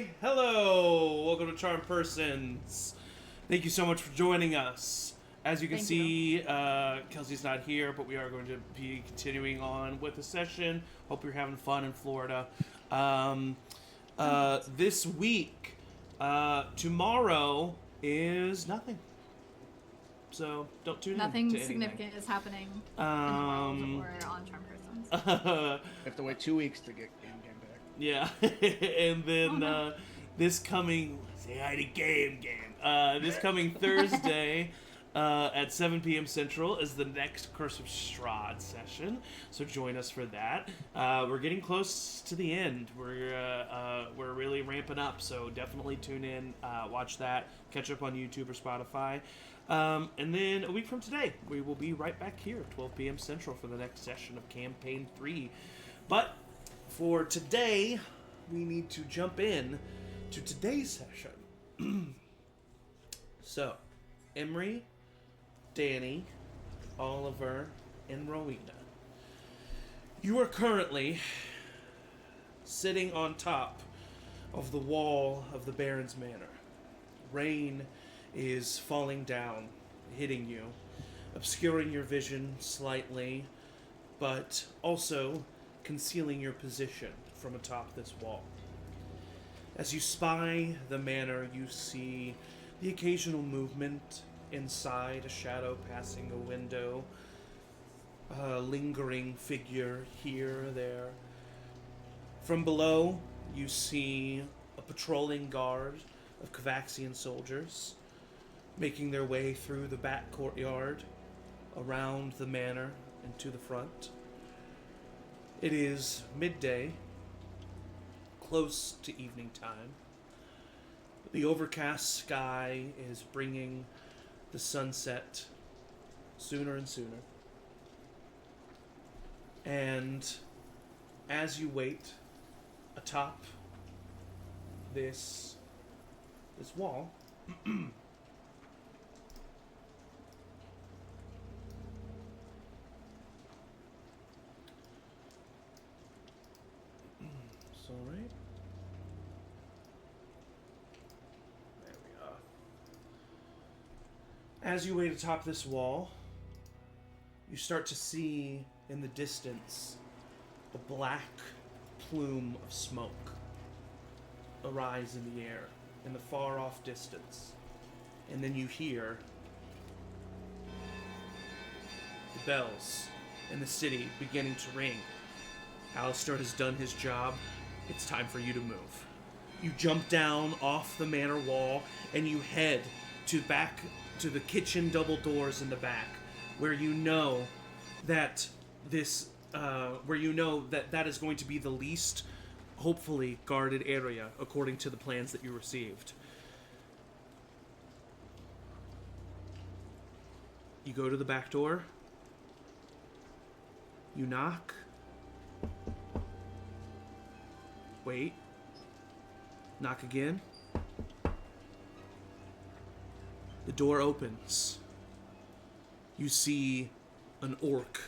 everybody. Hello. Welcome to CharmedPersons. Thank you so much for joining us. As you can see, Kelsey's not here, but we are going to be continuing on with the session. Hope you're having fun in Florida. This week, tomorrow is nothing. So don't tune Nothing in to significant is happening in the world or on CharmedPersons. I have to wait 2 weeks to get game back. Yeah, and then this coming this coming Thursday at 7 p.m. Central is the next Curse of Strahd session. So join us for that. We're getting close to the end. We're really ramping up. So definitely tune in, watch that, catch up on YouTube or Spotify. And then a week from today, we will be right back here at 12 p.m. Central for the next session of Campaign 3. But for today, we need to jump in to today's session. So, Emory, Danny, Oliver, and Rowina. You are currently sitting on top of the wall of the Baron's Manor. Rain is falling down, hitting you, obscuring your vision slightly, but also concealing your position from atop this wall. As you spy the manor, you see the occasional movement inside, a shadow passing a window, a lingering figure here or there. From below, you see a patrolling guard of Kavaxian soldiers making their way through the back courtyard, around the manor, and to the front. It is midday, close to evening time. The overcast sky is bringing the sunset sooner and sooner. And as you wait atop this wall, right. There we are. As you wait atop this wall, you start to see in the distance a black plume of smoke arise in the air in the far off distance. And then you hear the bells in the city beginning to ring. Alistair has done his job. It's time for you to move. You jump down off the manor wall and you head back to the kitchen double doors in the back, where you know that that is going to be the least, hopefully, guarded area according to the plans that you received. You go to the back door. You knock. Wait. Knock again. The door opens. You see an orc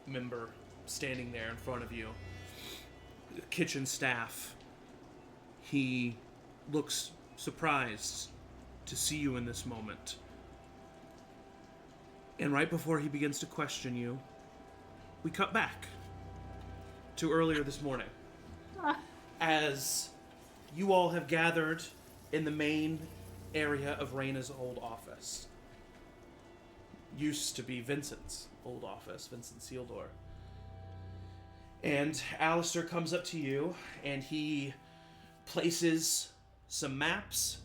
member standing there in front of you. The kitchen staff. He looks surprised to see you in this moment. And right before he begins to question you, we cut back to earlier this morning. As you all have gathered in the main area of Reyna's old office. Used to be Vincent's old office, Vincent Sealdor. And Alistair comes up to you, and he places some maps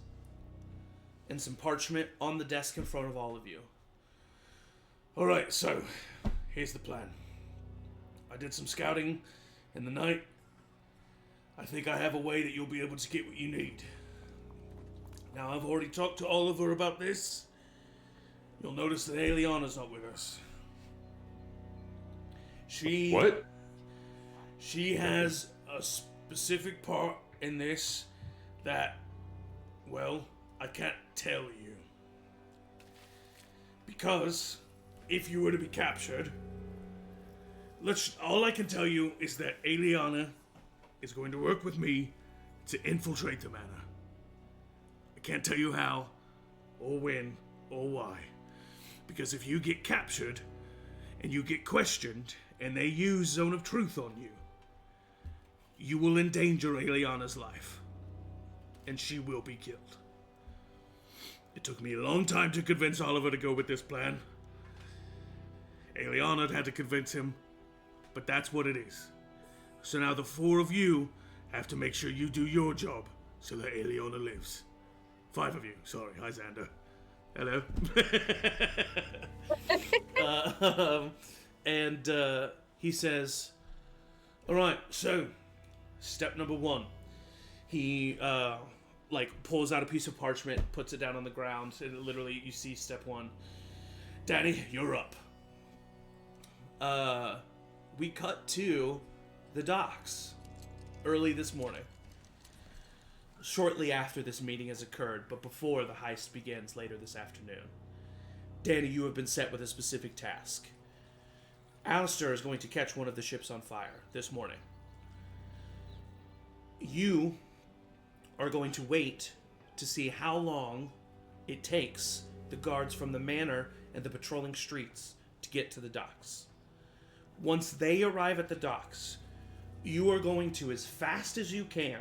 and some parchment on the desk in front of all of you. Alright, so, here's the plan. I did some scouting in the night. I think I have a way that you'll be able to get what you need. Now, I've already talked to Oliver about this. You'll notice that Aeliana's not with us. What? She has a specific part in this that, well, I can't tell you. Because, if you were to be captured, all I can tell you is that Aeliana is going to work with me to infiltrate the manor. I can't tell you how, or when, or why. Because if you get captured, and you get questioned, and they use Zone of Truth on you, you will endanger Aeliana's life. And she will be killed. It took me a long time to convince Oliver to go with this plan. Aeliana had to convince him, but that's what it is. So now the four of you have to make sure you do your job so that Aeliana lives. 5 of you, sorry. Hi, Xander. Hello. He says, all right, so step number 1. He pulls out a piece of parchment, puts it down on the ground, and literally you see step 1. Danny, you're up. We cut to the docks early this morning. Shortly after this meeting has occurred, but before the heist begins later this afternoon. Danny, you have been set with a specific task. Alistair is going to catch one of the ships on fire this morning. You are going to wait to see how long it takes the guards from the manor and the patrolling streets to get to the docks. Once they arrive at the docks, you are going to, as fast as you can,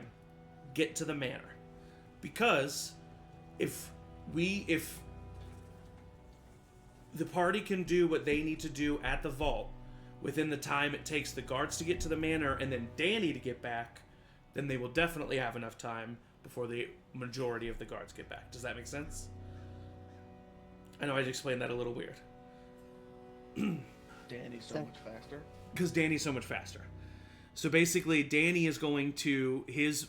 get to the manor. Because if the party can do what they need to do at the vault within the time it takes the guards to get to the manor and then Danny to get back, then they will definitely have enough time before the majority of the guards get back. Does that make sense? I know I explained that a little weird. Danny's so much faster. Because Danny's so much faster. So basically, Danny is going to, his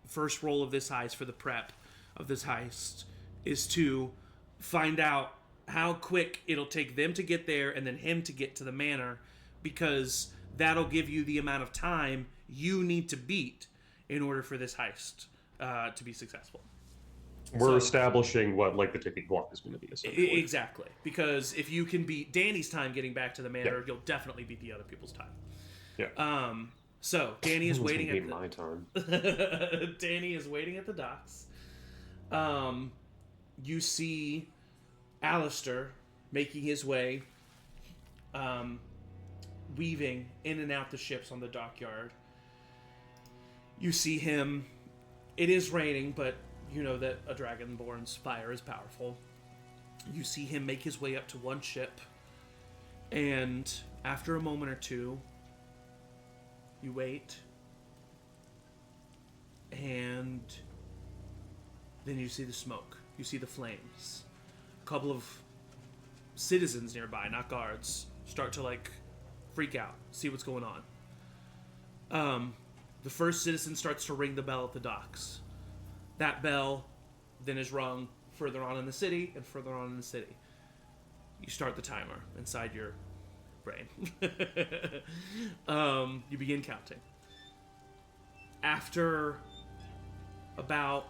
first role of this heist, for the prep of this heist, is to find out how quick it'll take them to get there and then him to get to the manor, because that'll give you the amount of time you need to beat in order for this heist to be successful. We're establishing what the tipping point is going to be, essentially. Exactly. Because if you can beat Danny's time getting back to the manor, you'll definitely beat the other people's time. Yeah. So Danny is waiting at my time. Danny is waiting at the docks. You see Alistair making his way, weaving in and out the ships on the dockyard. You see him. It is raining, but you know that a Dragonborn's fire is powerful. You see him make his way up to one ship, and after a moment or two, you wait, and then you see the smoke. You see the flames. A couple of citizens nearby, not guards, start to freak out, see what's going on. The first citizen starts to ring the bell at the docks. That bell then is rung further on in the city and further on in the city. You start the timer inside your brain. You begin counting. After about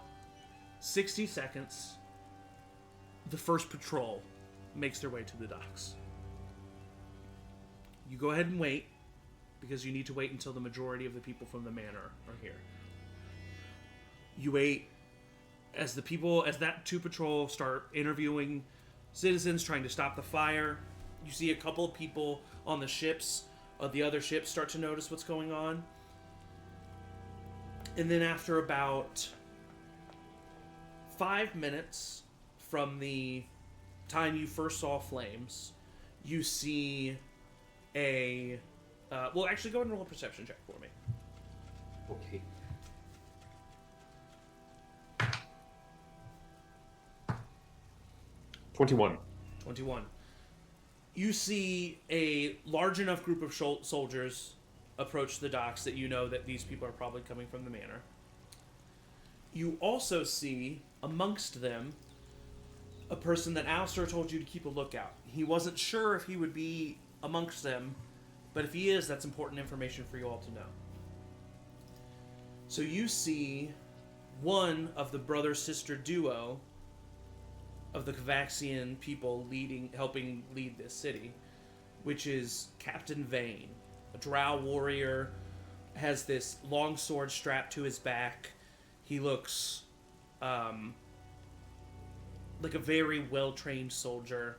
60 seconds, the first patrol makes their way to the docks. You go ahead and wait, because you need to wait until the majority of the people from the manor are here. You wait as that 2 patrol start interviewing citizens, trying to stop the fire. You see a couple of people on the ships, the other ships, start to notice what's going on. And then after about 5 minutes from the time you first saw flames, you see a... actually, go ahead and roll a perception check for me. Okay. $21. 21. You see a large enough group of soldiers approach the docks that you know that these people are probably coming from the manor. You also see, amongst them, a person that Alistair told you to keep a lookout. He wasn't sure if he would be amongst them, but if he is, that's important information for you all to know. So you see one of the brother-sister duo of the Kavaxian people helping lead this city, which is Captain Vane, a drow warrior, has this long sword strapped to his back. He looks like a very well-trained soldier.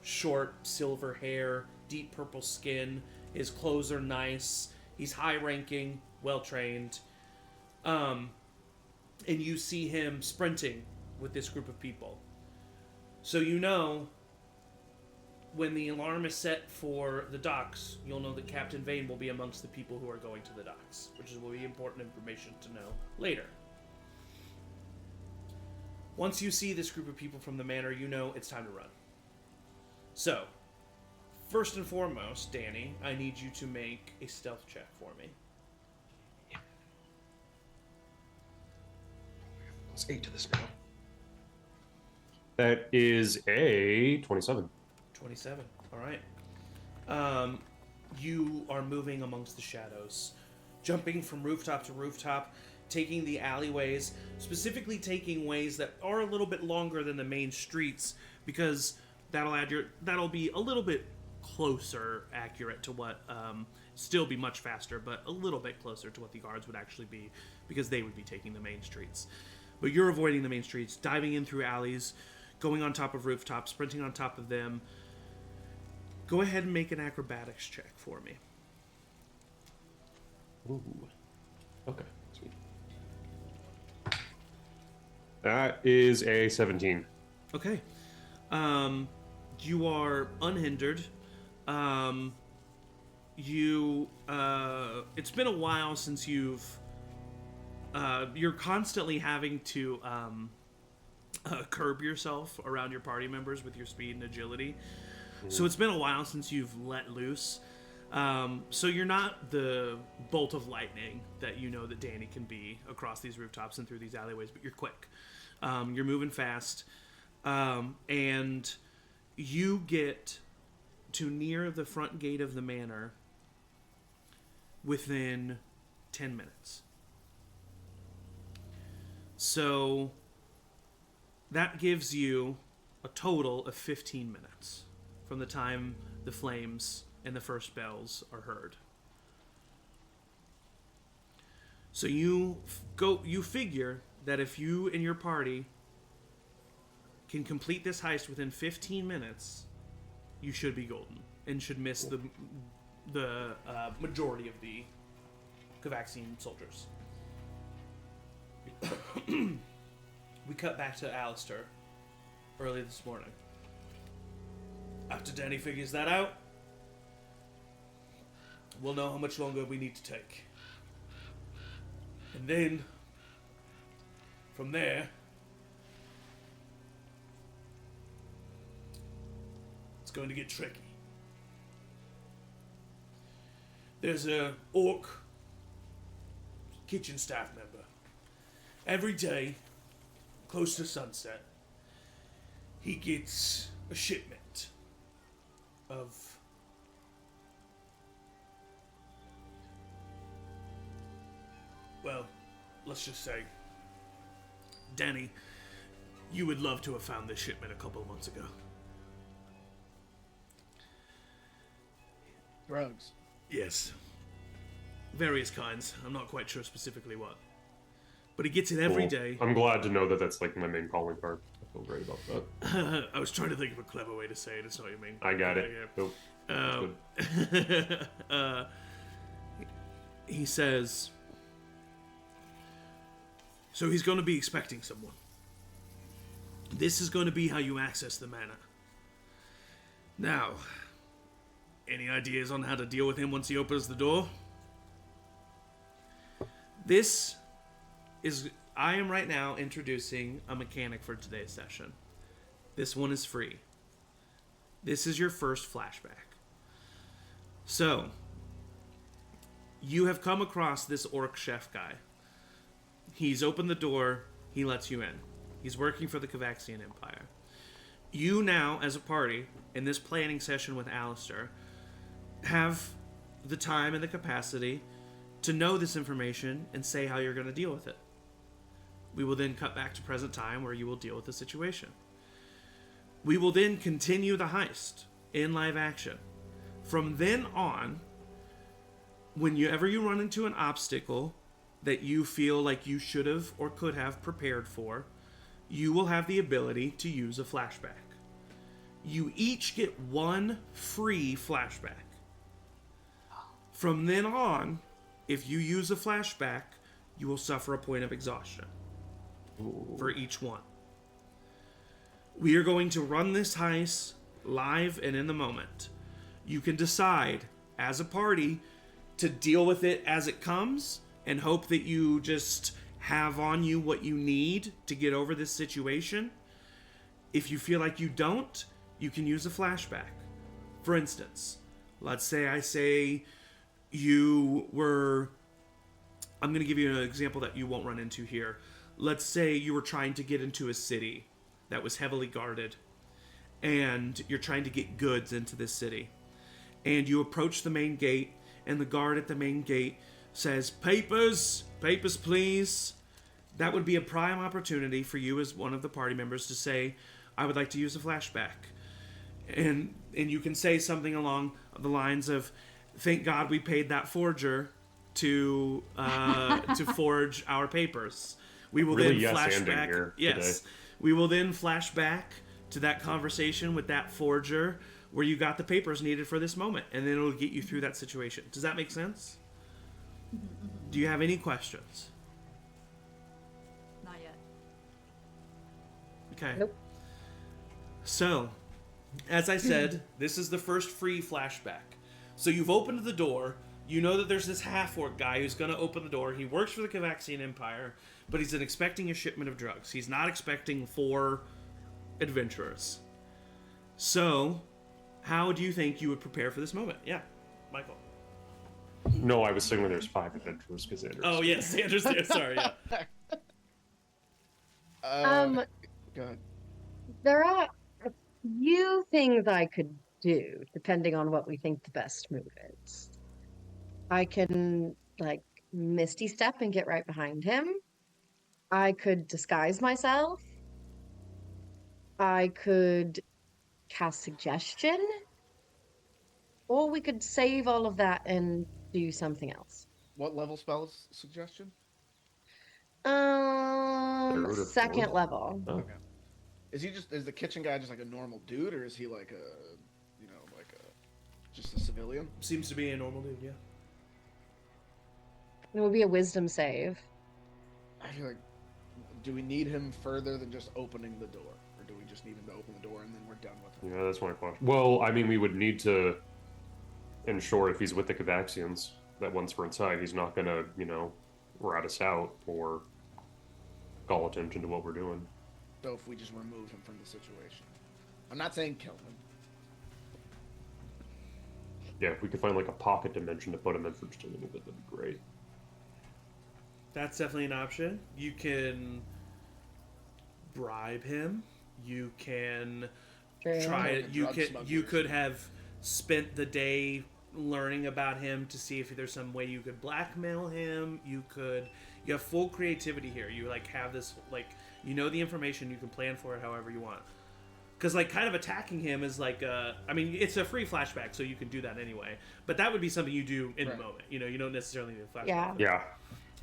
Short, silver hair, deep purple skin. His clothes are nice. He's high-ranking, well-trained. And you see him sprinting with this group of people. So you know, when the alarm is set for the docks, you'll know that Captain Vane will be amongst the people who are going to the docks, which will be important information to know later. Once you see this group of people from the manor, you know it's time to run. So, first and foremost, Danny, I need you to make a stealth check for me. It's 8 to this now. That is a 27. 27. All right. You are moving amongst the shadows, jumping from rooftop to rooftop, taking the alleyways, specifically taking ways that are a little bit longer than the main streets, because that'll be a little bit closer, accurate to what still be much faster, but a little bit closer to what the guards would actually be, because they would be taking the main streets. But you're avoiding the main streets, diving in through alleys, going on top of rooftops, sprinting on top of them. Go ahead and make an acrobatics check for me. Ooh. Okay, sweet. That is a 17. Okay. You are unhindered. It's been a while since you're constantly having to curb yourself around your party members with your speed and agility. So it's been a while since you've let loose. So you're not the bolt of lightning that you know that Danny can be across these rooftops and through these alleyways, but you're quick. You're moving fast. And you get to near the front gate of the manor within 10 minutes. So that gives you a total of 15 minutes from the time the flames and the first bells are heard. So you figure that if you and your party can complete this heist within 15 minutes, you should be golden and should miss the majority of the Kavaxian soldiers. We cut back to Alistair early this morning. After Danny figures that out, we'll know how much longer we need to take. And then, from there, it's going to get tricky. There's a orc kitchen staff member. Every day, close to sunset, he gets a shipment of let's just say, Danny, you would love to have found this shipment a couple of months ago. Drugs. Yes. Various kinds. I'm not quite sure specifically what. But he gets it every day. I'm glad to know that that's like my main calling card. I feel great about that. I was trying to think of a clever way to say it. It's not what you mean. I got it. Yeah. Nope. That's good. He says, so he's going to be expecting someone. This is going to be how you access the manor. Now, any ideas on how to deal with him once he opens the door? I am right now introducing a mechanic for today's session. This one is free. This is your first flashback. So, you have come across this orc chef guy. He's opened the door, he lets you in. He's working for the Kavaxian Empire. You now, as a party, in this planning session with Alistair, have the time and the capacity to know this information and say how you're going to deal with it. We will then cut back to present time where you will deal with the situation. We will then continue the heist in live action. From then on, whenever you run into an obstacle that you feel like you should have or could have prepared for, you will have the ability to use a flashback. You each get one free flashback. From then on, if you use a flashback, you will suffer a point of exhaustion for each one. We are going to run this heist live and in the moment. You can decide as a party to deal with it as it comes and hope that you just have on you what you need to get over this situation. If you feel like you don't, you can use a flashback. For instance, let's say I say you were... I'm going to give you an example that you won't run into here. Let's say you were trying to get into a city that was heavily guarded, and you're trying to get goods into this city. And you approach the main gate, and the guard at the main gate says, "Papers, papers please." That would be a prime opportunity for you as one of the party members to say, "I would like to use a flashback." And you can say something along the lines of, "Thank God we paid that forger to forge our papers." We will Really then flash back. Today. We will then flash back to that conversation with that forger where you got the papers needed for this moment, and then it'll get you through that situation. Does that make sense? Do you have any questions? Not yet. Okay. Nope. So, as I said, this is the first free flashback. So you've opened the door. You know that there's this half-orc guy who's going to open the door. He works for the Kavaxian Empire, but he's expecting a shipment of drugs. He's not expecting 4 adventurers. So, how do you think you would prepare for this moment? Yeah, Michael. No, I was saying there's 5 adventurers because Andrews. Oh, yes, Sanders there. Sorry, yeah. Go ahead. There are a few things I could do, depending on what we think the best move is. I can, Misty Step and get right behind him. I could disguise myself. I could cast Suggestion. Or we could save all of that and do something else. What level spell is Suggestion? Third or Second fourth? level. Oh. Okay. Is the kitchen guy just like a normal dude, or is he just a civilian? Seems to be a normal dude, yeah. It would be a wisdom save. I feel like, do we need him further than just opening the door? Or do we just need him to open the door and then we're done with him? Yeah, that's my question. Well, I mean, we would need to ensure if he's with the Kavaxians that once we're inside, he's not going to, rat us out or call attention to what we're doing. So if we just remove him from the situation. I'm not saying kill him. Yeah, if we could find a pocket dimension to put him in for just a little bit, that'd be great. That's definitely an option. You can bribe him. You can try it. You could have spent the day learning about him to see if there's some way you could blackmail him. You have full creativity here. You have this the information. You can plan for it however you want. Because kind of attacking him is it's a free flashback, so you can do that anyway. But that would be something you do in the moment. You don't necessarily need a flashback. Yeah.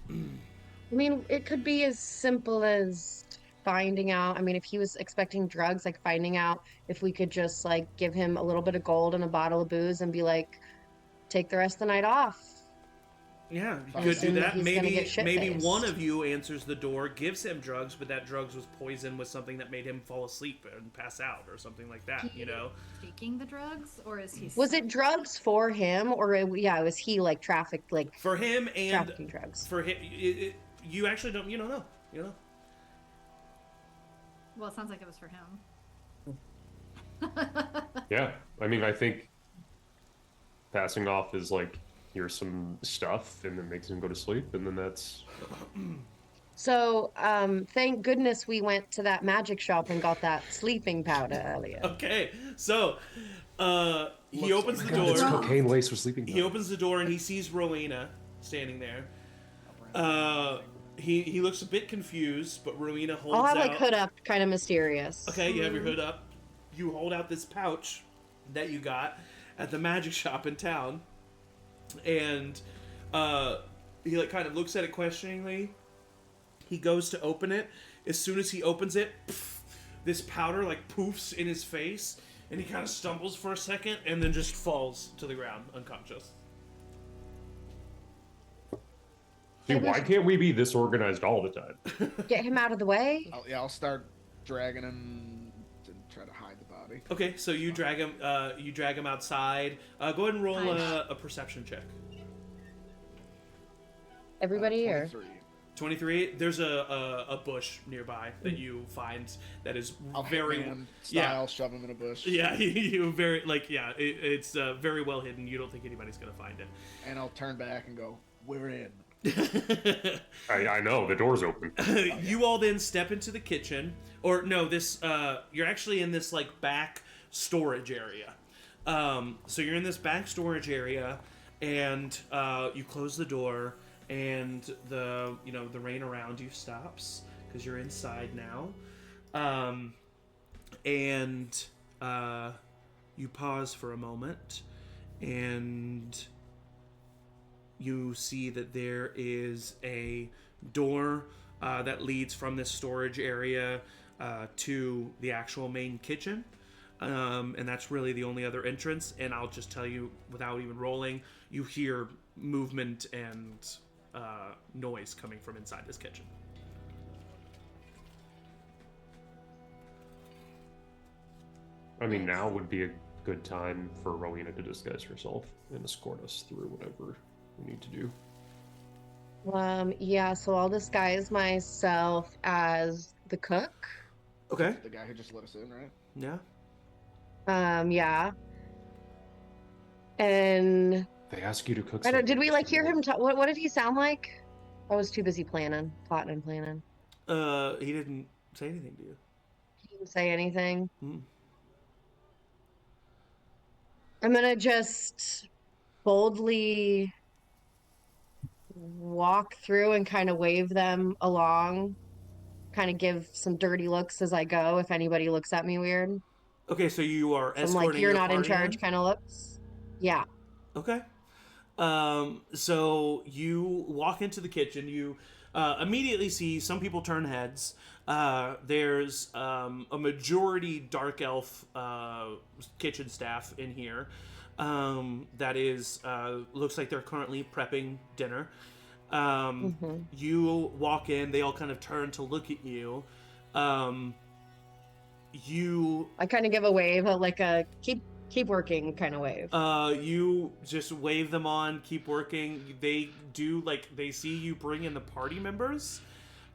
I mean, it could be as simple as finding out. I mean, if he was expecting drugs, finding out if we could just give him a little bit of gold and a bottle of booze and be take the rest of the night off. Yeah, you And could do assume that. he's gonna get Maybe shit-faced. one of you answers the door, gives him drugs, but that drugs was poisoned with something that made him fall asleep and pass out or something like that. Taking the drugs, or is he? Was it drugs for him, or was he trafficked for him and trafficking drugs? for him? You actually don't. You don't know. You know. Well, it sounds like it was for him. Yeah, I mean, I think passing off is here's some stuff, and then makes him go to sleep, and then that's... So, thank goodness we went to that magic shop and got that sleeping powder earlier. Okay, so he opens the God, it's door. cocaine laced with sleeping He powder. opens the door and he sees Rowina standing there. He looks a bit confused, but Rowina holds I'll have out. hood up, kind of mysterious. Okay, you have your hood up. You hold out this pouch that you got at the magic shop in town, and He like kind of looks at it questioningly. He goes to open it. As soon as he opens it, this powder like poofs in his face, and he kind of stumbles for a second and then just falls to the ground unconscious. Dude, why can't we be this organized all the time? Get him out of the way. I'll start dragging him to try to hide the body. Okay, so you drag him. You drag him outside. Go ahead and roll a perception check. Everybody here. 23. 23. There's a bush nearby that you find that is I'll very style shove him in a bush. Yeah, you very it's very well hidden. You don't think anybody's gonna find it. And I'll turn back and go, "We're in." I know, the door's open. You all then step into the kitchen, or no, this you're actually in this like back storage area. So you're in this back storage area, and you close the door, and the rain around you stops because you're inside now, and you pause for a moment, and you see that there is a door that leads from this storage area to the actual main kitchen. And that's really the only other entrance. And I'll just tell you, without even rolling, you hear movement and noise coming from inside this kitchen. I mean, now would be a good time for Rowina to disguise herself and escort us through whatever we need to do. Yeah, so I'll disguise myself as the cook. Okay. The guy who just let us in, right? Yeah. Yeah. And They ask you to cook. did we like hear him talk? What did he sound like? I was too busy plotting and planning. He didn't say anything to you. He didn't say anything. Hmm. I'm gonna just boldly walk through and kind of wave them along, kind of give some dirty looks as I go if anybody looks at me weird. Okay, so you are Some escorting like you're your not in party charge kind of looks. Yeah. Okay. So you walk into the kitchen. You immediately see some people turn heads. There's a majority dark elf kitchen staff in here. That is looks like they're currently prepping dinner. You walk in. They all kind of turn to look at you. I kind of give a wave, like a keep working kind of wave. You just wave them on, keep working. They do, like, they see you bring in the party members,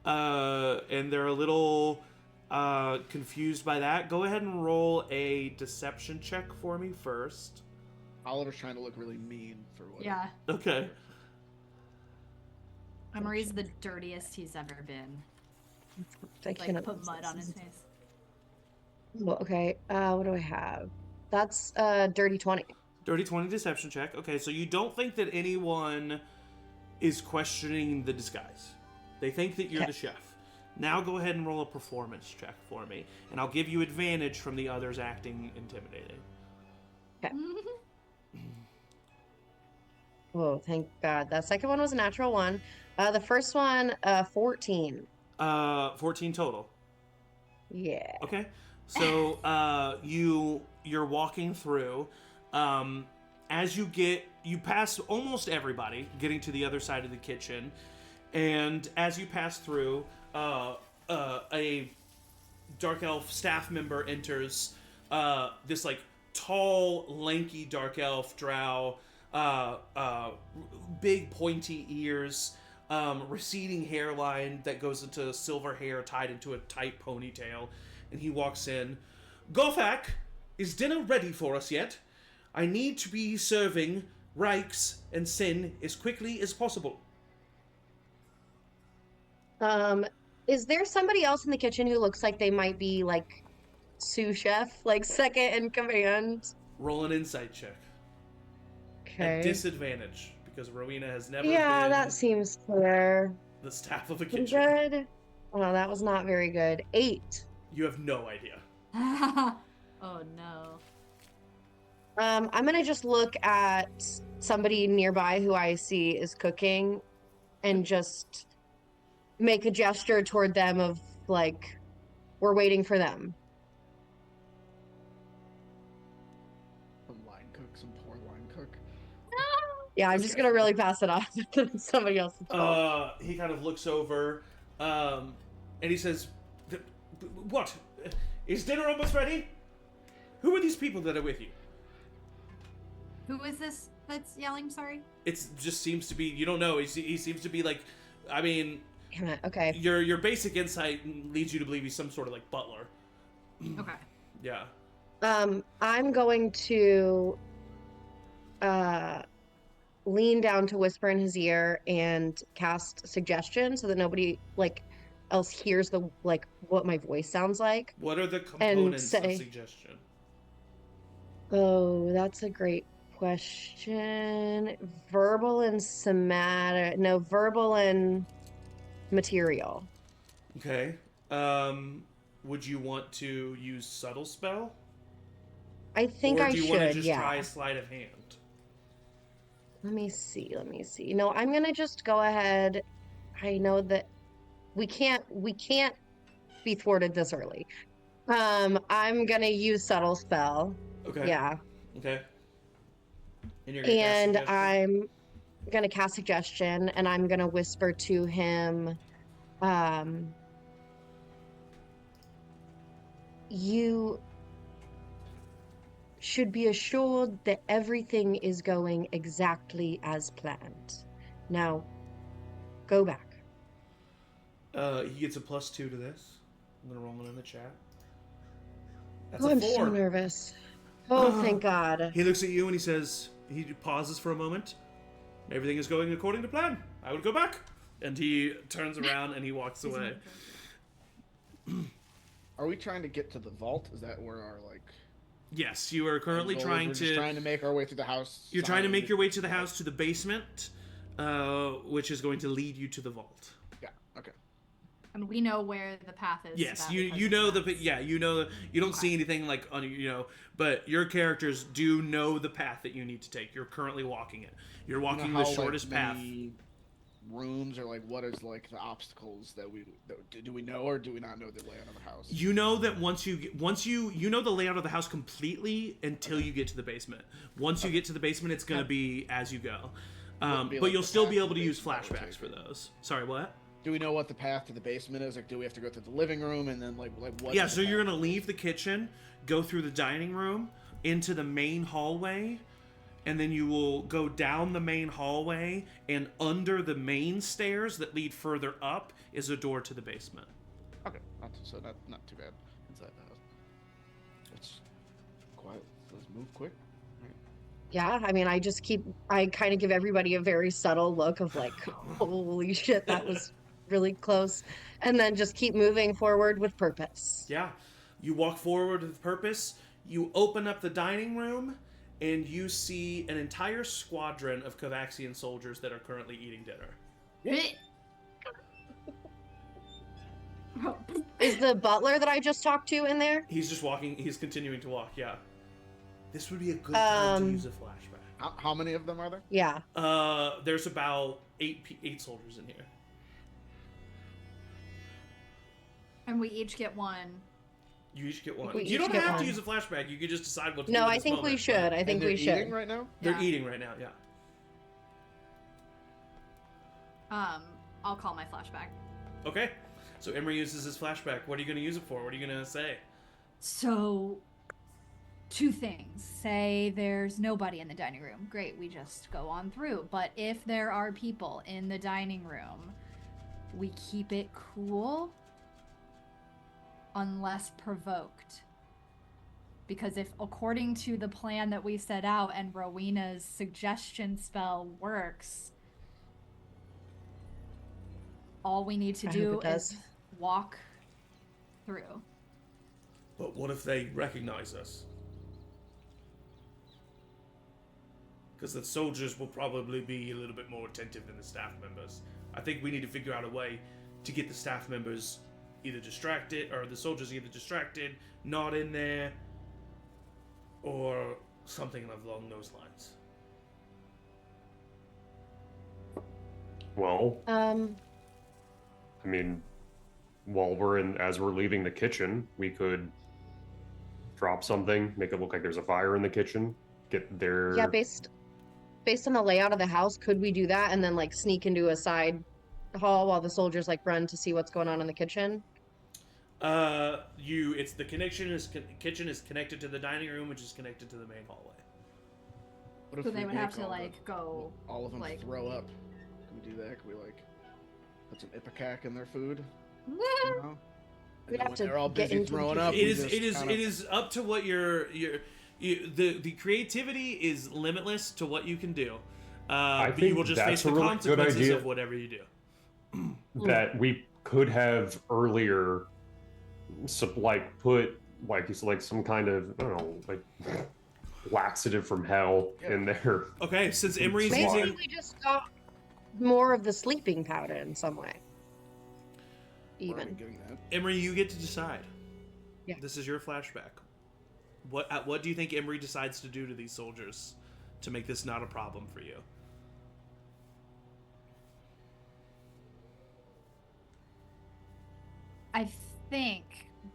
and they're a little confused by that. Go ahead and roll a deception check for me first. Oliver's trying to look really mean for what? Yeah. Okay. Emory's the dirtiest he's ever been. Like, put mud on his face. Well, okay, what do I have? That's dirty 20. Dirty 20 deception check. Okay, so you don't think that anyone is questioning the disguise. They think that you're the chef. Now go ahead and roll a performance check for me, and I'll give you advantage from the others acting intimidating. Okay. Oh, thank God. That second one was a natural one. The first one, 14. 14 total. Yeah. Okay. So you're walking through. As you pass almost everybody, getting to the other side of the kitchen, and as you pass through, a dark elf staff member enters. This like tall, lanky dark elf drow, big pointy ears, receding hairline that goes into silver hair tied into a tight ponytail. And he walks in. Gothak, is dinner ready for us yet? I need to be serving Reichs and Sin as quickly as possible. Is there somebody else in the kitchen who looks like they might be like sous chef, like second in command? Roll an insight check. Okay. At disadvantage, because Rowina has never Yeah, been that seems fair. the staff of a kitchen. Good. Oh, that was not very good. 8. You have no idea. Oh no. I'm gonna just look at somebody nearby who I see is cooking and just make a gesture toward them of like, we're waiting for them. Some line cook, some poor line cook. Yeah, I'm just gonna really pass it off to somebody else's fault. He kind of looks over, and he says, "What? Is dinner almost ready? Who are these people that are with you?" Who is this that's yelling? Sorry. It just seems to be, you don't know. He seems to be like, I mean, Okay. Your basic insight leads you to believe he's some sort of like butler. Okay. Yeah. I'm going to lean down to whisper in his ear and cast suggestion so that nobody like else hears the like what my voice sounds like. What are the components of suggestion? Oh, that's a great question. Verbal and somatic. No, verbal and material. Okay. Would you want to use subtle spell? I think I should. Or do you want to just try sleight of hand? Let me see. No, I'm gonna just go ahead. I know that we can't be thwarted this early. I'm gonna use subtle spell. Okay. Yeah. Okay. And you're gonna cast suggestion? I'm gonna cast suggestion, and I'm gonna whisper to him, you should be assured that everything is going exactly as planned. Now, go back. He gets a +2 to this. I'm gonna roll it in the chat. That's Oh, a I'm 4. so nervous. Oh, thank God. He looks at you and he says, he pauses for a moment. Everything is going according to plan. I would go back. And he turns around and he walks away. Are we trying to get to the vault? Is that where our like? Yes, you are currently we're trying just trying to make our way through the house. You're trying to make your way to the house, to the basement, which is going to lead you to the vault. Yeah. Okay. And we know where the path is. Yes, you know you know you don't see anything like on but your characters do know the path that you need to take. You're currently walking it. You're walking the shortest path. Rooms or like what is like the obstacles that do we know or do we not know the layout of the house? You know that once you know the layout of the house completely until you get to the basement. Once you get to the basement, it's gonna be as you go, but you'll still be able to use flashbacks for those. Sorry, what? Do we know what the path to the basement is? Like, do we have to go through the living room and then like what? Yeah, so you're gonna leave the kitchen, go through the dining room into the main hallway. And then you will go down the main hallway, and under the main stairs that lead further up is a door to the basement. Okay, not too bad inside the house. Let's quiet. Let's move quick. Right. Yeah, I mean, I kind of give everybody a very subtle look of like, holy shit, that was really close. And then just keep moving forward with purpose. Yeah, you walk forward with purpose. You open up the dining room. And you see an entire squadron of Kovaxian soldiers that are currently eating dinner. Is the butler that I just talked to in there? He's just walking. He's continuing to walk, yeah. This would be a good time to use a flashback. How many of them are there? Yeah. There's about eight soldiers in here. And we each get one. You each get one. We You each don't get have one. to use a flashback. You could just decide what to do. No, in I this think moment, we should. I think they're we should. eating right now. They're Yeah. eating right now, yeah. I'll call my flashback. Okay. So Emory uses his flashback. What are you going to use it for? What are you going to say? So, 2 things. Say there's nobody in the dining room. Great, we just go on through. But if there are people in the dining room, we keep it cool unless provoked. Because if, according to the plan that we set out and Rowina's suggestion spell works, all we need to do is walk through. But what if they recognize us? Because the soldiers will probably be a little bit more attentive than the staff members. I think we need to figure out a way to get the staff members either distracted, or the soldiers either distracted, not in there, or something along those lines. Well, Um, I mean, as we're leaving the kitchen, we could drop something, make it look like there's a fire in the kitchen, get there. yeah, based on the layout of the house, could we do that and then like sneak into a side hall while the soldiers like run to see what's going on in the kitchen? The kitchen is connected to the dining room, which is connected to the main hallway. What if So they we would have make to like go. all of them like- throw up? Can we do that? Can we like put some ipecac in their food? Nah. You know? We'd And then have when to they're all get busy into the throwing kitchen. up. It is up to what the creativity is limitless to what you can do. But you think will just that's face the a really good consequences idea. of whatever you do. That we could have earlier, put some kind of, I don't know, like laxative from hell in there. Okay, since Emory's Maybe Maybe using we just got more of the sleeping powder in some way. Where are we Even. getting that? Emory, you get to decide. Yeah. This is your flashback. What do you think Emory decides to do to these soldiers to make this not a problem for you? I think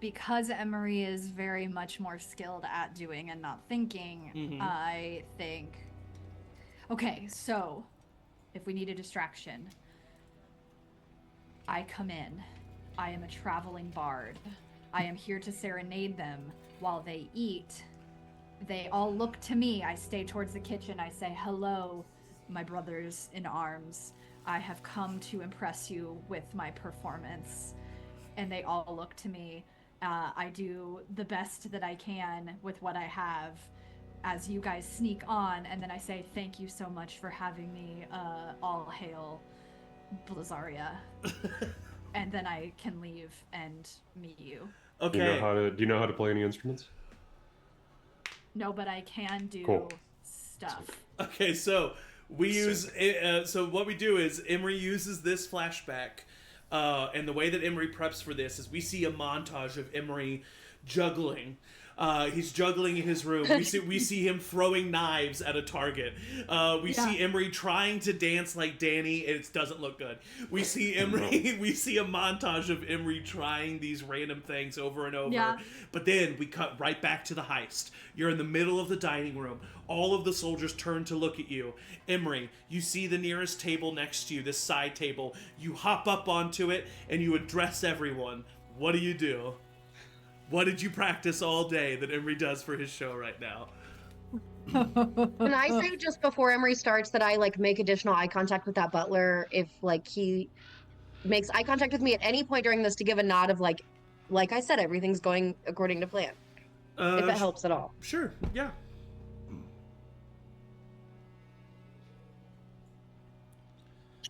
because Emory is very much more skilled at doing and not thinking, Mhm. I think. Okay, so if we need a distraction, I come in. I am a traveling bard. I am here to serenade them while they eat. They all look to me. I stay towards the kitchen. I say, "Hello, my brothers in arms. I have come to impress you with my performance." And they all look to me. I do the best that I can with what I have as you guys sneak on, and then I say, "Thank you so much for having me. All hail Blizzaria." And then I can leave and meet you. Okay. Do you know how to play any instruments? No, but I can do Cool. stuff. Okay, so so what we do is Emory uses this flashback, and the way that Emory preps for this is we see a montage of Emory juggling. He's juggling in his room. We see him throwing knives at a target. We see Emory trying to dance like Danny, and it doesn't look good. We see Emory. We see a montage of Emory trying these random things over and over. Yeah. But then we cut right back to the heist. You're in the middle of the dining room. All of the soldiers turn to look at you. Emory, you see the nearest table next to you, this side table. You hop up onto it and you address everyone. What do? What did you practice all day that Emory does for his show right now? Can I say just before Emory starts that I like make additional eye contact with that butler if like he makes eye contact with me at any point during this to give a nod of like I said, everything's going according to plan. If it helps at all. Sure, yeah.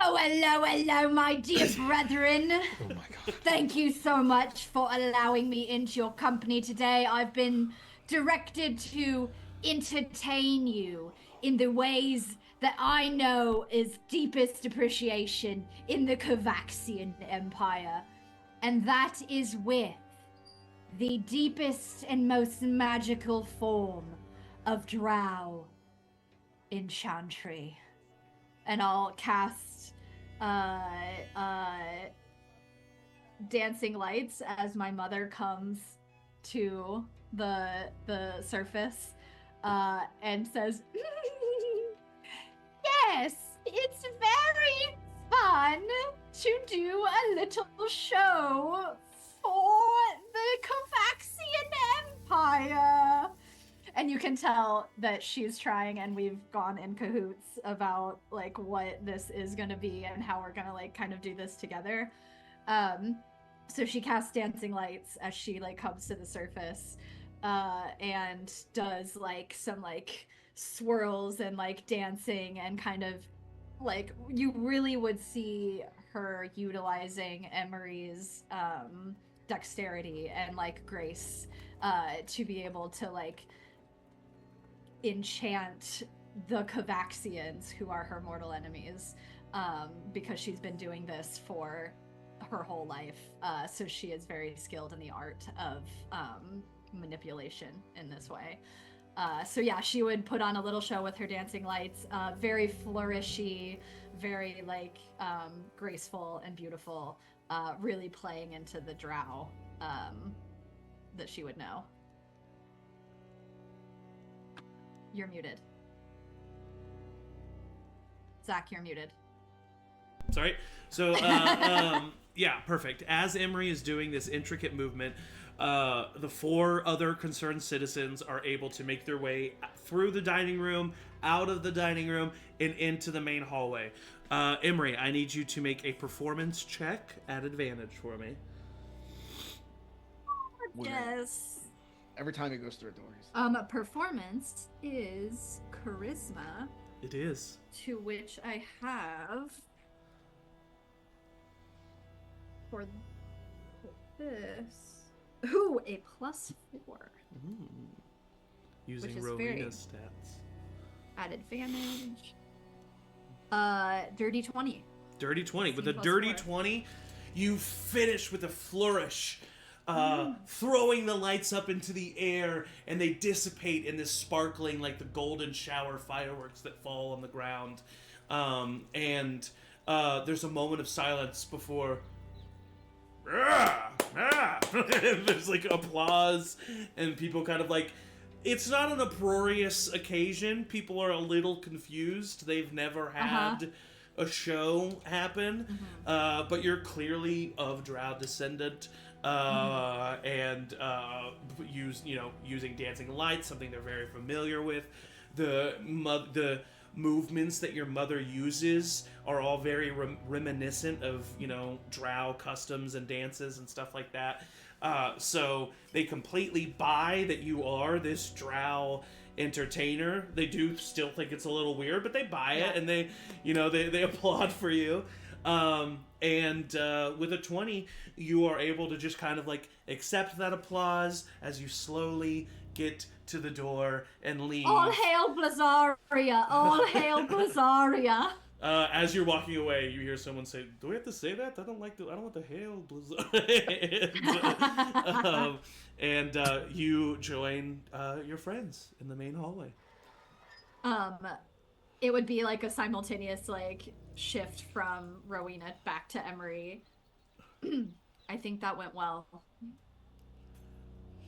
Oh, hello, my dear brethren. Oh my god. Thank you so much for allowing me into your company today. I've been directed to entertain you in the ways that I know is deepest appreciation in the Kovaxian Empire. And that is with the deepest and most magical form of drow enchantry. And I'll cast dancing lights as my mother comes to the surface and says, "Yes, it's very fun to do a little show for the Kovaxian Empire." And you can tell that she's trying, and we've gone in cahoots about like what this is gonna be and how we're gonna like kind of do this together. So she casts dancing lights as she like comes to the surface, and does like some like swirls and like dancing and kind of like you really would see her utilizing Emory's dexterity and like grace to be able to like enchant the Kovaxians, who are her mortal enemies, because she's been doing this for her whole life. So she is very skilled in the art of manipulation in this way. So yeah, she would put on a little show with her dancing lights, very flourishy, very like graceful and beautiful, really playing into the drow that she would know. You're muted. Zach, you're muted. Sorry. So, yeah, perfect. As Emory is doing this intricate movement, the 4 other concerned citizens are able to make their way through the dining room, out of the dining room, and into the main hallway. Emory, I need you to make a performance check at advantage for me. Yes. Every time he goes through a door, he's... Performance is charisma, It is. to which I have for this. Ooh, a +4 Using Which is Rowina very- stats. at advantage. Dirty 20. Dirty 20. With a +4. dirty 20, you finish with a flourish, throwing the lights up into the air, and they dissipate in this sparkling, like the golden shower fireworks that fall on the ground. And there's a moment of silence before... There's like applause, and people kind of like... It's not an uproarious occasion. People are a little confused. They've never had a show happen, but you're clearly of Drow descendant, and using dancing lights, something they're very familiar with. The movements that your mother uses are all very reminiscent of Drow customs and dances and stuff like that. So they completely buy that you are this Drow entertainer. They do still think it's a little weird, but they buy it, and they applaud for you. And with a 20, you are able to just kind of like accept that applause as you slowly get to the door and leave. All hail Blazaria! All hail Blazaria! As you're walking away, you hear someone say, "Do we have to say that? I don't want the hail blizzard." and you join your friends in the main hallway. It would be like a simultaneous like shift from Rowina back to Emory. I think that went well.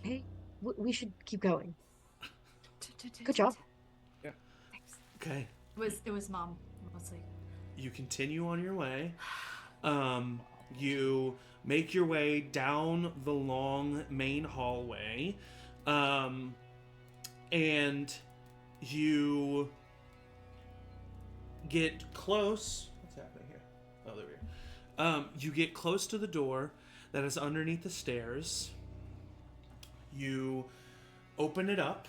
Hey, we should keep going. Good job. Yeah. Thanks. Okay. It was Mom mostly. You continue on your way. You make your way down the long main hallway, and you get close. What's happening here? Oh, there we are. You get close to the door that is underneath the stairs. You open it up,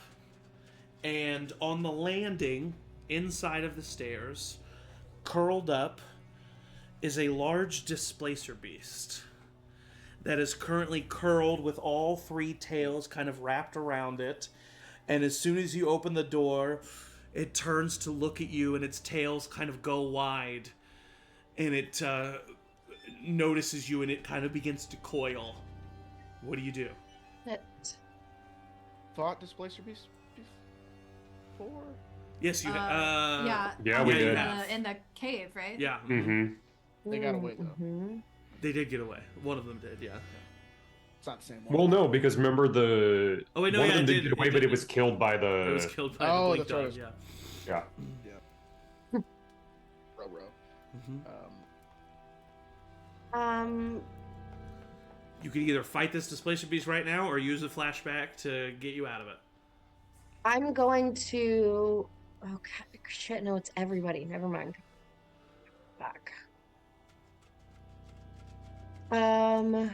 and on the landing inside of the stairs, curled up, is a large displacer beast that is currently curled with all 3 tails kind of wrapped around it. And as soon as you open the door, it turns to look at you, and its tails kind of go wide, and it notices you, and it kind of begins to coil. What do you do? Thought Displacer Beast before? Yes, you. Yeah. Yeah, we did. In the cave, right? Yeah, Mm-hmm. They got away, though. they did get away. One of them did. Yeah. It's not the same one. Well, no, because remember the Oh wait, no, one yeah, of them it did did. get away, but it was killed by the. It was killed by Oh, the blink that's right, dog. it was- Yeah. Yeah. Row. You could either fight this displacement beast right now, or use a flashback to get you out of it. I'm going to. Oh God, shit! No, it's everybody. Never mind. Back. I'm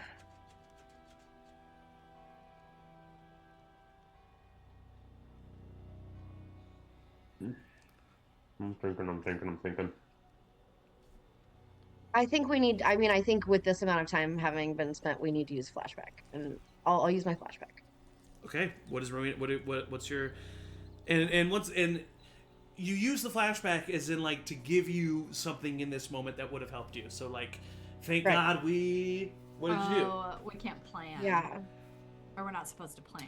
thinking. I think we need. I mean, I think with this amount of time having been spent, we need to use flashback, and I'll use my flashback. Okay. What is Rowina? What's your? And you use the flashback as in like to give you something in this moment that would have helped you. So like, thank Right. God we. What did you do? Oh, we can't plan. Yeah. Or we're not supposed to plan.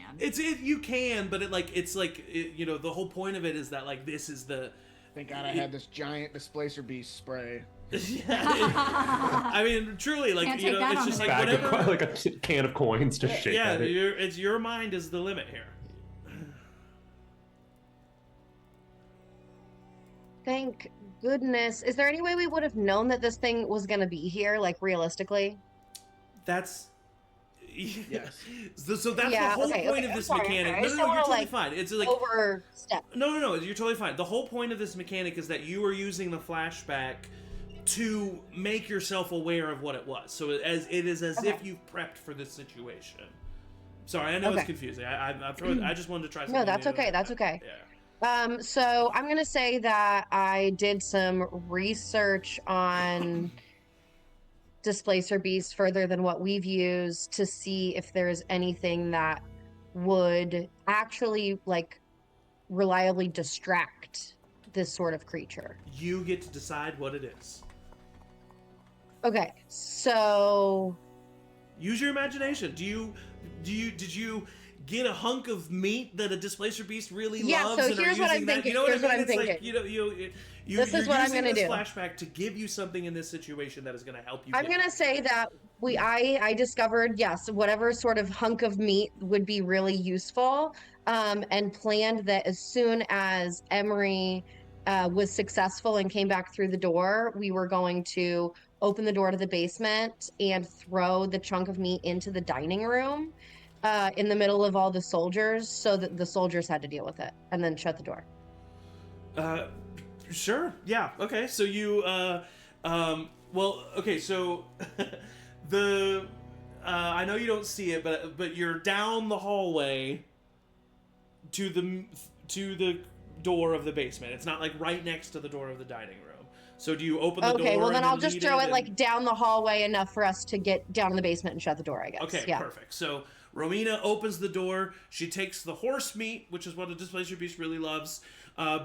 You can, but the whole point of it is that like this is the. Thank God I had this giant displacer beast spray. I mean, truly, like Can't you take know, that it's on just the like neck. whatever. like a can of coins to shake Yeah, at it. it's your mind is the limit here. Thank goodness. Is there any way we would have known that this thing was going to be here, like realistically? That's. Yes. So that's Yeah, the whole okay, point okay, of this sorry, mechanic. okay. I No, just you're don't wanna, totally like, fine. It's like Overstep. no, you're totally fine. The whole point of this mechanic is that you are using the flashback to make yourself aware of what it was. So it is as Okay. if you've prepped for this situation. Sorry, I know it's Okay. confusing. I just wanted to try something. No, that's new. okay. That's okay. Yeah. So I'm gonna say that I did some research on displacer beasts further than what we've used to see if there's anything that would actually like reliably distract this sort of creature. You get to decide what it is. Okay, so Use your imagination. Did you get a hunk of meat that a displacer beast really Yeah, loves? so and are here's what I'm using that? thinking. You know what Here's I what mean? I'm It's like, thinking. you're This is what I'm using gonna this do. flashback to give you something in this situation that is going to help you. I'm gonna say that I discovered, yes, whatever sort of hunk of meat would be really useful, and planned that as soon as Emory was successful and came back through the door, we were going to open the door to the basement and throw the chunk of meat into the dining room in the middle of all the soldiers so that the soldiers had to deal with it, and then shut the door. Sure. Yeah. Okay. So you. Well. Okay. So the. I know you don't see it, but you're down the hallway. To the door of the basement. It's not like right next to the door of the dining room. So do you open the door? Okay, well then and I'll just lead throw it and- like down the hallway enough for us to get down in the basement and shut the door, I guess. Okay, Yeah. perfect. So Rowina opens the door. She takes the horse meat, which is what a displacer beast really loves.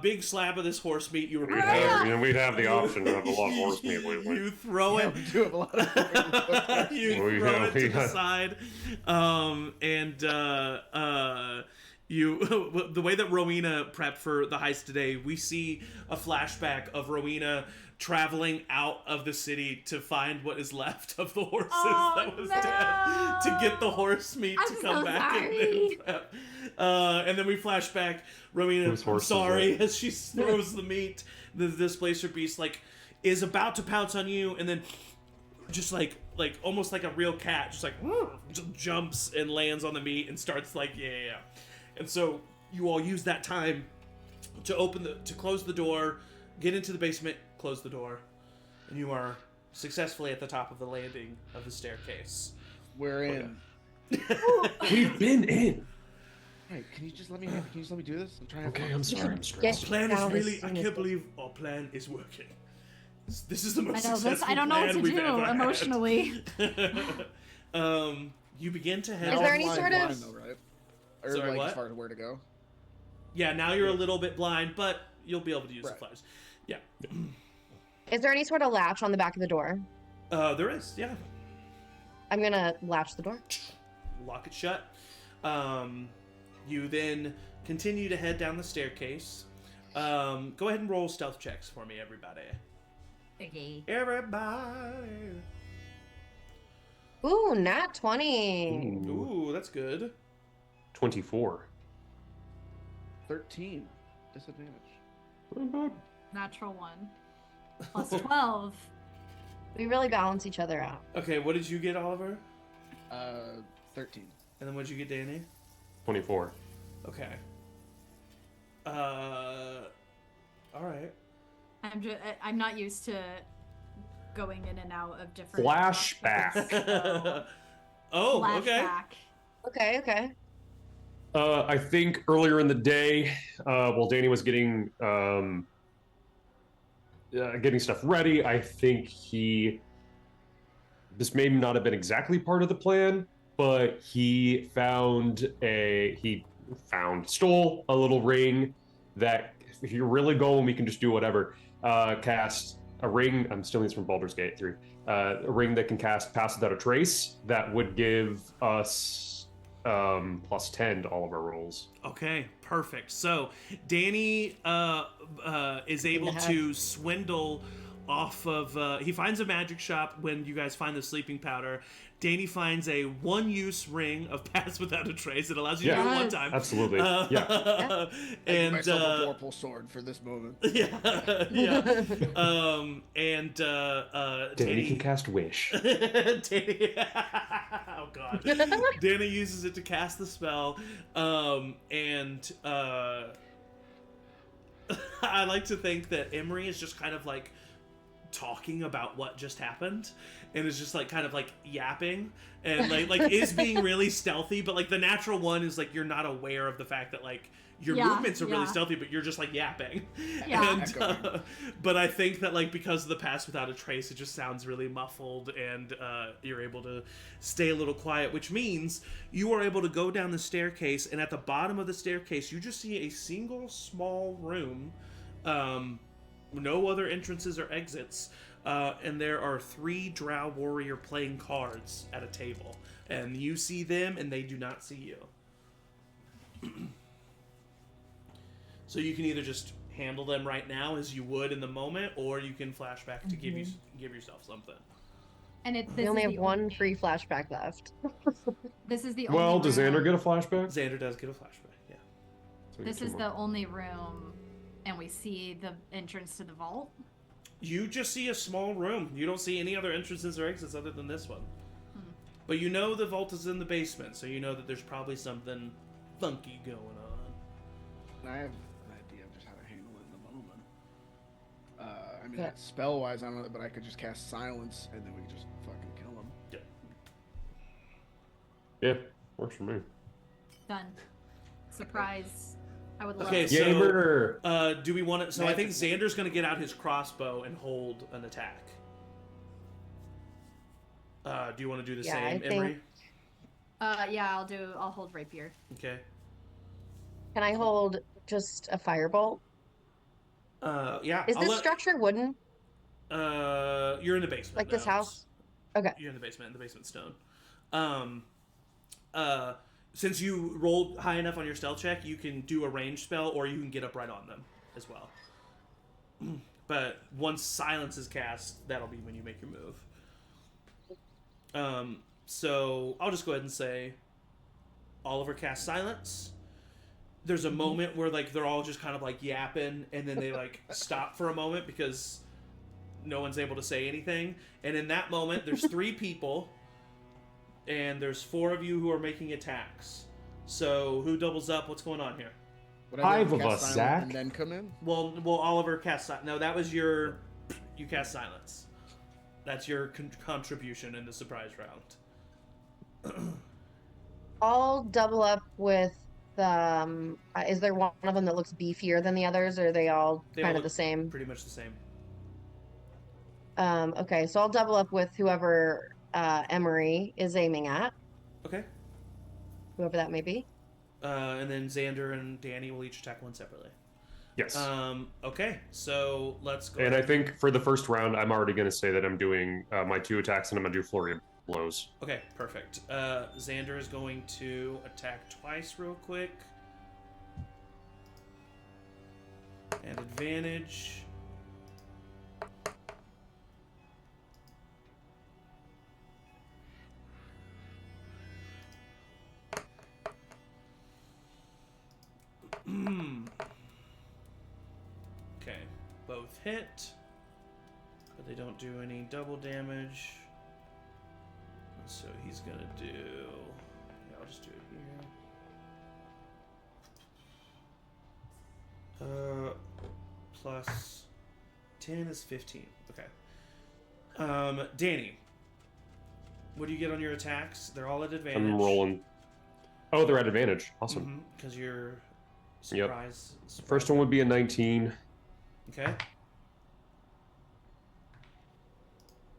Big slab of this horse meat. You prepare. We'd have the option to have a lot of horse meat. You throw it. We do have a lot of You We throw have- it to we the have- side, you the way that Rowena prepped for the heist today, we see a flashback of Rowena traveling out of the city to find what is left of the horses that was dead, to get the horse meat I'm to come so back sorry. and prep. And then we flash back Rowena, Whose horse is sorry, it? as she throws the meat. The displacer beast like is about to pounce on you, and then just like almost like a real cat, just like just jumps and lands on the meat and starts like yeah. And so you all use that time to close the door, get into the basement, close the door, and you are successfully at the top of the landing of the staircase. We're in. We've been in. Right, can you just let me do this? I'm trying to. Okay, I'm sorry. I'm Get stressed. Plan is down as really, I soon as can't believe our plan is working. This is the most I know successful this. I don't know what plan to we've do ever had. emotionally. You begin to head. Is there any Blind sort of- blind, though, right? Or Sorry, like what? as far as where to go. Yeah, now you're a little bit blind, but you'll be able to use the Right. flash. Yeah. Is there any sort of latch on the back of the door? There is, yeah. I'm gonna latch the door. Lock it shut. You then continue to head down the staircase. Go ahead and roll stealth checks for me, everybody. Okay. Everybody. Ooh, nat 20. Ooh, that's good. 24. 13. Disadvantage. Natural 1. Plus 12. We really balance each other out. Okay, what did you get, Oliver? 13. And then what did you get, Danny? 24. Okay. All right. I'm not used to going in and out of different Flashback. So, Oh, okay. flashback. Okay. I think earlier in the day, while Danny was getting stuff ready, I think this may not have been exactly part of the plan, but he stole a little ring that, if you're really going, we can just do whatever. Cast a ring. I'm stealing this from Baldur's Gate 3. A ring that can cast Pass Without a Trace that would give us plus 10 to all of our rolls. Okay, perfect. So Danny is able to swindle off of. He finds a magic shop when you guys find the sleeping powder. Danny finds a one-use ring of Pass Without a Trace. It allows you to do it one time. Absolutely. And myself a vorpal sword for this moment. yeah. Danny can cast Wish. Danny, oh god. Danny uses it to cast the spell, I like to think that Emory is just kind of like talking about what just happened, and is just like kind of like yapping, and like is being really stealthy, but like the natural one is like you're not aware of the fact that like your movements are really stealthy, but you're just like yapping. And, but I think that like because of the Pass Without a Trace, it just sounds really muffled, and you're able to stay a little quiet, which means you are able to go down the staircase, and at the bottom of the staircase you just see a single small room, no other entrances or exits, and there are 3 drow warrior playing cards at a table, and you see them and they do not see you. So you can either just handle them right now as you would in the moment, or you can flashback to give yourself something. And We only have one free flashback left. This is the Well, only does room. Xander get a flashback? Xander does get a flashback, yeah. So we This get is 2 the more. only room, and we see the entrance to the vault. You just see a small room. You don't see any other entrances or exits other than this one. But you know the vault is in the basement, so you know that there's probably something funky going on. I have an idea of just how to handle it in the moment. I mean, spell-wise, I don't know, but I could just cast Silence, and then we could just fucking kill him. Yeah, works for me. Done. Surprise. I would love Okay, it. so Yay, murder! do we want to? So I think Xander's going to get out his crossbow and hold an attack. Do you want to do the Yeah, same, I think- Emory? Yeah, I'll hold rapier. Okay. Can I hold just a firebolt? Yeah. Is this structure wooden? You're in the basement. Like this now. house? Okay. You're in the basement. The basement's stone. Since you rolled high enough on your stealth check, you can do a ranged spell, or you can get up right on them as well. But once silence is cast, that'll be when you make your move. So I'll just go ahead and say Oliver casts silence. There's a moment where like they're all just kind of like yapping, and then they like stop for a moment because no one's able to say anything. And in that moment, there's 3 people, and there's 4 of you who are making attacks. So who doubles up? What's going on here? Would I be able 5 to of cast us, Silence Zach. and then come in? Well, Oliver casts no. That was you cast silence. That's your contribution in the surprise round. I'll double up with is there one of them that looks beefier than the others, or are they all They kind all of the look same? Pretty much the same. Okay, so I'll double up with whoever Emory is aiming at, Okay. whoever that may be. And then Xander and Danny will each attack one separately. Yes. Okay, so let's go. And I think for the first round, I'm already going to say that I'm doing my 2 attacks, and I'm going to do flurry of blows. Okay, perfect. Xander is going to attack twice real quick. And advantage. Okay, both hit, but they don't do any double damage. So he's gonna do. Yeah, I'll just do it here. Plus 10 is 15. Okay. Danny, what do you get on your attacks? They're all at advantage. I'm rolling. Oh, they're at advantage. Awesome. Because you're surprise. First one would be a 19. Okay.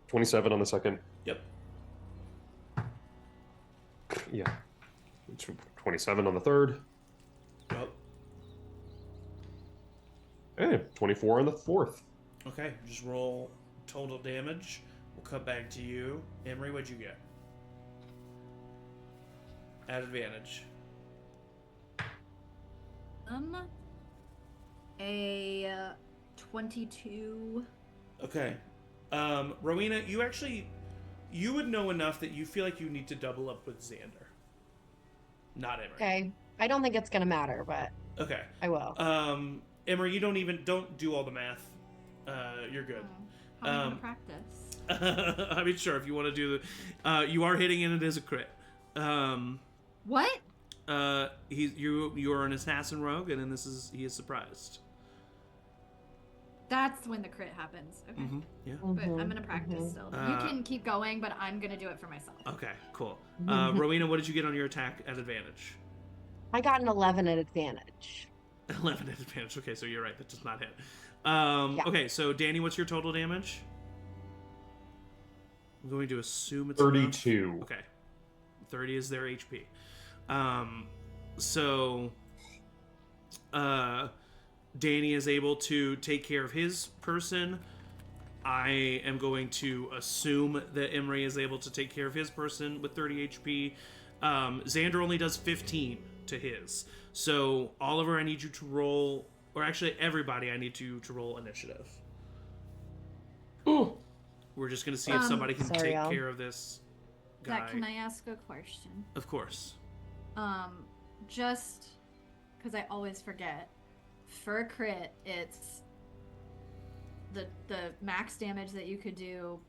27 on the second. Yep. Yeah. 27 on the third. Yep. And 24 on the fourth. Okay. Just roll total damage. We'll cut back to you. Emory, what'd you get? at advantage. A 22. Okay. Rowina, you would know enough that you feel like you need to double up with Xander. Not Emory. Okay. I don't think it's gonna matter, but Okay. I will. Emory, you don't do all the math. You're good. How am I gonna practice? I mean, sure, if you want to do the, you are hitting and it is a crit. What? You are an assassin rogue, and then he is surprised. That's when the crit happens. Okay. Mm-hmm. Yeah. But I'm gonna practice still. You can keep going, but I'm gonna do it for myself. Okay, cool. Rowina, what did you get on your attack at advantage? I got an 11 at advantage. 11 at advantage. Okay, so you're right. That does not hit. Yeah. Okay, so Danny, what's your total damage? I'm going to assume it's 32. Enough. Okay. 30 is their HP. So Danny is able to take care of his person. I am going to assume that Emory is able to take care of his person with 30 HP. Xander only does 15 to his. So, Oliver, I need you to roll, or actually everybody, I need you to roll initiative. Ooh. We're just going to see if somebody can take Al. care of this guy. Zach, can I ask a question? Of course. Just because I always forget, for a crit, it's the max damage that you could do,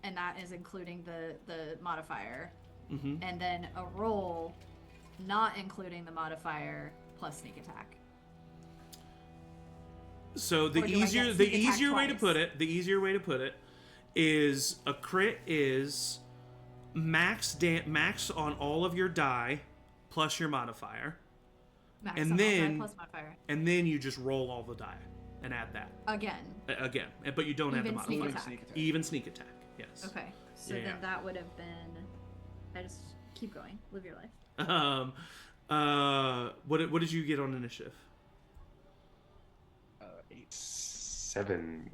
and that is including the modifier, and then a roll not including the modifier plus sneak attack. So the easier way to put it is a crit is max on all of your die plus your modifier. Max And on all then- die plus modifier. And then you just roll all the die and add that. Again. But you don't add the Even sneak modifier. attack. Even sneak attack, yes. Okay, so Yeah, then yeah. that would have been. I just keep going. Live your life. What did you get on initiative? 8 7.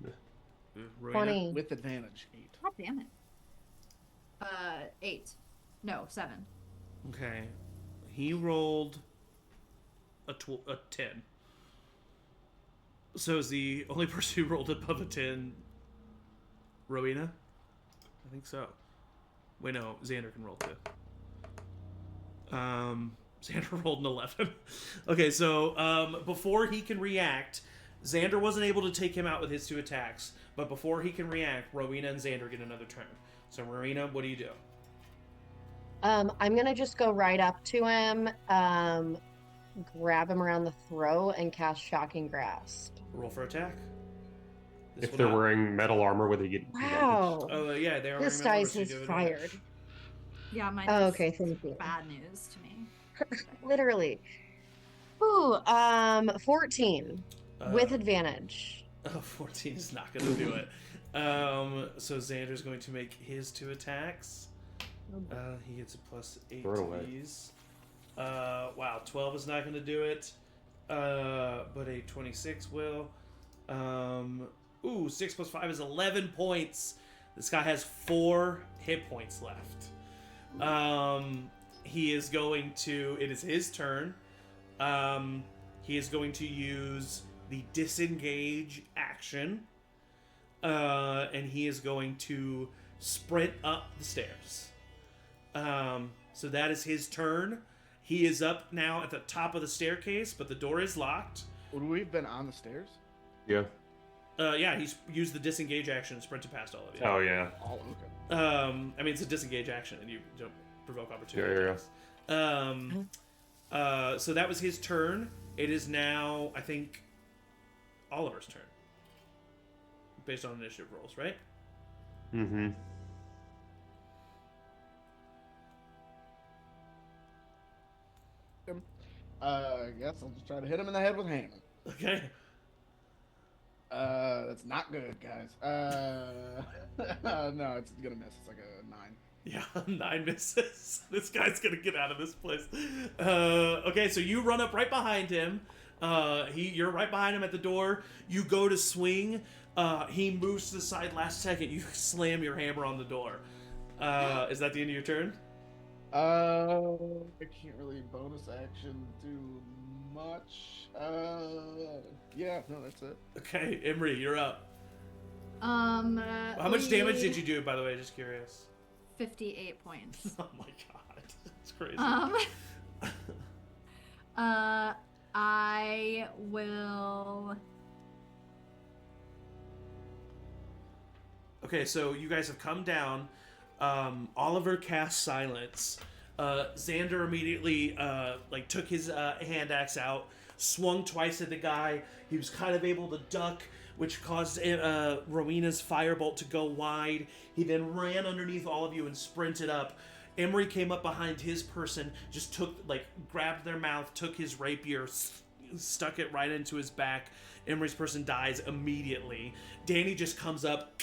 Rowena? 20. with advantage. 8. God damn it. 8. No, 7. Okay. He rolled a 10. So is the only person who rolled above a 10 Rowena? I think so. Wait, no. Xander can roll too. Xander rolled an 11. Okay, so before he can react, Xander wasn't able to take him out with his 2 attacks, but before he can react, Rowena and Xander get another turn. So Rowena, what do you do? I'm gonna just go right up to him, grab him around the throat, and cast Shocking Grasp. Roll for attack. This If will they're not- wearing metal armor, would they get Wow. Oh, yeah, they are. This wearing metal dice armor, is so you do fired. advantage. Yeah, mine Oh, is okay, thank you. bad news to me. Literally. Ooh, 14 with advantage. Oh, 14 is not going to do it. So Xander's going to make his 2 attacks. He gets a plus 8 Throw it to away. these. Wow, 12 is not going to do it. But a 26 will. 6 plus 5 is 11 points. This guy has 4 hit points left. He is going to... It is his turn. He is going to use the disengage action. And he is going to sprint up the stairs. So that is his turn. He is up now at the top of the staircase, but the door is locked. Would we have been on the stairs? Yeah. Yeah, he's used the disengage action and sprinted past all of you. Oh, yeah. All okay. I mean, it's a disengage action, and you don't provoke opportunity. Yeah. So that was his turn. It is now, I think, Oliver's turn. Based on initiative rolls, right? Mm-hmm. I guess I'll just try to hit him in the head with a hammer. Okay. That's not good, guys. No, it's gonna miss. It's like a 9. Yeah, 9 misses. This guy's gonna get out of this place. Okay, so you run up right behind him. You're right behind him at the door. You go to swing. He moves to the side last second. You slam your hammer on the door. Is that the end of your turn? I can't really bonus action do much. Yeah, no, that's it. Okay, Emory, you're up. How How much damage did you do, by the way? Just curious. 58 points. Oh my god, it's crazy. I will. Okay, so you guys have come down. Oliver casts silence. Xander immediately took his hand axe out, swung twice at the guy. He was kind of able to duck, which caused Rowena's firebolt to go wide. He then ran underneath all of you and sprinted up. Emory came up behind his person, just grabbed their mouth, took his rapier, stuck it right into his back. Emory's person dies immediately. Danny just comes up,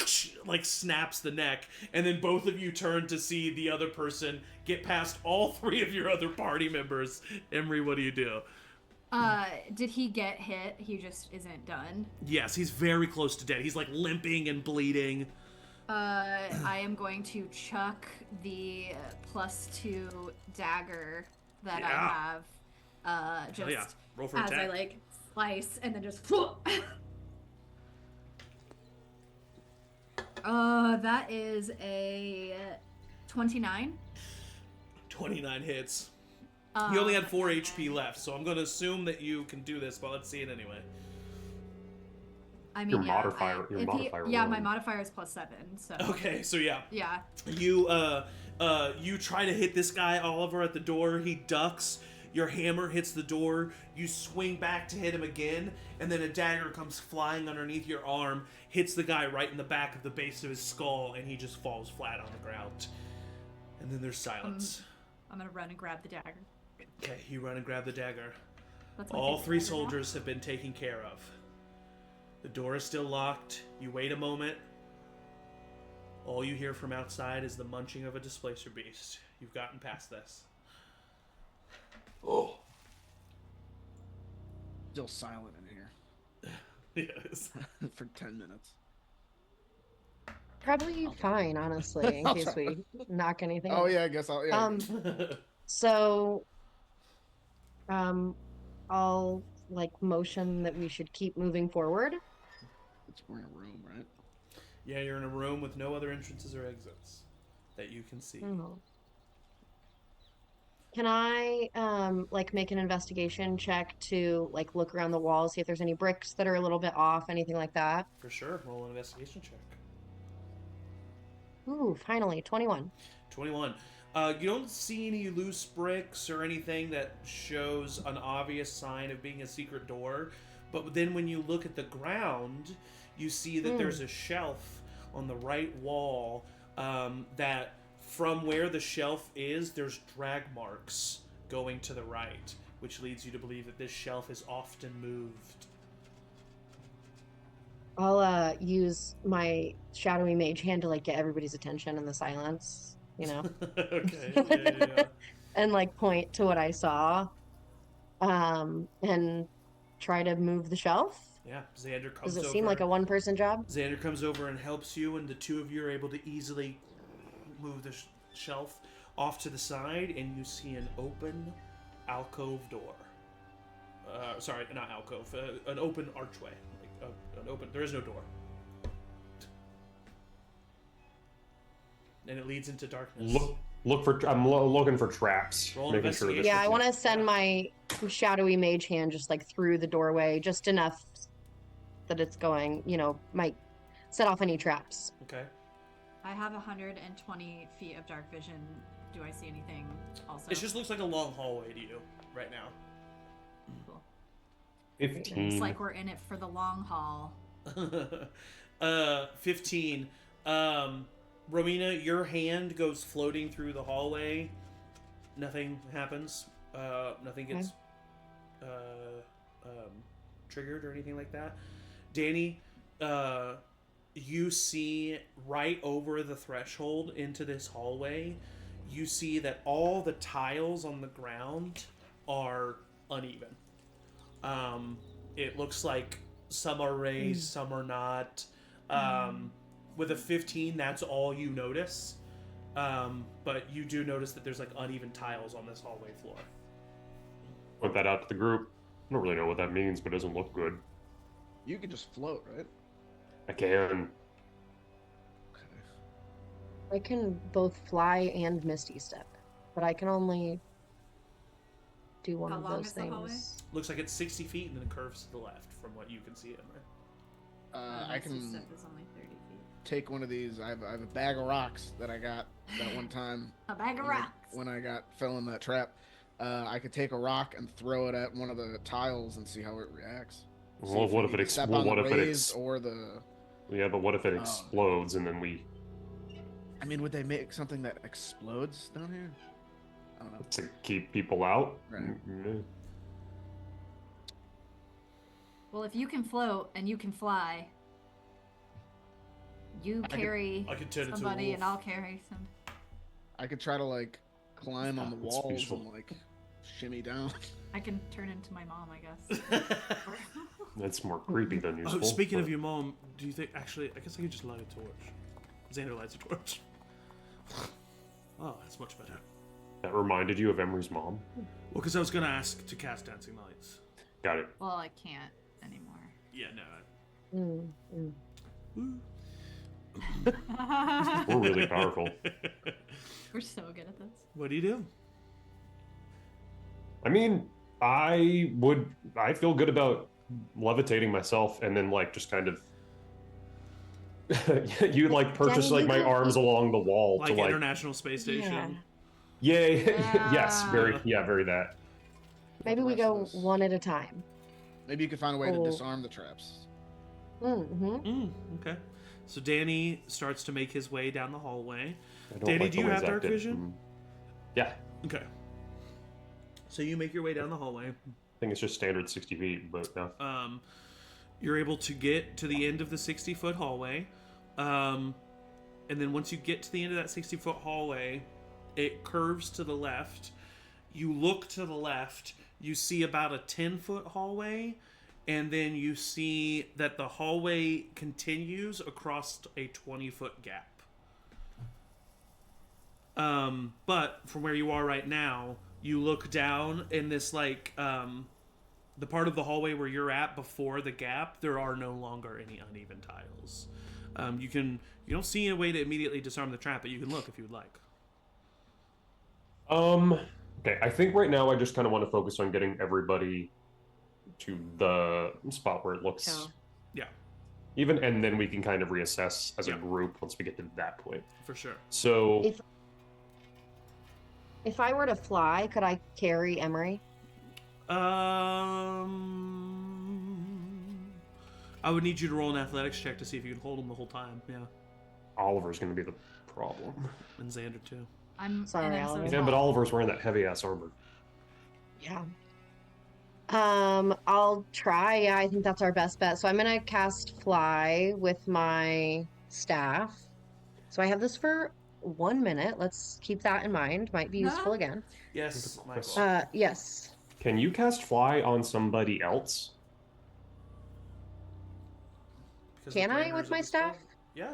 snaps the neck, and then both of you turn to see the other person get past all three of your other party members. Emory, what do you do? Did he get hit? He just isn't done. Yes, he's very close to dead. He's limping and bleeding. I am going to chuck the +2 dagger that I have. Just Roll for as attack. I slice and then just. That is a 29. 29 hits. You only had 4 HP left, so I'm going to assume that you can do this, but let's see it anyway. I mean, Your yeah, modifier. yeah, my alone. modifier is +7. So. Okay, so yeah. Yeah. You try to hit this guy, Oliver, at the door. He ducks. Your hammer hits the door. You swing back to hit him again, and then a dagger comes flying underneath your arm, hits the guy right in the back of the base of his skull, and he just falls flat on the ground. And then there's silence. I'm gonna run and grab the dagger. Okay, you run and grab the dagger. That's my All favorite 3 dagger now. soldiers have been taken care of. The door is still locked. You wait a moment. All you hear from outside is the munching of a displacer beast. You've gotten past this. Oh. Still silent in here Yes. for 10 minutes. Probably fine, honestly, in case we knock anything. Oh over. yeah, I guess I'll. Yeah. So, I'll motion that we should keep moving forward. We're in a room, right? Yeah, you're in a room with no other entrances or exits that you can see. Oh. Can I make an investigation check to look around the walls, see if there's any bricks that are a little bit off, anything like that? For sure. Roll an investigation check. Ooh, finally, 21. 21. You don't see any loose bricks or anything that shows an obvious sign of being a secret door. But then when you look at the ground, you see that there's a shelf on the right wall that from where the shelf is, there's drag marks going to the right, which leads you to believe that this shelf is often moved. I'll use my shadowy mage hand to get everybody's attention in the silence, Okay. Yeah. and point to what I saw, and try to move the shelf. Yeah, Xander comes Does it over. seem like a one-person job? Xander comes over and helps you, and the two of you are able to easily move the shelf off to the side, and you see an open alcove door. Sorry, not alcove. An open archway. An open. There is no door, and it leads into darkness. I'm looking for traps. Roll an making sure investigation. that Yeah, I want to send my shadowy mage hand just through the doorway, just enough that it's going, might set off any traps. Okay. I have 120 feet of dark vision. Do I see anything also? It just looks like a long hallway to you right now. Cool. 15. It's like we're in it for the long haul. 15. Rowina, your hand goes floating through the hallway. Nothing happens. Nothing gets triggered or anything like that. Danny, you see right over the threshold into this hallway, you see that all the tiles on the ground are uneven. It looks like some are raised, some are not. With a 15, that's all you notice. But you do notice that there's like uneven tiles on this hallway floor. Point that out to the group. I don't really know what that means, but it doesn't look good. You can just float, right? I can. Okay. I can both fly and Misty Step, but I can only do one How of long those is the hallway? things. Looks like it's 60 feet and then it curves to the left from what you can see, Emory. I Misty can Step is only 30 feet. take one of these. I have a bag of rocks that I got that one time. A bag of when I- rocks. When I fell in that trap. I could take a rock and throw it at one of the tiles and see how it reacts. See Well, what we if it need to step well, on what the if it raised or the? Yeah, but what if it Oh. explodes and then we I mean, would they make something that explodes down here? I don't know. to keep people out? Right. Mm, Well, if you can float and you can fly, you carry I could turn into a somebody wolf. and I'll carry some. I could try to like climb on the That's walls peaceful. and like shimmy down. I can turn into my mom, I guess. That's more creepy than useful. Oh, speaking but- of your mom, do you think actually? I guess I could just light a torch. Xander lights a torch. Oh, that's much better. That reminded you of Emory's mom? Well, because I was gonna ask to cast dancing lights. Got it. Well, I can't anymore. Yeah, no. Mm, mm. Woo. We're really powerful. We're so good at this. What do you do? I mean, I feel good about levitating myself and then like just kind of you like purchase Danny, like my you don't- arms along the wall Like to like International Space Station. yeah yes very Ah. very that. Maybe we The rest go of this. one at a time. Maybe you could find a way Oh. to disarm the traps. Mm-hmm. Okay. So Danny starts to make his way down the hallway. I don't Danny, like do the you way have Zach dark did. vision? Yeah, Okay. So you make your way down the hallway. I think it's just standard 60 feet, but yeah. You're able to get to the end of the 60-foot hallway. And then once you get to the end of that 60-foot hallway, it curves to the left. You look to the left, you see about a 10-foot hallway, and then you see that the hallway continues across a 20-foot gap. But from where you are right now, you look down in this like the part of the hallway where you're at before the gap, there are no longer any uneven tiles. You don't see a way to immediately disarm the trap, but you can look if you would like. Okay, I think right now I just kind of want to focus on getting everybody to the spot where it looks Yeah. Yeah, even, and then we can kind of reassess as a Yeah. group once we get to that point. for sure. So If I were to fly, could I carry Emory? I would need you to roll an athletics check to see if you can hold him the whole time. Yeah, Oliver's going to be the problem. and Xander too. I'm Sorry, and I'm so Oliver. Yeah, but small. Oliver's wearing that heavy ass armor. Yeah. I'll try. Yeah, I think that's our best bet. So I'm gonna cast fly with my staff. So I have this for 1 minute. Let's keep that in mind. Might be useful again. Yes, Chris. Michael. Yes. Can you cast fly on somebody else? Because Can the I parameters with of my the spell- staff? Yeah.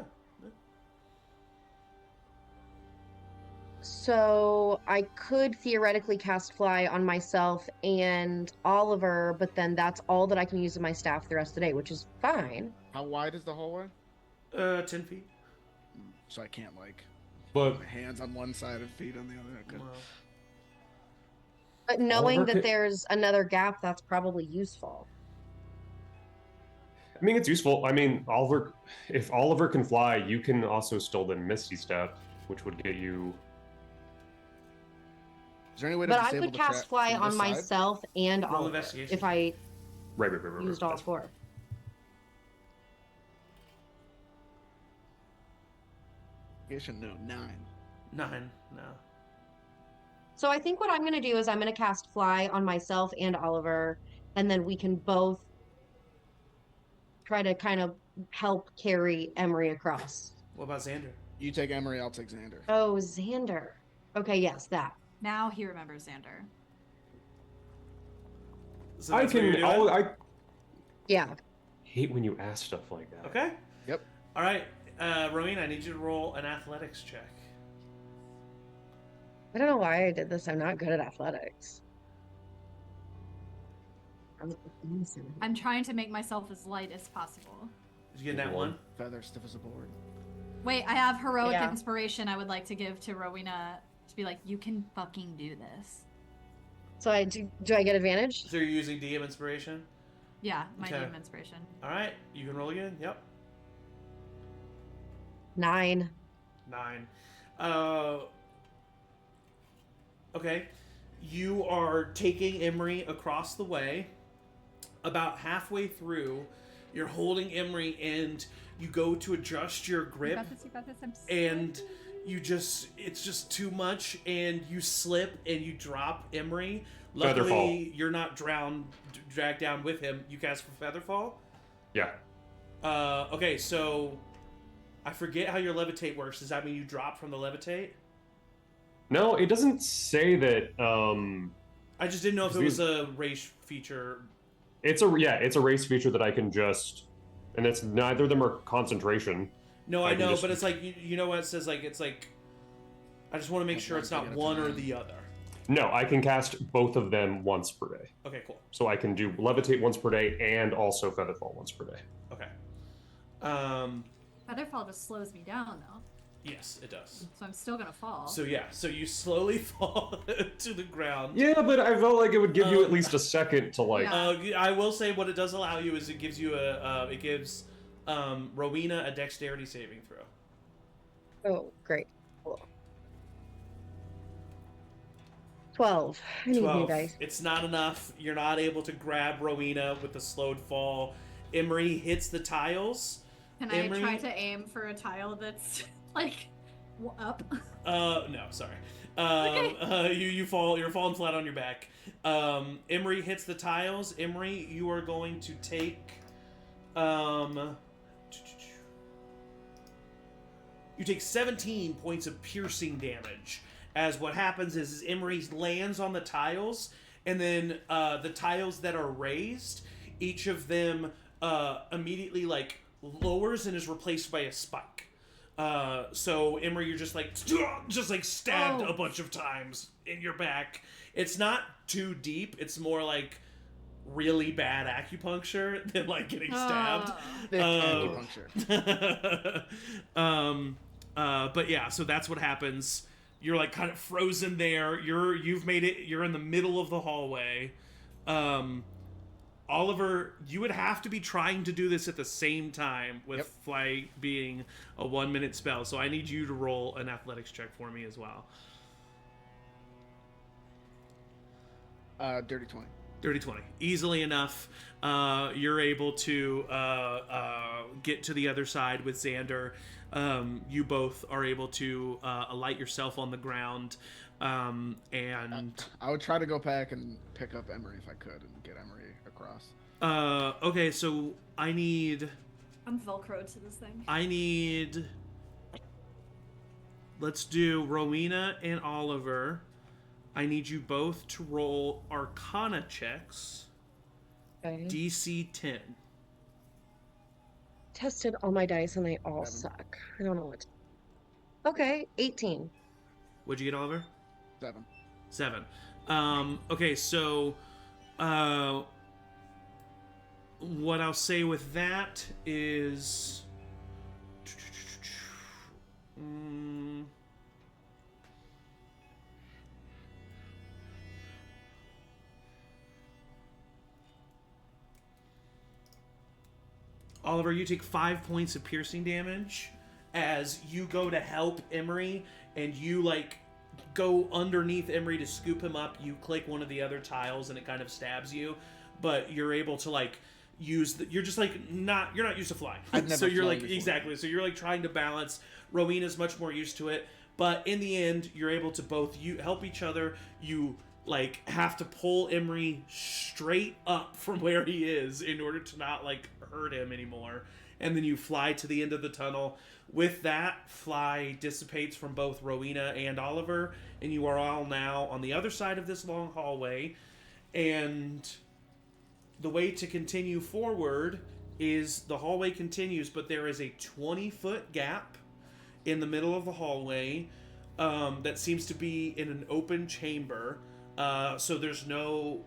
So I could theoretically cast fly on myself and Oliver, but then that's all that I can use of my staff the rest of the day, which is fine. How wide is the hallway? 10 feet. So I can't like But my hands on one side and feet on the other. I could. Well, But knowing Oliver that could- there's another gap, that's probably useful. I mean, it's useful. I mean, Oliver, if Oliver can fly, you can also still then Misty Step, which would get you. Is there any way to But I disable would the cast trap fly from on this side? myself and Roll Oliver investigation. if I Right. used all That's- four. No, 9. 9. No. So I think what I'm going to do is I'm going to cast fly on myself and Oliver, and then we can both try to kind of help carry Emory across. What about Xander? You take Emory, I'll take Xander. Oh, Xander. Okay, yes, that. Now he remembers Xander. So I that's what you're can. doing? I Yeah. hate when you ask stuff like that. Okay. Yep. All right, Rowina, I need you to roll an athletics check. I don't know why I did this. I'm not good at athletics. I'm trying to make myself as light as possible. Did you get that one? Feather stiff as a board. Wait, I have heroic Yeah. inspiration I would like to give to Rowina to be like, you can fucking do this. So I do I get advantage? So you're using DM inspiration? Yeah, my Okay. DM inspiration. Alright, you can roll again. Yep. 9. 9. Okay. You are taking Emory across the way. About halfway through, you're holding Emory and you go to adjust your grip You got this, I'm and it's just too much and you slip and you drop Emory. Luckily, Featherfall. you're not dragged down with him. You cast for Featherfall? Yeah. Okay, so I forget how your levitate works. Does that mean you drop from the levitate? No, it doesn't say that. I just didn't know if it was a race feature. It's a race feature that I can just, and it's neither of them are concentration. No, I I can know, just- but it's like you know what it says. Like it's like, I just want to make sure it's not one or the other. No, I can cast both of them once per day. Okay, cool. So I can do levitate once per day and also featherfall once per day. Okay. Featherfall just slows me down though, Yes, it does. so I'm still gonna fall. So yeah, so you slowly fall to the ground. Yeah, but I felt like it would give you at least a second to like. Yeah. I will say what it does allow you is it gives you it gives Rowina a dexterity saving throw. Oh, great. Cool. 12. I need new 12. dice. It's not enough. You're not able to grab Rowina with the slowed fall. Emory hits the tiles. Can Emory- I try to aim for a tile that's like up? No, sorry. You're falling flat on your back. Emory hits the tiles. Emory, you are going to take you take 17 points of piercing damage. As what happens is Emory lands on the tiles, and then the tiles that are raised, each of them immediately like lowers and is replaced by a spike. So Emory, you're just like stabbed a bunch of times in your back. It's not too deep. It's more like really bad acupuncture than like getting stabbed. Thick acupuncture. But yeah, so that's what happens. You're like kind of frozen there. You've made it. You're in the middle of the hallway. Oliver, you would have to be trying to do this at the same time with fly being a 1-minute spell. So I need you to roll an athletics check for me as well. Dirty 20. Dirty 20. Easily enough, you're able to get to the other side with Xander. You both are able to alight yourself on the ground. And I would try to go back and pick up Emory if I could and get Emory across. okay, so I need I'm Velcroed to this thing. let's do Rowina and Oliver. I need you both to roll Arcana checks. Okay. DC 10. Tested all my dice and they all 7. suck. I don't know what. Okay, 18. What'd you get, Oliver? 7. 7. Okay, so what I'll say with that is Oliver, you take 5 points of piercing damage as you go to help Emory, and you like go underneath Emory to scoop him up. You click one of the other tiles, and it kind of stabs you, but you're able to like use you're just like you're not used to flying. I've never so you're flown like before. exactly. So you're like trying to balance. Rowena's much more used to it, but in the end, you're able to both help each other. You like have to pull Emory straight up from where he is in order to not like hurt him anymore, and then you fly to the end of the tunnel. With that, fly dissipates from both Rowina and Oliver, and you are all now on the other side of this long hallway. And the way to continue forward is the hallway continues, but there is a 20-foot gap in the middle of the hallway that seems to be in an open chamber. So there's no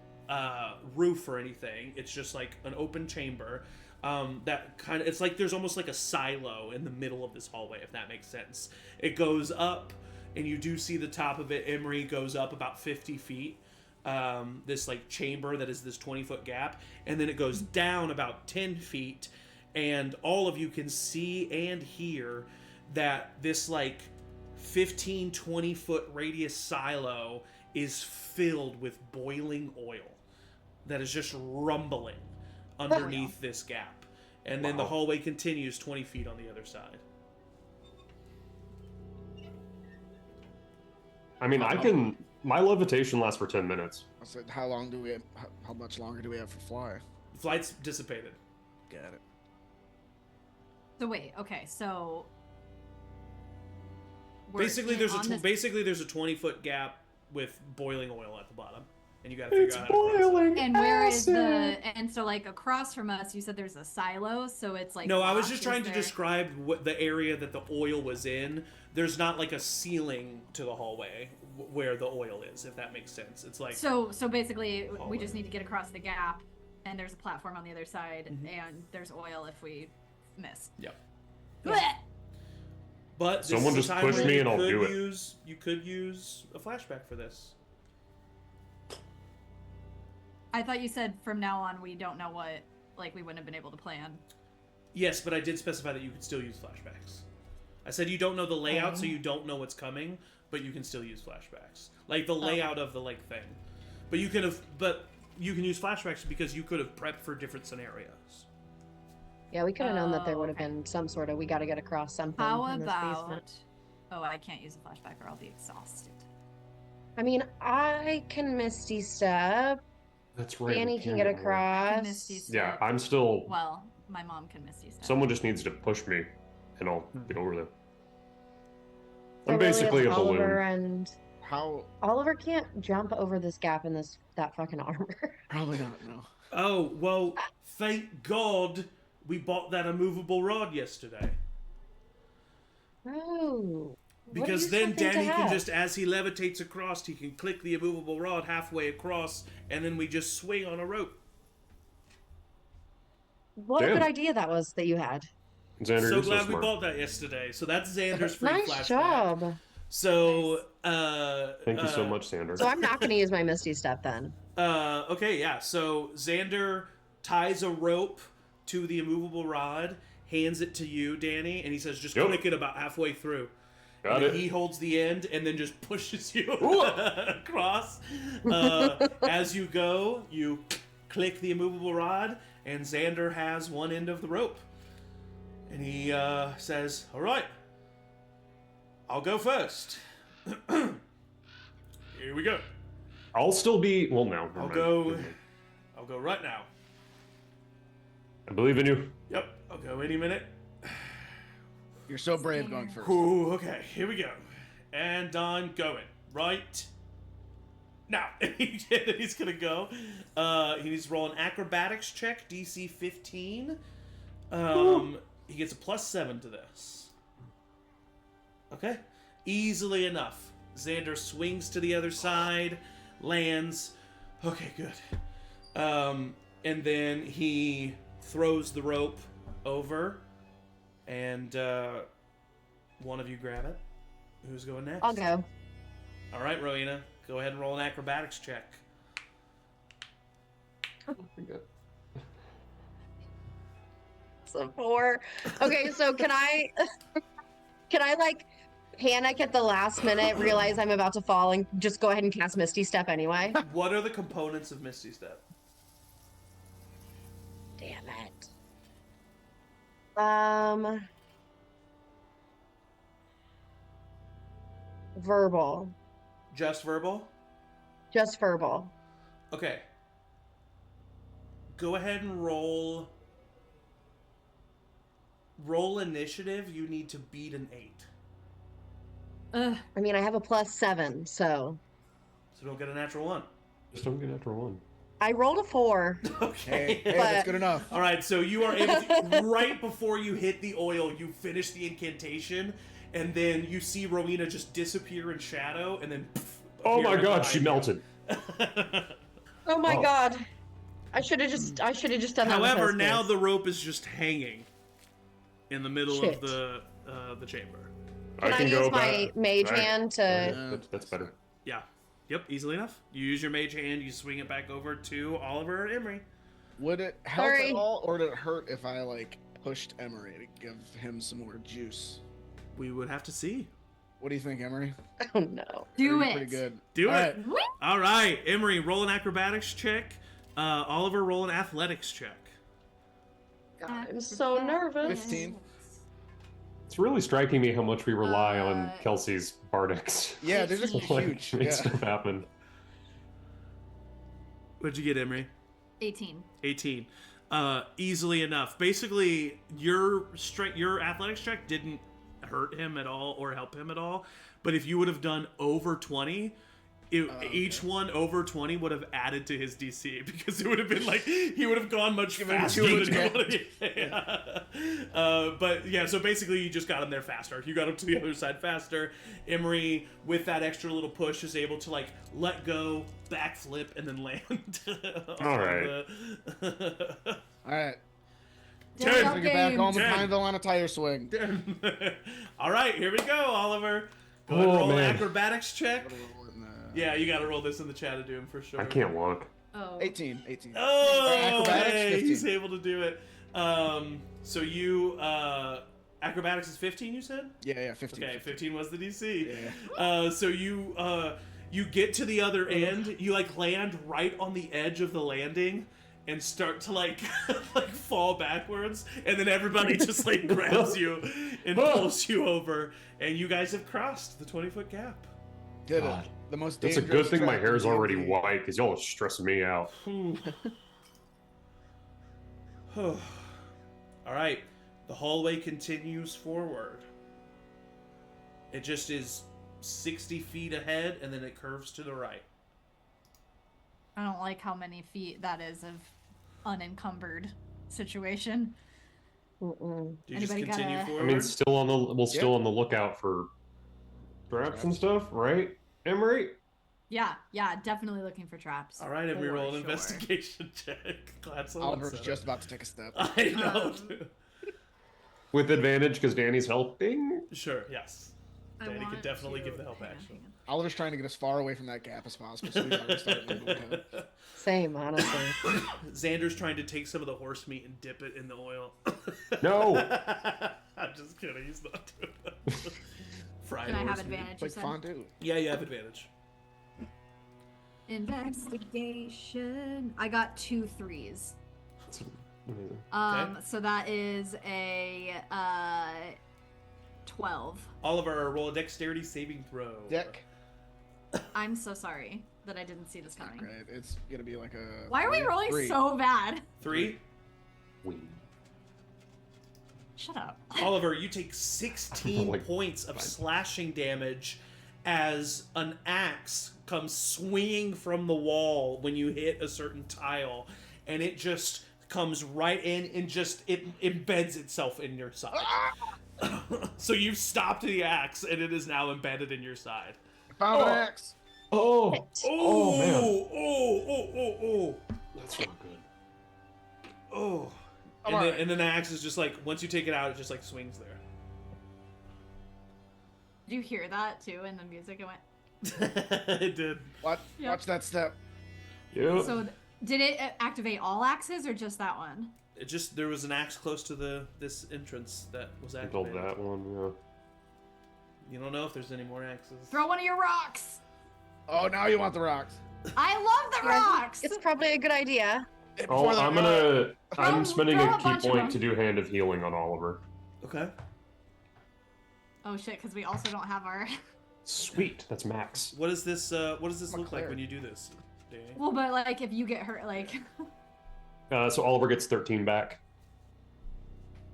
roof or anything. It's just like an open chamber. That kind of, it's like there's almost like a silo in the middle of this hallway, if that makes sense. It goes up, and you do see the top of it. Emory goes up about 50 feet. This like chamber that is this 20-foot gap, and then it goes down about 10 feet, and all of you can see and hear that this like 15-20 foot radius silo is filled with boiling oil that is just rumbling underneath this gap, and then the hallway continues 20 feet on the other side. I mean, my levitation lasts for 10 minutes. I said, how much longer do we have for fly? Flight's dissipated. Got it. So wait, okay, so Basically, there's a 20-foot gap with boiling oil at the bottom, and you got to figure out how to cross it. boiling. And where is and so like across from us, you said there's a silo, so it's like No, I was blocked, just is trying to there- describe what the area that the oil was in. There's not like a ceiling to the hallway where the oil is, if that makes sense. It's like So basically, we hallway. just need to get across the gap, and there's a platform on the other side, and there's oil if we miss. Yep. Blech! But this Someone is a just time push where me you and I'll could do it. You could use a flashback for this. I thought you said from now on we don't know what, like we wouldn't have been able to plan. Yes, but I did specify that you could still use flashbacks. I said you don't know the layout, so you don't know what's coming, but you can still use flashbacks, like the layout of the like thing. But you can use flashbacks because you could have prepped for different scenarios. Yeah, we could have known that there Oh, would have okay. been some sort of, we got to get across something How in this about? basement. Oh, I can't use a flashback or I'll be exhausted. I mean, I can Misty Step. That's right. Danny can get I across. can Misty Step. Yeah, I'm still. Well, my mom can Misty Step. Someone just needs to push me, and I'll get over there. So I'm really, basically it's a balloon. Oliver and How? Oliver can't jump over this gap in that fucking armor. Probably not. No. Oh well, thank God we bought that immovable rod yesterday. Oh. what Because a then useful thing to Danny can have. just, as he levitates across, he can click the immovable rod halfway across, and then we just swing on a rope. What a Damn. good idea that was that you had. Xander, So you're glad so we smart. bought that yesterday. So that's Xander's free Nice flashback. job. So, Thank you so much, Xander. So I'm not going to use my Misty Step then. Okay, yeah. So Xander ties a rope to the immovable rod, hands it to you, Danny, and he says, just Yep. click it about halfway through. Got And it. He holds the end and then just pushes you across. As you go, you click the immovable rod, and Xander has one end of the rope. And he says, all right, I'll go first. Here we go. I'll still be. Well, no. never I'll mind. go right now. I believe in you. Yep, I'll go any minute. You're so brave going first. Ooh, okay, here we go. And I'm going. Right now. He's gonna go. He needs to roll an acrobatics check, DC 15. He gets a +7 to this. Okay. Easily enough. Xander swings to the other side, lands. Okay, good. And then he throws the rope over, and one of you grab it. Who's going next? I'll go. All right, Rowina, go ahead and roll an acrobatics check. It's a 4. Okay, so can I like panic at the last minute, realize I'm about to fall, and just go ahead and cast Misty Step anyway? What are the components of Misty Step? Damn it. Verbal. Just verbal? Just verbal. Okay. Go ahead and roll initiative. You need to beat an 8. Ugh. I mean, I have a +7, so So don't get a natural 1. Just don't get after one. I rolled a 4. Okay. Hey, that's good enough. All right, so you are able to, right before you hit the oil, you finish the incantation, and then you see Rowina just disappear in shadow, and then. Oh appear my right god, she behind you. melted. Oh my Oh. god. I should have just done that. However, with now Hostess. the rope is just hanging in the middle Shit. of the chamber. Can I can use go my back. mage Right. hand to? That's better. Yeah. Yep, easily enough. You use your mage hand, you swing it back over to Oliver and Emory. Would it help Sorry. at all, or did it hurt if I like pushed Emory to give him some more juice? We would have to see. What do you think, Emory? Oh no. Do Pretty- it. Pretty good. Do All it. right. All right, Emory, roll an acrobatics check. Oliver, roll an athletics check. God, I'm so nervous. 15. It's really striking me how much we rely on Uh, Kelsey's bardics. Yeah, they're just Like, huge. Make Yeah. stuff happen. What'd you get, Emory? 18. 18. Easily enough. Basically, your athletics check didn't hurt him at all or help him at all. But if you would have done over 20, each one over 20 would have added to his DC because it would have been like he would have gone much faster too much than but yeah, so basically you just got him there faster. You got him to the other side faster. Emory, with that extra little push, is able to like let go, backflip, and then land. All right. All right. Turn. Bring it back home in Ten. Pineville on a tire swing. All right, here we go, Oliver. Go Oh, ahead and roll an man. acrobatics check. What do we roll in, Yeah, you got to roll this in the chat of doom for sure. I can't look. Oh. 18. 18. Oh, Acrobatics, hey, 15. he's able to do it. So you acrobatics is 15, you said? Yeah, 15. Okay, 15 was the DC. Yeah. So you get to the other end. You like land right on the edge of the landing and start to like like fall backwards, and then everybody just like grabs you and pulls you over, and you guys have crossed the 20-foot gap. Did God. it. The most It's a dangerous good thing my trap hair's in already D&D. white because y'all are stressing me out. All right, the hallway continues forward. It just is 60 feet ahead, and then it curves to the right. I don't like how many feet that is of unencumbered situation. Mm-mm. Do you just Anybody continue got a- forward? I mean, still on the still Yeah. on the lookout for traps and stuff, right, Emory? Yeah, definitely looking for traps. All right, and we For roll an sure. investigation check. Glad someone Oliver's said just it. about to take a step. I know. With advantage because Danny's helping. Sure, yes. I Danny want could definitely to- give the help hang on, action. hang on. Oliver's trying to get as far away from that gap as possible, so he's already starting to move ahead. Same, honestly. Xander's trying to take some of the horse meat and dip it in the oil. No. I'm just kidding. He's not doing that. Fried Can I have horse meat. advantage? You Like said? fondue. Yeah, you have advantage. Investigation. I got 2 3s. Mm-hmm. So that is a 12. Oliver, roll a dexterity saving throw. Deck. I'm so sorry that I didn't see this coming. Great. It's gonna be like a. Why are we rolling three. so bad? 3. Shut up. Oliver, you take 16 Like, points of fine. slashing damage as an axe comes swinging from the wall when you hit a certain tile, and it just comes right in and just it embeds itself in your side. So you've stopped the axe, and it is now embedded in your side. Found an axe. Oh. Oh, Oh, man. oh. That's not good. Oh. I'm And then, alright. and then the axe is just like, once you take it out, it just like swings there. Did you hear that too in the music? It went. It did. Watch, Yep. watch that step. Yeah. So did it activate all axes or just that one? It just, there was an axe close to this entrance that was I built activated. that one. Yeah. You don't know if there's any more axes. Throw one of your rocks. Oh, now you want the rocks. I love the rocks. It's probably a good idea. Oh, I'm Throw- spending throw a a key bunch of point them. to do Hand of Healing on Oliver. Okay. Oh shit, because we also don't have our. Sweet. That's max. What does this look like cleric. when you do this, Danny? Well, but like if you get hurt, like. So Oliver gets 13 back.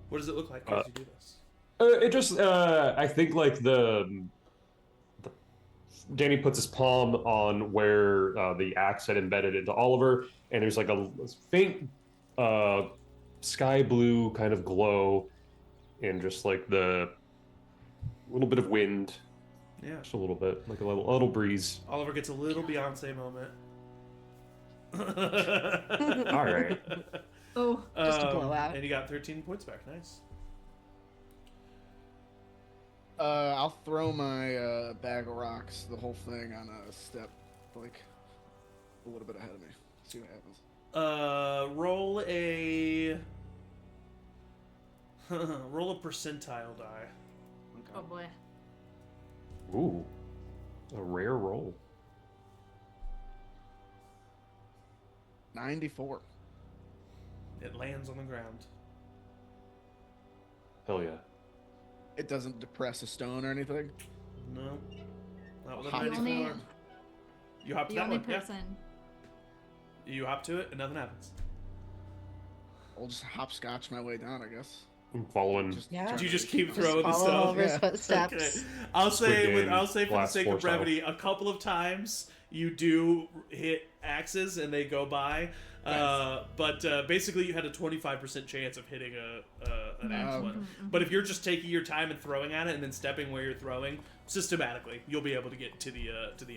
What does it look like as you do this? It just, I think like the Danny puts his palm on where the axe had embedded into Oliver, and there's like a faint sky blue kind of glow, and just like the little bit of wind, Yeah. just a little bit, like a little breeze. Oliver gets a little Beyonce moment. All right. Oh, Just a blowout. And you got 13 points back. Nice. I'll throw my bag of rocks, the whole thing, on a step, like a little bit ahead of me. See what happens. Roll a roll a percentile die. Okay. oh boy. Ooh, a rare roll. 94. It lands on the ground. Hell yeah. It doesn't depress a stone or anything. No, not with a Hop The 94. only, You hop to the that only one. Yeah. person. You hop to it, and nothing happens. I'll just hopscotch my way down, I guess. I'm following. Yeah. Do you just keep Just throwing the Follow stuff? Oliver's Yeah. footsteps. Okay. I'll Squid say Game, for the last sake of four brevity, a couple of times you do hit axes and they go by. But basically you had a 25% chance of hitting an axe one. But if you're just taking your time and throwing at it and then stepping where you're throwing systematically, you'll be able to get to the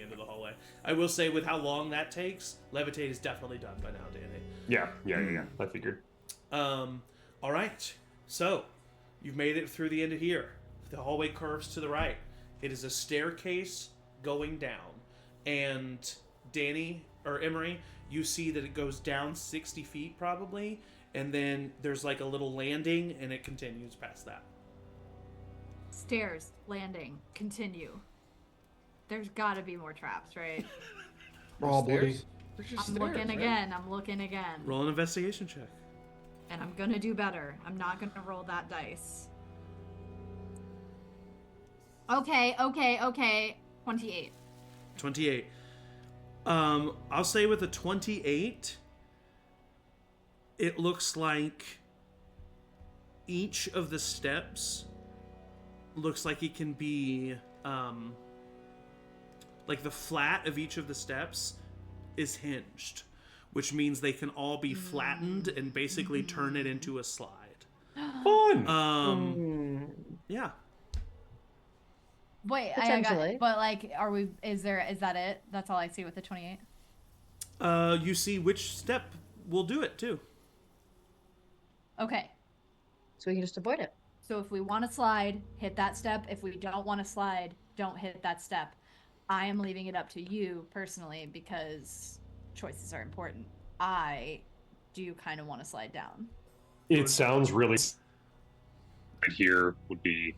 end of the hallway. I will say with how long that takes, levitate is definitely done by now, Danny. Yeah. I figured. All right. So, you've made it through the end of here. The hallway curves to the right. It is a staircase going down. And Danny, or Emory, you see that it goes down 60 feet probably. And then there's like a little landing and it continues past that. Stairs, landing, continue. There's gotta be more traps, right? Probably. Stairs? There's just I'm stairs, looking right? again. I'm looking again. Roll an investigation check. And I'm gonna do better. I'm not gonna roll that dice. Okay. 28. 28. I'll say with a 28, it looks like each of the steps looks like it can be, like the flat of each of the steps is hinged, which means they can all be flattened and basically turn it into a slide. Fun! Yeah. Wait, Potentially. but like, is that it? That's all I see with the 28? You see which step will do it too. Okay. So we can just avoid it. So if we want to slide, hit that step. If we don't want to slide, don't hit that step. I am leaving it up to you personally because choices are important. I do kind of want to slide down. It sounds really. Right here would be,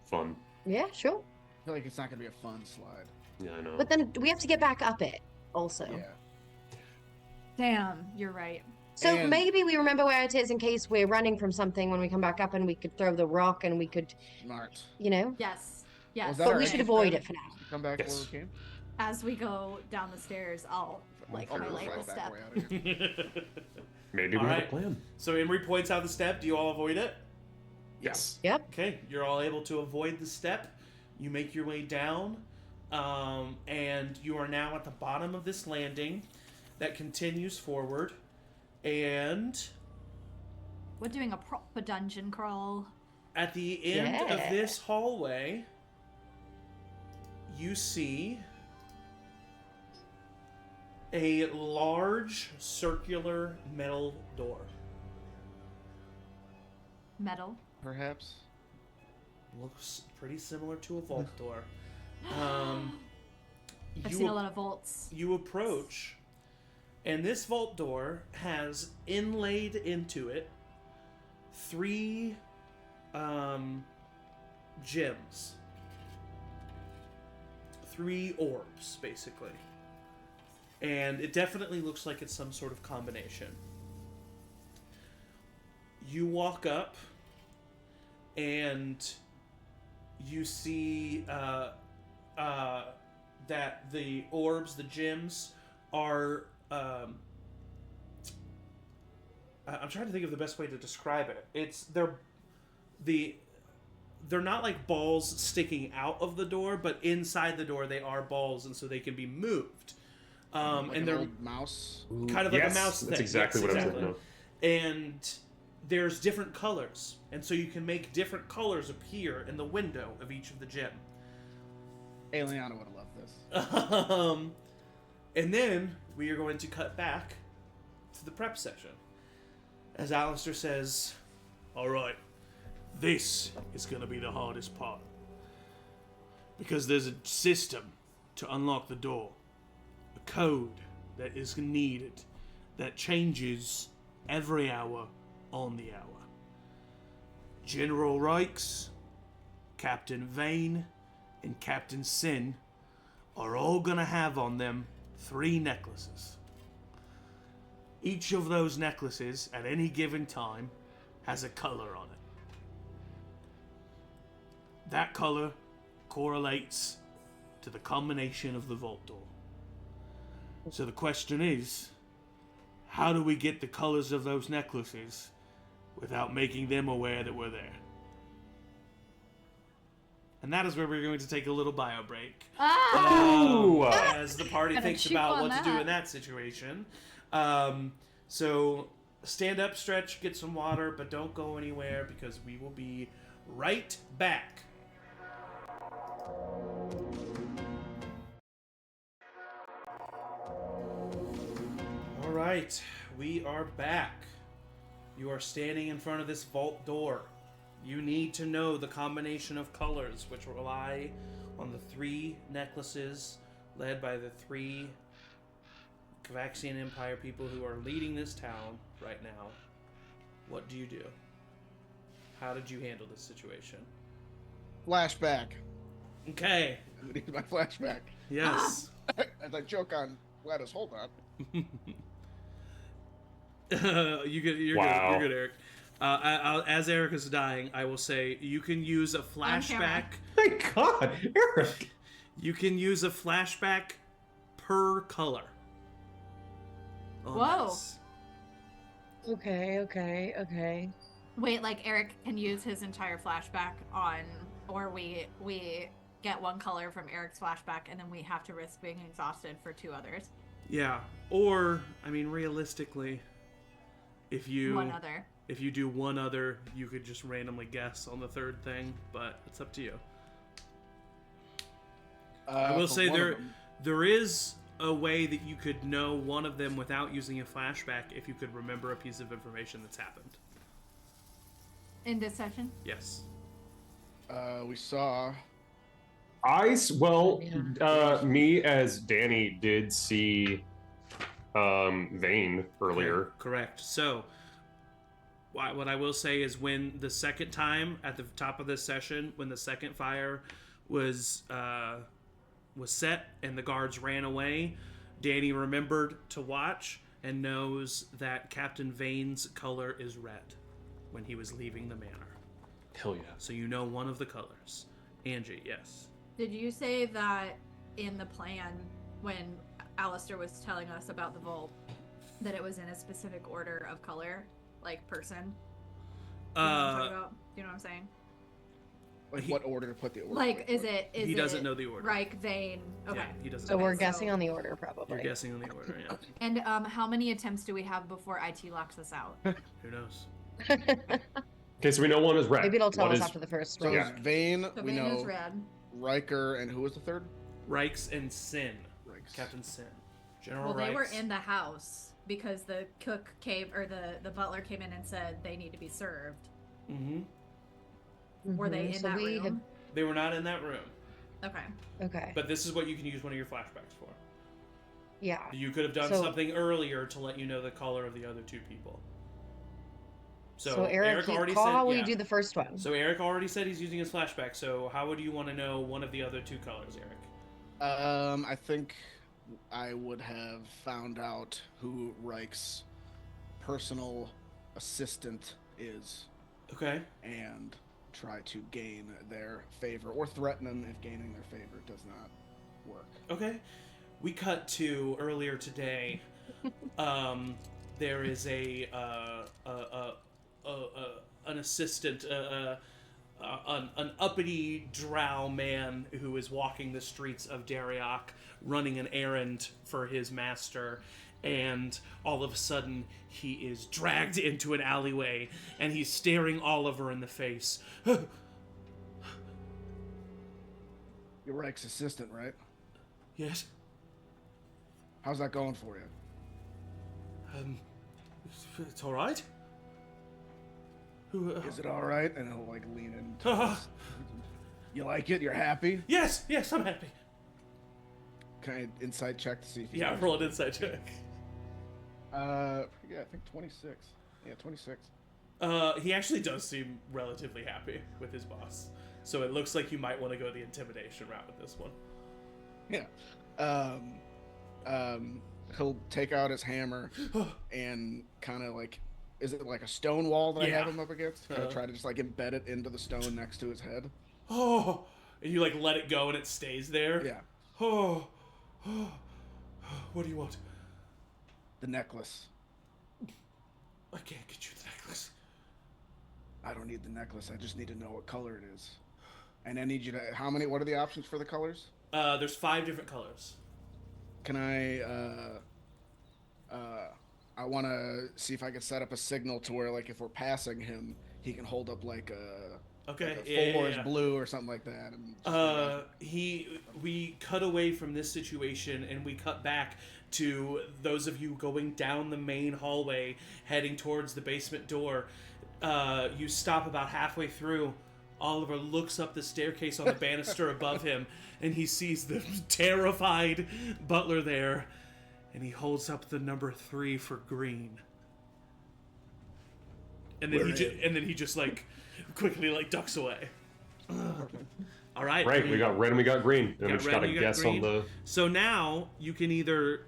fun. Yeah, sure. I feel like it's not going to be a fun slide. Yeah, I know. But then we have to get back up it also. Yeah. Damn, you're right. So And- maybe we remember where it is in case we're running from something when we come back up and we could throw the rock and we could, Smart. Yes. Yes. Was that But our we should aim avoid then? it for now. Come back Yes. where we came? As we go down the stairs, I'll I'll highlight right the back step. way out of here. Maybe we All have right. a plan. So Emory points out the step. Do you all avoid it? Yes. Yep. Okay, you're all able to avoid the step. You make your way down, and you are now at the bottom of this landing that continues forward. And We're doing a proper dungeon crawl. at the end of Yeah. this hallway, you see a large circular metal door. Metal. Perhaps. Looks pretty similar to a vault door. I've seen a lot of vaults. You approach, and this vault door has inlaid into it 3 gems. 3 orbs, basically. And it definitely looks like it's some sort of combination. You walk up, and you see that the orbs, the gems, are I'm trying to think of the best way to describe it. They're not like balls sticking out of the door, but inside the door they are balls, and so they can be moved. Like And an they're old mouse. kind of like Yes, a mouse thing. that's exactly Yes, what I was exactly. thinking of. And there's different colors, and so you can make different colors appear in the window of each of the gem. Aeliana would have loved this. And then we are going to cut back to the prep session. As Alistair says, All right, this is going to be the hardest part. Because there's a system to unlock the door. A code that is needed that changes every hour on the hour. General Rykes, Captain Vane, and Captain Sin are all going to have on them 3 necklaces. Each of those necklaces at any given time has a color on it. That color correlates to the combination of the vault door. So the question is, how do we get the colors of those necklaces without making them aware that we're there? And that is where we're going to take a little bio break. As the party Gotta thinks chew about on what to do that. in that situation. So stand up, stretch, get some water, but don't go anywhere because we will be right back. All right, we are back. You are standing in front of this vault door. You need to know the combination of colors, which rely on the 3 necklaces led by the 3 Kavaxian Empire people who are leading this town right now. What do you do? How did you handle this situation? Flashback. Okay. I'm gonna use my flashback. Yes. As I joke on Gladys, hold on. You're Wow. good, Eric. As Eric is dying, I will say you can use a flashback. My God, Eric. You can use a flashback per color. on Whoa. this. Okay. Wait, like Eric can use his entire flashback on, or we get one color from Eric's flashback, and then we have to risk being exhausted for 2 others. Yeah. Or, I mean, realistically, if you One other. if you do one other, you could just randomly guess on the 3rd thing, but it's up to you. I will For say one of them, there is a way that you could know one of them without using a flashback if you could remember a piece of information that's happened. In this session? Yes. we saw. Me as Danny did see Vane earlier. Correct. So, what I will say is when the second time at the top of this session, when the second fire was set and the guards ran away, Danny remembered to watch and knows that Captain Vane's color is red when he was leaving the manor. Hell yeah. So you know one of the colors. Angie, yes. Did you say that in the plan when Alistair was telling us about the vault that it was in a specific order of color, like person? Do you know what I'm talking about? Do you know what I'm saying? Like, He- what order to put the order? Like, is it? He doesn't know the order. Reich, Vane. Okay. Yeah, he doesn't So know. we're so- guessing on the order, probably. You're guessing on the order, yeah. And how many attempts do we have before IT locks us out? Who knows? Okay, so we know one is red. Maybe it'll tell What us is- after the first So one. Yeah. it's Vane, So we Vane is know red. Riker, and who was the 3rd? Rykes and Sin. Rykes. Captain Sin. General Well, they were Rykes. in the house because the cook came, or the butler came in and said they need to be served. Mm-hmm. Were they Mhm, in so that we room? They were not in that room. Okay. Okay. But this is what you can use one of your flashbacks for. Yeah. You could have done So- something earlier to let you know the color of the other 2 people. So Eric, call how will you do the first one? So Eric already said he's using his flashback. So how would you want to know one of the other 2 colors, Eric? I think I would have found out who Reich's personal assistant is Okay. and try to gain their favor or threaten them if gaining their favor does not work. Okay. We cut to earlier today. There is an assistant, an uppity drow man who is walking the streets of Darreok, running an errand for his master, and all of a sudden he is dragged into an alleyway, and he's staring Oliver in the face. You're Reich's assistant, right? Yes? How's that going for you? It's all right. Who? Is it all right? And he'll like lean in. You like it? You're happy? Yes, I'm happy. Can I insight check to see if you Yeah, roll an insight check. Yeah, I think 26. Yeah, 26. He actually does seem relatively happy with his boss, so it looks like you might want to go the intimidation route with this one. Yeah. He'll take out his hammer and kind of like, is it like a stone wall that I have him up against? Kind of try to just like embed it into the stone next to his head. Oh, and you like let it go and it stays there? Yeah. Oh. What do you want? The necklace. I can't get you the necklace. I don't need the necklace. I just need to know what color it is. And I need you to, what are the options for the colors? There's 5 different colors. Can I want to see if I can set up a signal to where, like, if we're passing him, he can hold up like a forest blue or something like that. And we cut away from this situation and we cut back to those of you going down the main hallway, heading towards the basement door. You stop about halfway through. Oliver looks up the staircase on the banister above him, and he sees the terrified butler there, and he holds up the number 3 for green. And then he just like quickly like ducks away. All right. Right, we got red and we got green. And we just gotta guess on the. So now you can either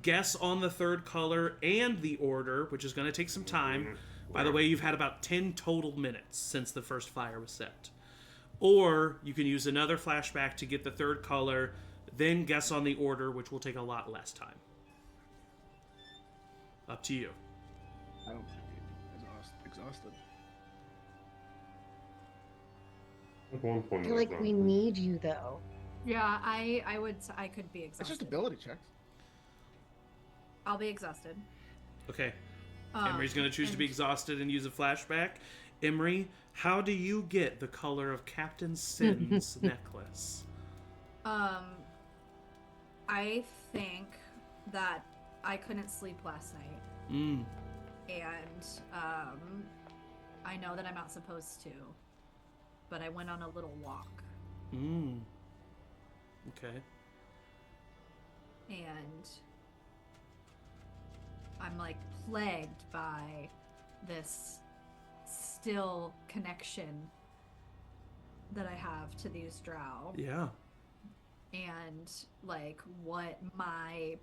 guess on the third color and the order, which is going to take some time. By the way, you've had about 10 total minutes since the first fire was set. Or you can use another flashback to get the third color, then guess on the order, which will take a lot less time. Up to you. I don't be exhausted. At one point, I feel like we need you though. Yeah, I could be exhausted. It's just ability checks. I'll be exhausted. Okay. Emery's going to choose to be exhausted and use a flashback. Emory, how do you get the color of Captain Sin's necklace? I think that I couldn't sleep last night. And I know that I'm not supposed to, but I went on a little walk. Okay. And I'm like plagued by this still connection that I have to these drow. Yeah. And like what my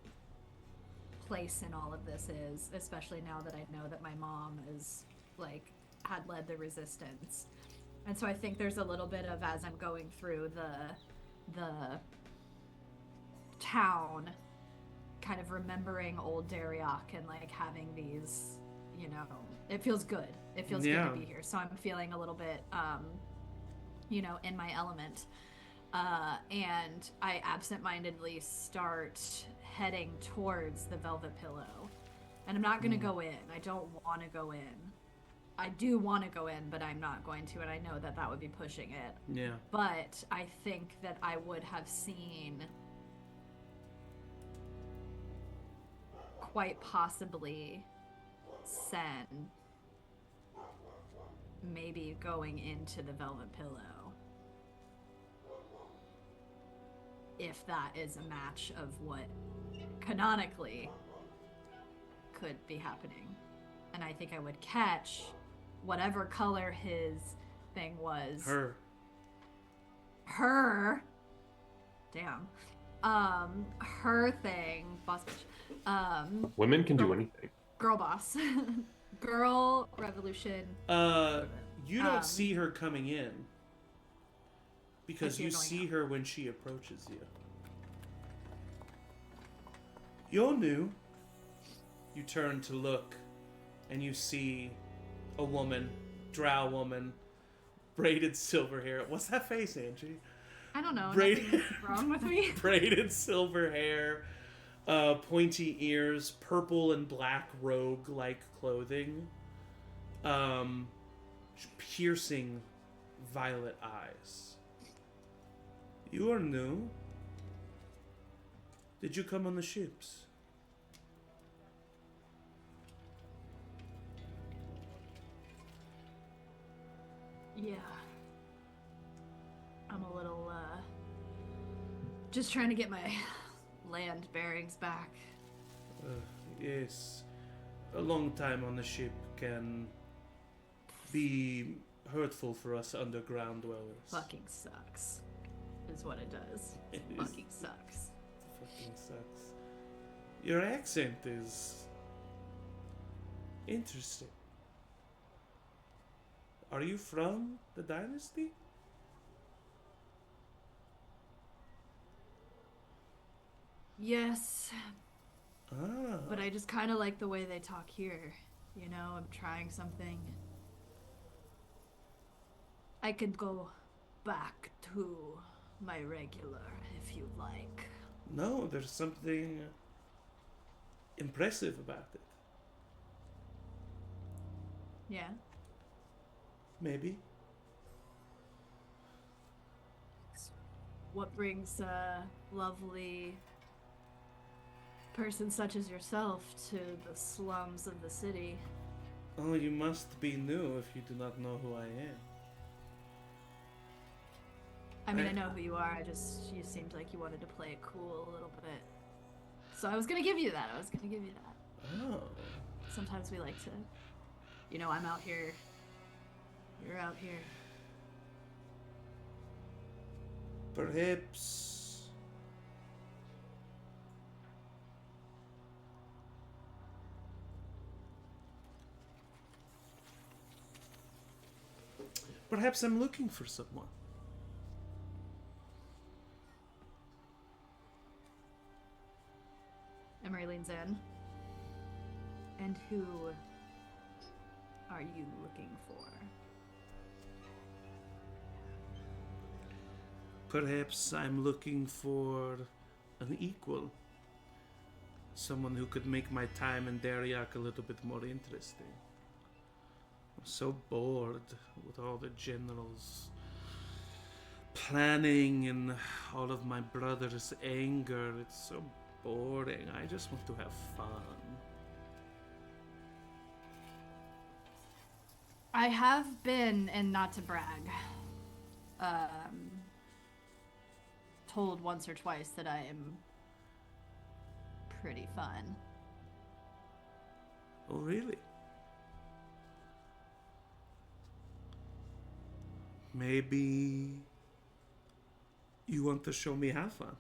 place in all of this is, especially now that I know that my mom is like had led the resistance. And so I think there's a little bit of, as I'm going through the town, kind of remembering old Darreok and like having these, you know, it feels good. It feels good to be here. So I'm feeling a little bit, in my element. And I absentmindedly start heading towards the Velvet Pillow. And I'm not going to go in. I don't want to go in. I do want to go in, but I'm not going to, and I know that that would be pushing it. Yeah. But I think that I would have seen quite possibly Sen maybe going into the Velvet Pillow, if that is a match of what canonically could be happening. And I think I would catch whatever color his thing was. Her. Damn. Her thing. Boss bitch. Women can do anything. Girl boss. Girl revolution. You don't see her coming in. Because you see her when she approaches you. You're new. You turn to look, and you see a woman, drow woman, braided silver hair. What's that face, Angie? I don't know. Braided, nothing's wrong with me. braided silver hair, pointy ears, purple and black rogue-like clothing, piercing violet eyes. You are new. Did you come on the ships? Yeah. I'm a little, just trying to get my land bearings back. Yes. A long time on the ship can be hurtful for us underground dwellers. Fucking sucks, is what it does. It fucking sucks. Fucking sucks. Your accent is interesting. Are you from the dynasty? Yes, Ah. but I just kind of like the way they talk here. You know, I'm trying something. I could go back to my regular if you like. No, there's something impressive about it. Yeah. Maybe. What brings a lovely person such as yourself to the slums of the city? Oh, you must be new if you do not know who I am. I mean, I know who you are. You seemed like you wanted to play it cool a little bit. So I was gonna give you that. Oh. Sometimes we like to, you know, I'm out here. You're out here. Perhaps. Perhaps I'm looking for someone. Emory leans in. And who are you looking for? Perhaps I'm looking for an equal. Someone who could make my time in Darreok a little bit more interesting. I'm so bored with all the generals planning and all of my brother's anger. It's so boring. I just want to have fun. I have been, and not to brag, told once or twice that I am pretty fun. Oh, really? Maybe you want to show me how fun?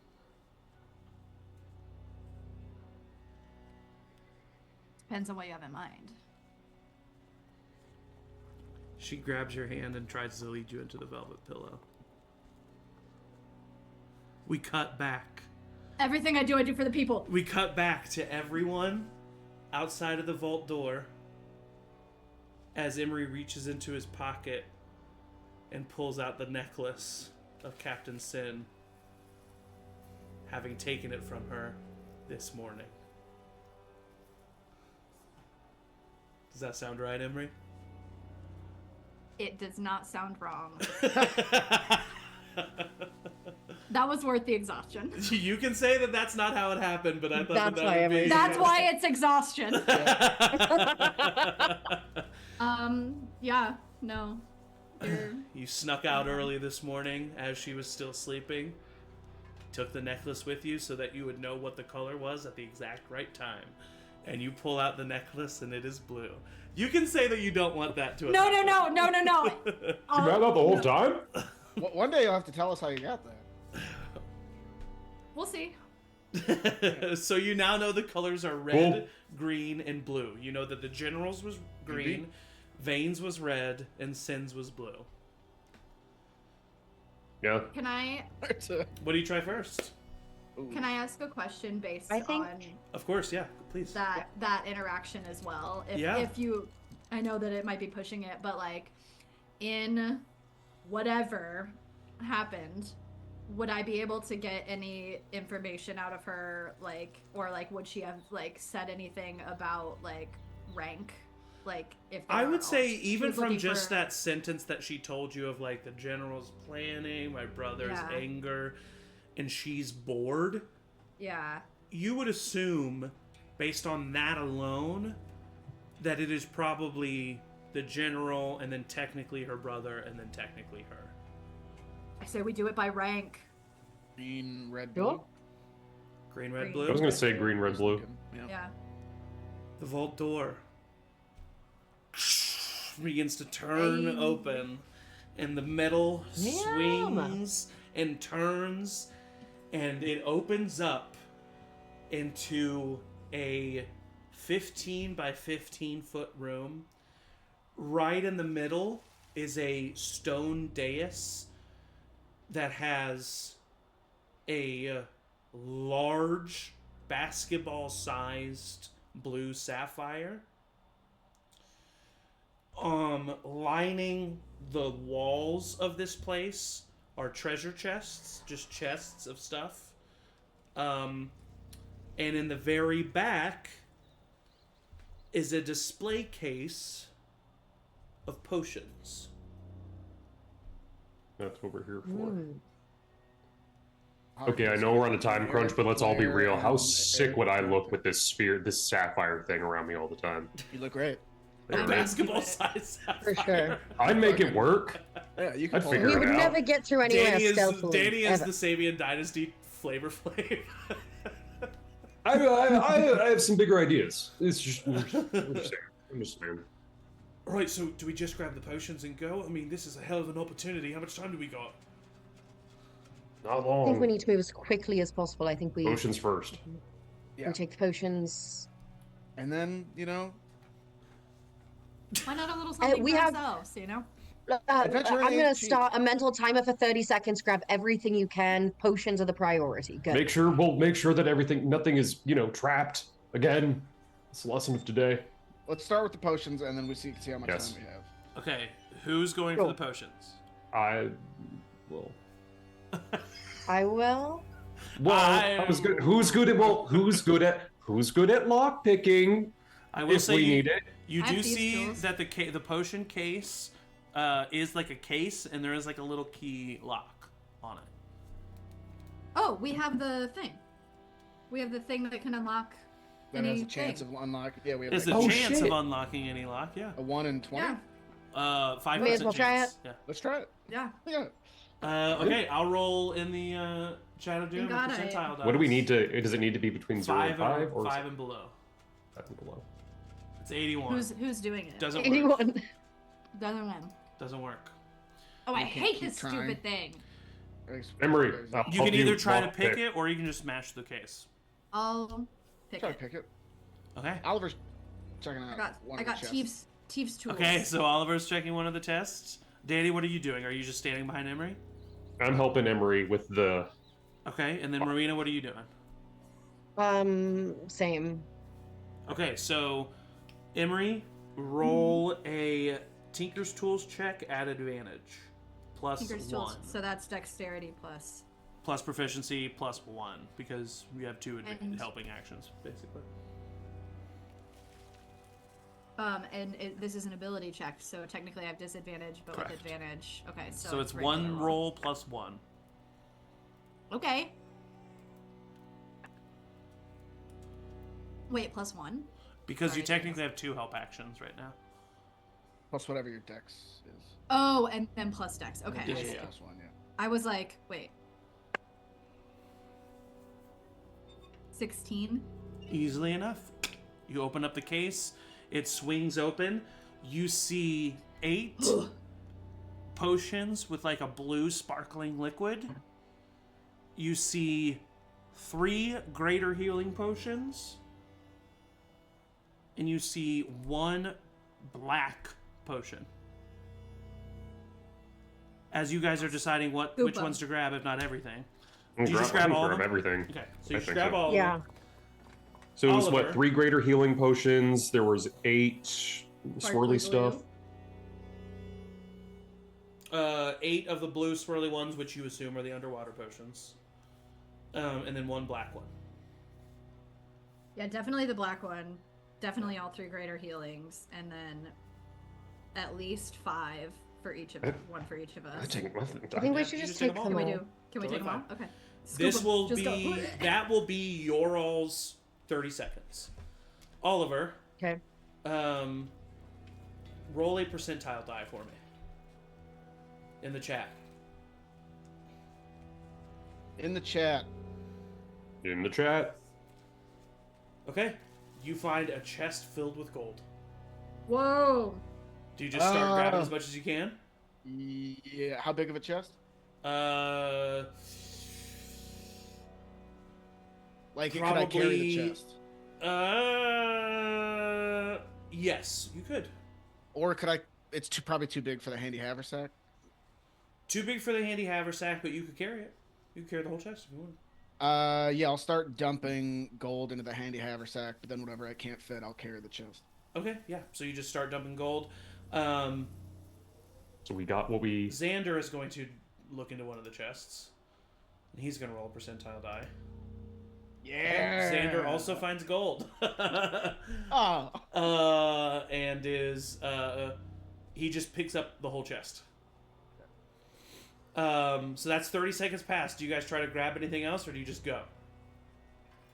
Depends on what you have in mind. She grabs your hand and tries to lead you into the velvet pillow. We cut back. Everything I do for the people. We cut back to everyone outside of the vault door as Emory reaches into his pocket and pulls out the necklace of Captain Sin, having taken it from her this morning. Does that sound right, Emory? It does not sound wrong. That was worth the exhaustion. You can say that that's not how it happened, but I thought that would be... That's why it's exhaustion. Yeah, no. You snuck out early this morning as she was still sleeping. Took the necklace with you so that you would know what the color was at the exact right time. And you pull out the necklace and it is blue. You can say that you don't want that to No. You had that the whole time? One day you'll have to tell us how you got that. We'll see. So you now know the colors are red, green, and blue. You know that the General's was green, Vane's was red, and Sin's was blue. Yeah. Can I What do you try first? can I ask a question based I think- on Of course, yeah. Please. that interaction as well? If you, I know that it might be pushing it, but like in whatever happened, would I be able to get any information out of her, like, or like, would she have like said anything about like rank? Like, if I would say she even was from looking just for- that sentence that she told you of like the general's planning, my brother's Yeah. anger, and she's bored, Yeah. you would assume, based on that alone, that it is probably the general, and then technically her brother, and then technically her. I say we do it by rank. Green, red, Sure. blue. Green, red, Green. blue. I was gonna say green, red, blue. Yeah. Yeah. The vault door begins to turn Hey. open, and the metal Yum. swings and turns, and it opens up into a 15 by 15 foot room. Right in the middle is a stone dais that has a large basketball-sized blue sapphire. Lining the walls of this place are treasure chests, just chests of stuff. And in the very back is a display case of potions. That's what we're here for. Mm. Okay, I know we're on a time crunch, but let's all be real. How And sick Eric- would I look with this sphere, this sapphire thing around me all the time? You look great. A Yeah. basketball-sized For sapphire. sure. I'd make it work. Yeah, you can I'd pull figure We it would out. never get through anywhere stealthily. Danny is ever. the Sabian Dynasty Flavor Flav. I have some bigger ideas. It's just, I'm just saying. Right, so do we just grab the potions and go? I mean, this is a hell of an opportunity. How much time do we got? Not I think we long. need to move as quickly as possible. I think we Potions first. Yeah. take the potions. And then, Why not a little something we for have- ourselves, you know? Adventure I'm going ain't to cheap. start a mental timer for 30 seconds. Grab everything you can. Potions are the priority. Go. Make sure that nothing is, trapped. Again, it's the lesson of today. let's start with the potions, and then we see how much Yes. time we have. Okay, who's going for Go. the potions? I will. I will. Well, I was good. Who's good at lock picking? I will If say we you, need it. you I do have thieves' see tools. that the potion case is like a case, and there is like a little key lock on it. Oh, we have the thing. We have the thing that can unlock That has a anything. chance of unlock. Yeah, we have There's like a Oh, chance shit. of unlocking any lock, yeah. a 1 in 20. Yeah. 5% May as well try chance. Let's try it. Yeah. Yeah. Okay, I'll roll in the Shadow Doom got it. percentile dice. What do we need to? Does it need to be between 0 and 5 or 5 and below. 5 and below? It's 81. Who's doing it? Doesn't work. Anyone? Doesn't win. Doesn't work. Oh, I You can't hate keep this trying. stupid thing. Emory, You help can either try to lock pick it, or you can just smash the case. I'll pick Try to it. pick it. Okay. Oliver's checking out. one I of the got chests. Teeves tools. Okay, so Oliver's checking one of the tests. Danny, what are you doing? Are you just standing behind Emory? I'm helping Emory with the. Okay, and then Rowina, what are you doing? Same. Okay, so Emory, roll a Tinker's Tools check at advantage. Plus Tinker's 1. tools. So that's dexterity plus. Plus proficiency plus 1, because we have 2 And- helping actions, basically. And this is an ability check, so technically I have disadvantage, but Correct. with advantage. Okay, So it's regular 1 roll plus 1. Okay. Wait, plus 1? Because you Sorry, technically have 2 help actions right now. Plus whatever your dex is. Oh, and then plus dex. Okay. Yeah, I yeah, see. yeah. Plus 1, yeah. I was like, wait. 16? Easily enough. You open up the case, it swings open. You see 8 potions with like a blue sparkling liquid. You see 3 greater healing potions. And you see 1 black potion. As you guys are deciding which Koopa. ones to grab, if not everything. I'm you just gra- grab I'm all of grab them? everything. Okay, so I you just think grab so. all of Yeah. them. So it was Oliver. what? 3 greater healing potions. There was 8 swirly Sparkly stuff. blue. 8 of the blue swirly ones, which you assume are the underwater potions. And then 1 black one. Yeah, definitely the black one. Definitely all 3 greater healings, and then at least 5 for each of one for each of us. I think we should just take them all. Can we take them all? Okay. This will be that will be your all's 30 seconds. Oliver. Okay. Roll a percentile die for me. In the chat. In the chat. In the chat. Okay. You find a chest filled with gold. Whoa. Do you just start grabbing as much as you can? Yeah. How big of a chest? Like, could I carry the chest? Yes, you could. Or could I? It's probably too big for the handy haversack. Too big for the handy haversack, but you could carry it. You could carry the whole chest if you want. Yeah, I'll start dumping gold into the handy haversack, but then whatever I can't fit, I'll carry the chest. Okay, yeah. So you just start dumping gold. So we got what we... Xander is going to look into one of the chests. And he's going to roll a percentile die. Yeah! Xander also finds gold. Oh! And is... he just picks up the whole chest. So that's 30 seconds past. Do you guys try to grab anything else, or do you just go?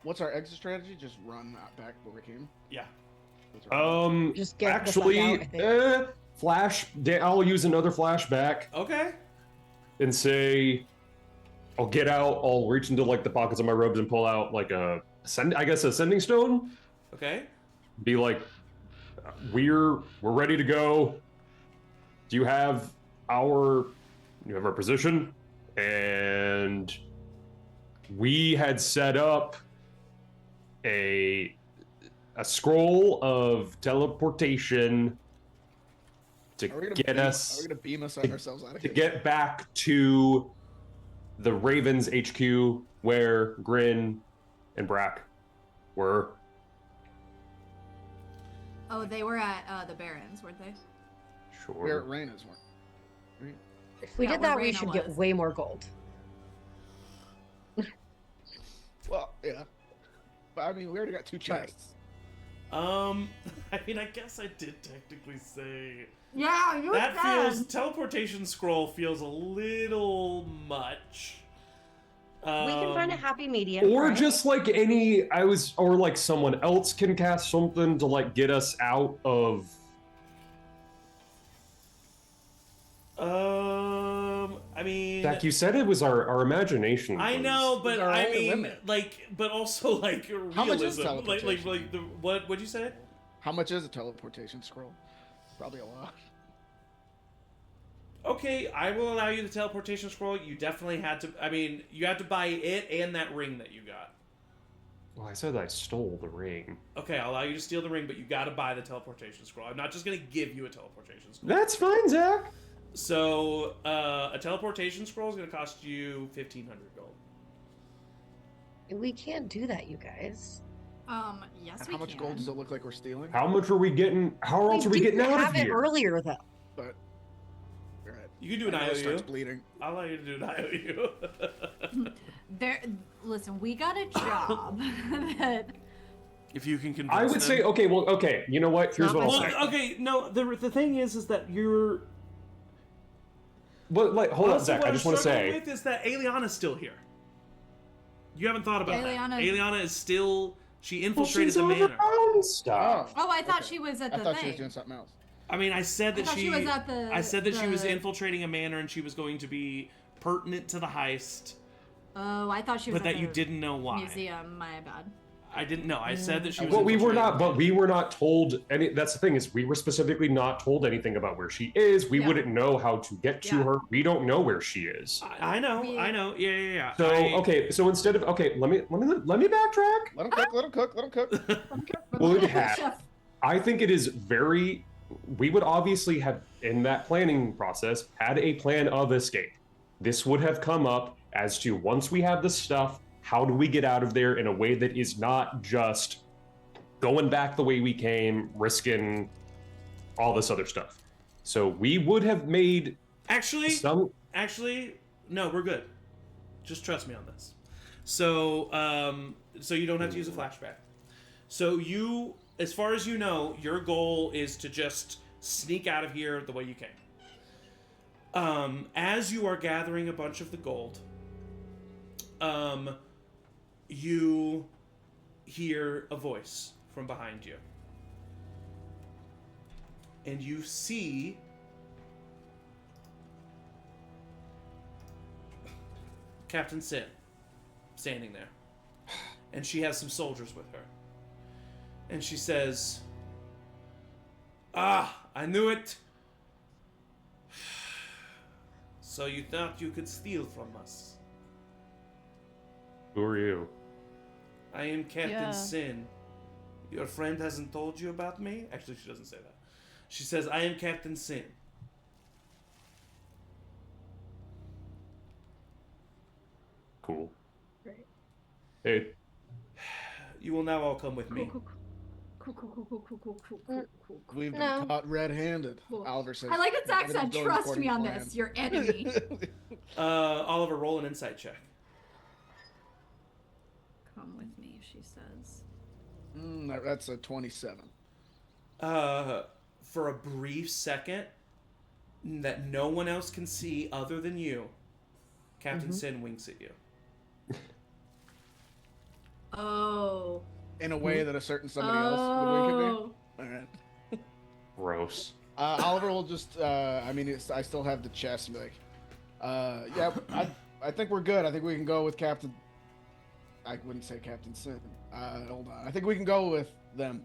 What's our exit strategy? Just run back where we came? Yeah. Just get actually, the fuck out, I'll use another flashback Okay. and say, I'll get out, I'll reach into like the pockets of my robes and pull out like a sending stone. Okay. Be like, we're ready to go. Do you have our position? And we had set up a scroll of teleportation to get us. Are we gonna beam ourselves out of here? To get back to the Ravens HQ where Grin and Brack were. Oh, they were at the Barrens, weren't they? Sure. We're at Raina's one. Right? If we Yeah, did that, where we Reyna should get was. way more gold. Well, yeah. But I mean, we already got 2 chests. I mean, I guess I did technically say... Yeah, you That feels... Teleportation scroll feels a little much. We can find a happy medium. Or right? just like or like someone else can cast something to like get us out of. I mean... Zach, you said it was our imagination. I know, but These are I all the mean, limit. but also like realism. How much is like teleportation? what'd you say? How much is a teleportation scroll? Probably a lot. Okay, I will allow you the teleportation scroll. You definitely had to. I mean, you had to buy it and that ring that you got. Well, I said I stole the ring. Okay, I'll allow you to steal the ring, but you got to buy the teleportation scroll. I'm not just gonna give you a teleportation scroll. That's fine, Zach. So, a teleportation scroll is gonna cost you 1,500 gold. We can't do that, you guys. Yes, And we how much can. gold does it look like we're stealing? How much are we getting? How else are we getting out of have it here? earlier, though. But you're right. You can do an My nose starts IOU. bleeding. I'll allow you to do an IOU. Listen, we got a job that... If you can convince I would them. say, okay, you know what? Here's what I'll Well, say. okay, no, the thing is that you're... But like, hold on, Also, Zach. what I just I'm want to struggling say. with is that Aeliana's still here. You haven't thought about Aeliana- that. Aeliana is still... She Well, infiltrated she's the on manor. her own stuff. Oh, I thought she was at I the thought thing. she was doing something else. I mean, I said that I thought she was at the- I said that she was the- infiltrating a manor and she was going to be pertinent to the heist, Oh, I thought she was but at that you the didn't know why. museum. My bad. I didn't know. I said that she was. But we were infiltrating not. the But manor. we were not told any. That's the thing is, we were specifically not told anything about where she is. We Yeah. wouldn't know how to get to Yeah. her. We don't know where she is. I know. We- I know. Yeah. So okay. So instead of let me backtrack. Let him cook. Let him cook. Let him cook. Would have. Chef. I think it is very. We would obviously have in that planning process had a plan of escape. This would have come up as to once we have the stuff, how do we get out of there in a way that is not just going back the way we came, risking all this other stuff. So we would have made Actually, no, we're good. Just trust me on this. So, so you don't have to use a flashback. So you, as far as you know, your goal is to just sneak out of here the way you came. As you are gathering a bunch of the gold, you hear a voice from behind you. And you see Captain Sin standing there. And she has some soldiers with her. And she says, "Ah, I knew it. So you thought you could steal from us." Who are you? "I am Captain Yeah. Sin. Your friend hasn't told you about me?" Actually, she doesn't say that. She says, "I am Captain Sin." Cool. Great. Hey, "You will now all come with me." Cool. We've been No. caught red-handed. Cool. Oliver says. I like that Zach "Everything's said, going trust according me to on plan." this, your enemy. Oliver, roll an insight check. Come with me, she says. That's a 27. For a brief second that no one else can see other than you, Captain Sin winks at you. Oh. In a way that a certain somebody else would wink at me. Oh. All right. gross. Oliver will just. I mean, I still have the chest and be like, yeah, I think we're good. I think we can go with Captain. I wouldn't say Captain Sin. Hold on. I think we can go with them.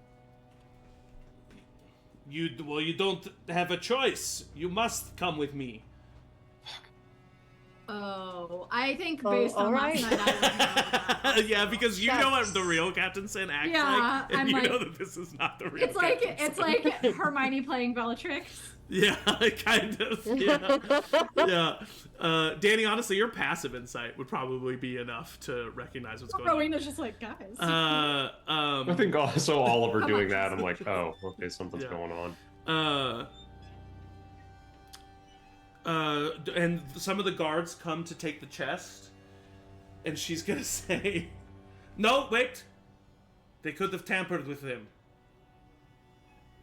You don't have a choice. You must come with me. Oh, I think Oh, based on alright. last night, I would know. Yeah, because you know what the real Captain Sin acts Yeah, like, and I'm you like- know that this is not the real. It's like Captain Sin. Hermione playing Bellatrix. Yeah, kind of. Yeah, yeah. Danny, honestly, your passive insight would probably be enough to recognize what's going on. Rowena's just like, guys. I think also Oliver How doing much that, is I'm the like, oh, okay, something's Yeah. going on. And some of the guards come to take the chest, and she's gonna say, "No, wait. They could have tampered with him.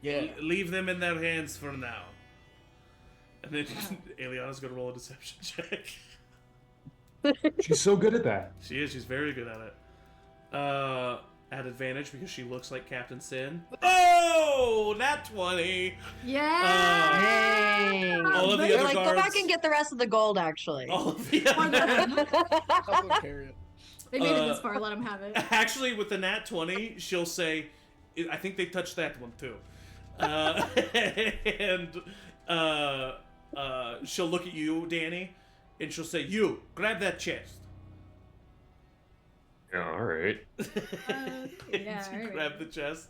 Yeah. Leave them in their hands for now." And then Aeliana's gonna roll a deception check. She's so good at that. She is. She's very good at it. At advantage because she looks like Captain Sin. Oh, nat 20. yeah. Yay. All of the They're other like, guards. go back and get the rest of the gold, actually. All of the Or the- I'll carry it. they made it this far. Let them have it. Actually, with the nat 20, she'll say, "I think they touched that one too," and she'll look at you, Danny, and she'll say, "You grab that chest." Yeah, all right. Yeah, You alright. grab the chest.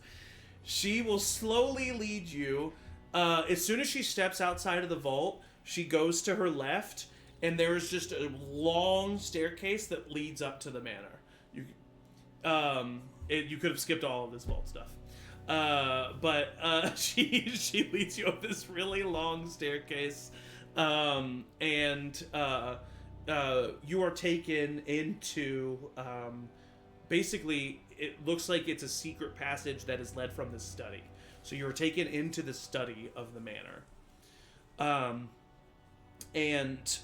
She will slowly lead you. As soon as she steps outside of the vault, she goes to her left, and there is just a long staircase that leads up to the manor. You could have skipped all of this vault stuff, but she leads you up this really long staircase, and you are taken into basically it looks like it's a secret passage that is led from the study. So you are taken into the study of the manor, and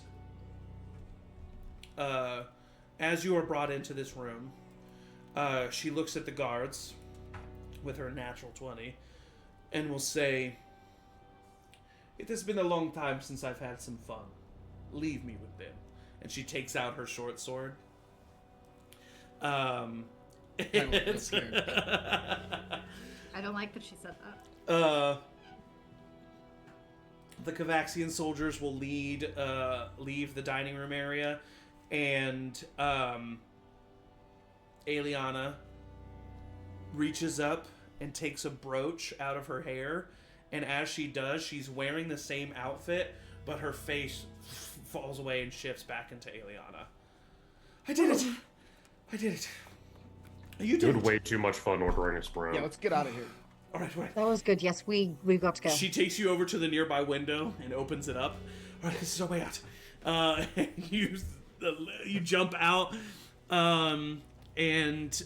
as you are brought into this room, she looks at the guards with her natural 20 and will say, "It has been a long time since I've had some fun. Leave me with them." And she takes out her short sword. look scared. I don't like that she said that. The Cavaxian soldiers will leave the dining room area, and Aeliana reaches up and takes a brooch out of her hair, and as she does, she's wearing the same outfit, but her face falls away and shifts back into Aeliana. "I did it! I did it! You You did had it!" way too much fun ordering us around. Yeah, let's get out of here. All right, all right. That was good. Yes, we've got to go. She takes you over to the nearby window and opens it up. all right, this is our way out. And you jump out, and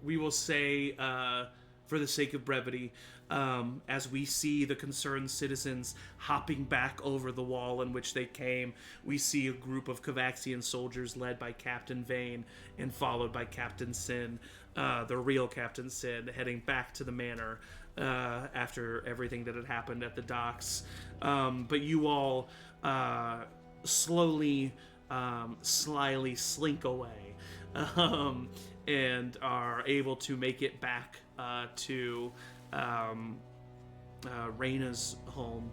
we will say, for the sake of brevity, as we see the concerned citizens hopping back over the wall in which they came, we see a group of Kavaxian soldiers led by Captain Vane and followed by Captain Sin, the real Captain Sin, heading back to the manor after everything that had happened at the docks. But you all slowly, slyly slink away and are able to make it back to Reyna's home,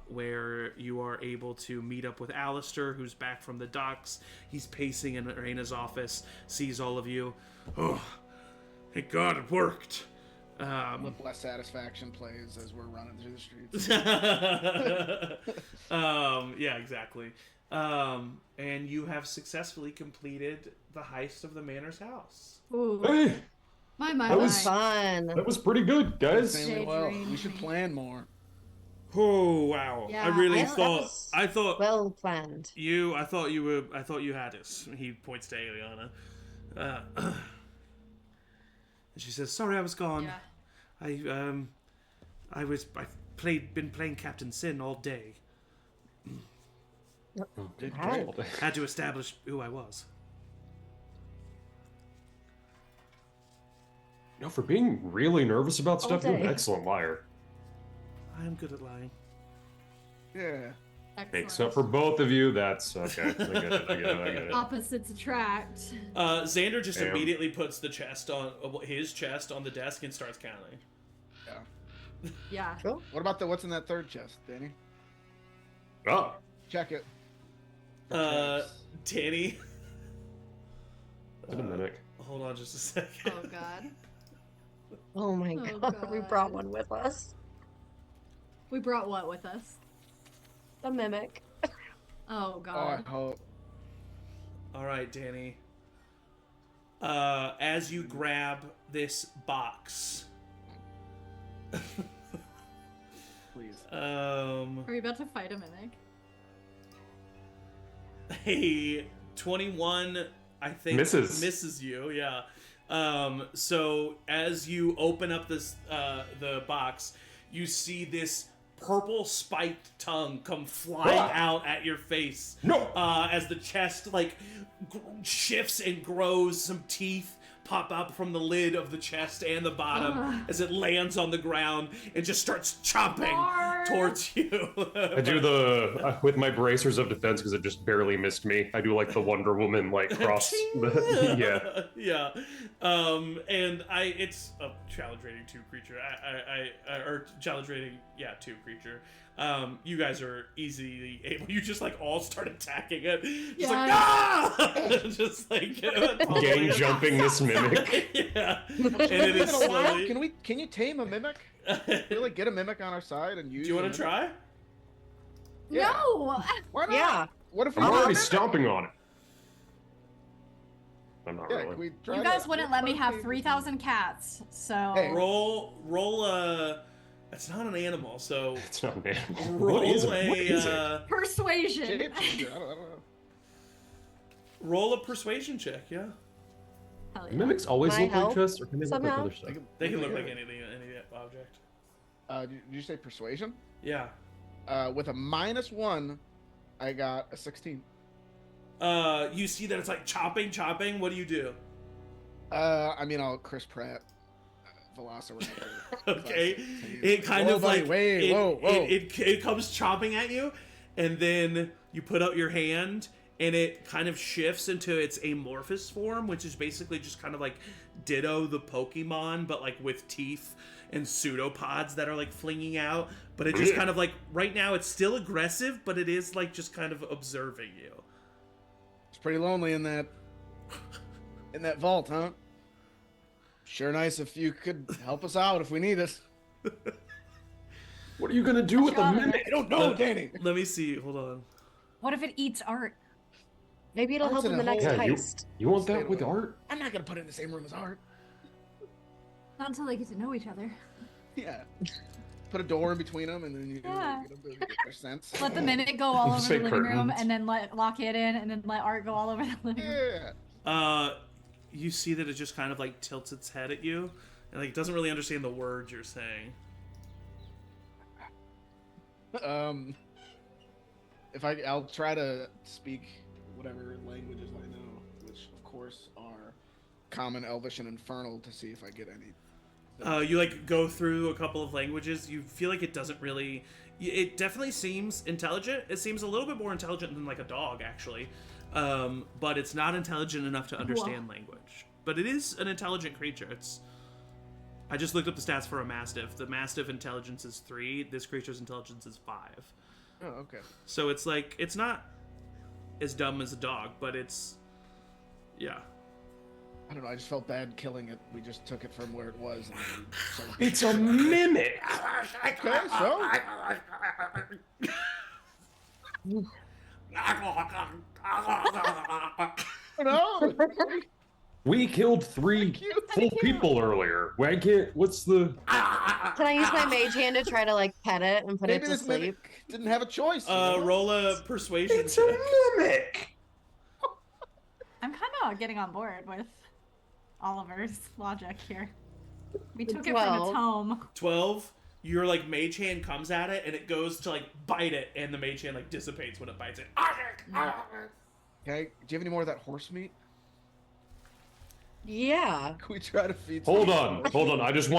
where you are able to meet up with Alistair, who's back from the docks. He's pacing in Reyna's office, sees all of you. Oh, thank God it worked. With less satisfaction plays as we're running through the streets. Yeah, exactly. And you have successfully completed the heist of the manor's house. Ooh. Hey, My, That was Fun. that was pretty good, guys. Extremely well. We should plan more. Oh wow! Yeah, I really that was thought well planned. I thought you had us. He points to Aeliana. And she says, "Sorry, I was gone. Yeah. Been playing Captain Sin all day. Did Right. great. Had to establish who I was." No, for being really nervous about stuff, you're an day. excellent liar. I am good at lying. Yeah. Except for both of you, that's okay. I get it. Opposites attract. Xander just Damn. immediately puts the chest on his chest on the desk and starts counting. Yeah. Yeah. Cool. What about what's in that third chest, Danny? Oh, Check it. Danny. wait a minute. Hold on just a second. Oh God. Oh my Oh, god. We God. brought one with us. We brought what with us? A mimic. Oh Oh, I God. hope. All right, Danny. As you grab this box, Please. Are we about to fight a mimic? a 21, I think, misses you. Yeah. So as you open up this the box, you see this purple spiked tongue come flying out at your face. No! As the chest shifts and grows, some teeth pop up from the lid of the chest and the bottom as it lands on the ground and just starts chomping towards you. I do the with my bracers of defense because it just barely missed me. I do like the Wonder Woman cross. Yeah. Yeah. And it's a challenge rating 2 creature. Or challenge rating 2 creature. You guys are easily able. You just all start attacking it. Just just Gang jumping this mimic. Yeah. And it is slowly. Can you tame a mimic? Really get a mimic on our side and use. Do you want to try? Yeah. No. Why not? Yeah. What if we I'm got a already mimic? stomping on it. I'm not Yeah, really. can we try You guys that? wouldn't let me have 3,000 cats, so. Hey. Roll a. It's not an animal, so It's not an animal. roll What is it? What is it? a Persuasion. Shapeshifter, I don't know. roll a persuasion check. Yeah, Hell Do yeah. mimics always Can I look like help chests, or can they look like somehow? other stuff? they can look like any object. Did you say persuasion? Yeah. With a -1, I got a 16. You see that it's chopping. What do you do? I mean, I'll Chris Pratt, Velociraptor. Okay. Classic. It kind Whoa, of buddy, wait, whoa. it comes chopping at you, and then you put out your hand, and it kind of shifts into its amorphous form, which is basically just kind of like Ditto the Pokemon, but with teeth and pseudopods that are flinging out. But it just kind of right now it's still aggressive, but it is just kind of observing you. It's pretty lonely in that vault, huh? Sure nice if you could help us out if we need it. What are you gonna do with the Sure. mimic? I don't know, Danny. Let me see. Hold on. What if it eats art? Maybe it'll Art's help in in the a next hole. Yeah, heist. you want Stay that with away. art? I'm not gonna put it in the same room as Art. Not until they get to know each other. Yeah. Put put a door in between them, and then you Yeah. get them to get their sense. Let the mimic go all over Say the living room, curtains. and then lock it in, and then let Art go all over the living room. Yeah. You see that it just kind of like tilts its head at you, and like it doesn't really understand the words you're saying. I'll try to speak whatever languages I know, which of course are Common, Elvish, and Infernal, to see if I get any. You like go through a couple of languages. You feel like it doesn't really. It definitely seems intelligent. It seems a little bit more intelligent than like a dog, actually. But it's not intelligent enough to understand language. But it is an intelligent creature. I just looked up the stats for a mastiff. The mastiff intelligence is 3. This creature's intelligence is 5. Oh, okay. So it's like it's not as dumb as a dog, but it's yeah. I don't know. I just felt bad killing it. We just took it from where it was. And It's a mimic. okay, so no. We killed 3 full people earlier. Why can't? What's the? Can I use my mage hand to try to like pet it and put Maybe it to this sleep? mimic didn't have a choice. You know? Roll a persuasion It's a check. mimic. I'm kind of getting on board with Oliver's logic here. We took it from 12. its home. 12. Your like mage hand comes at it and it goes to like bite it, and the mage hand like dissipates when it bites it. Okay. Do you have any more of that horse meat? Yeah. Can we try to feed? Hold on. I just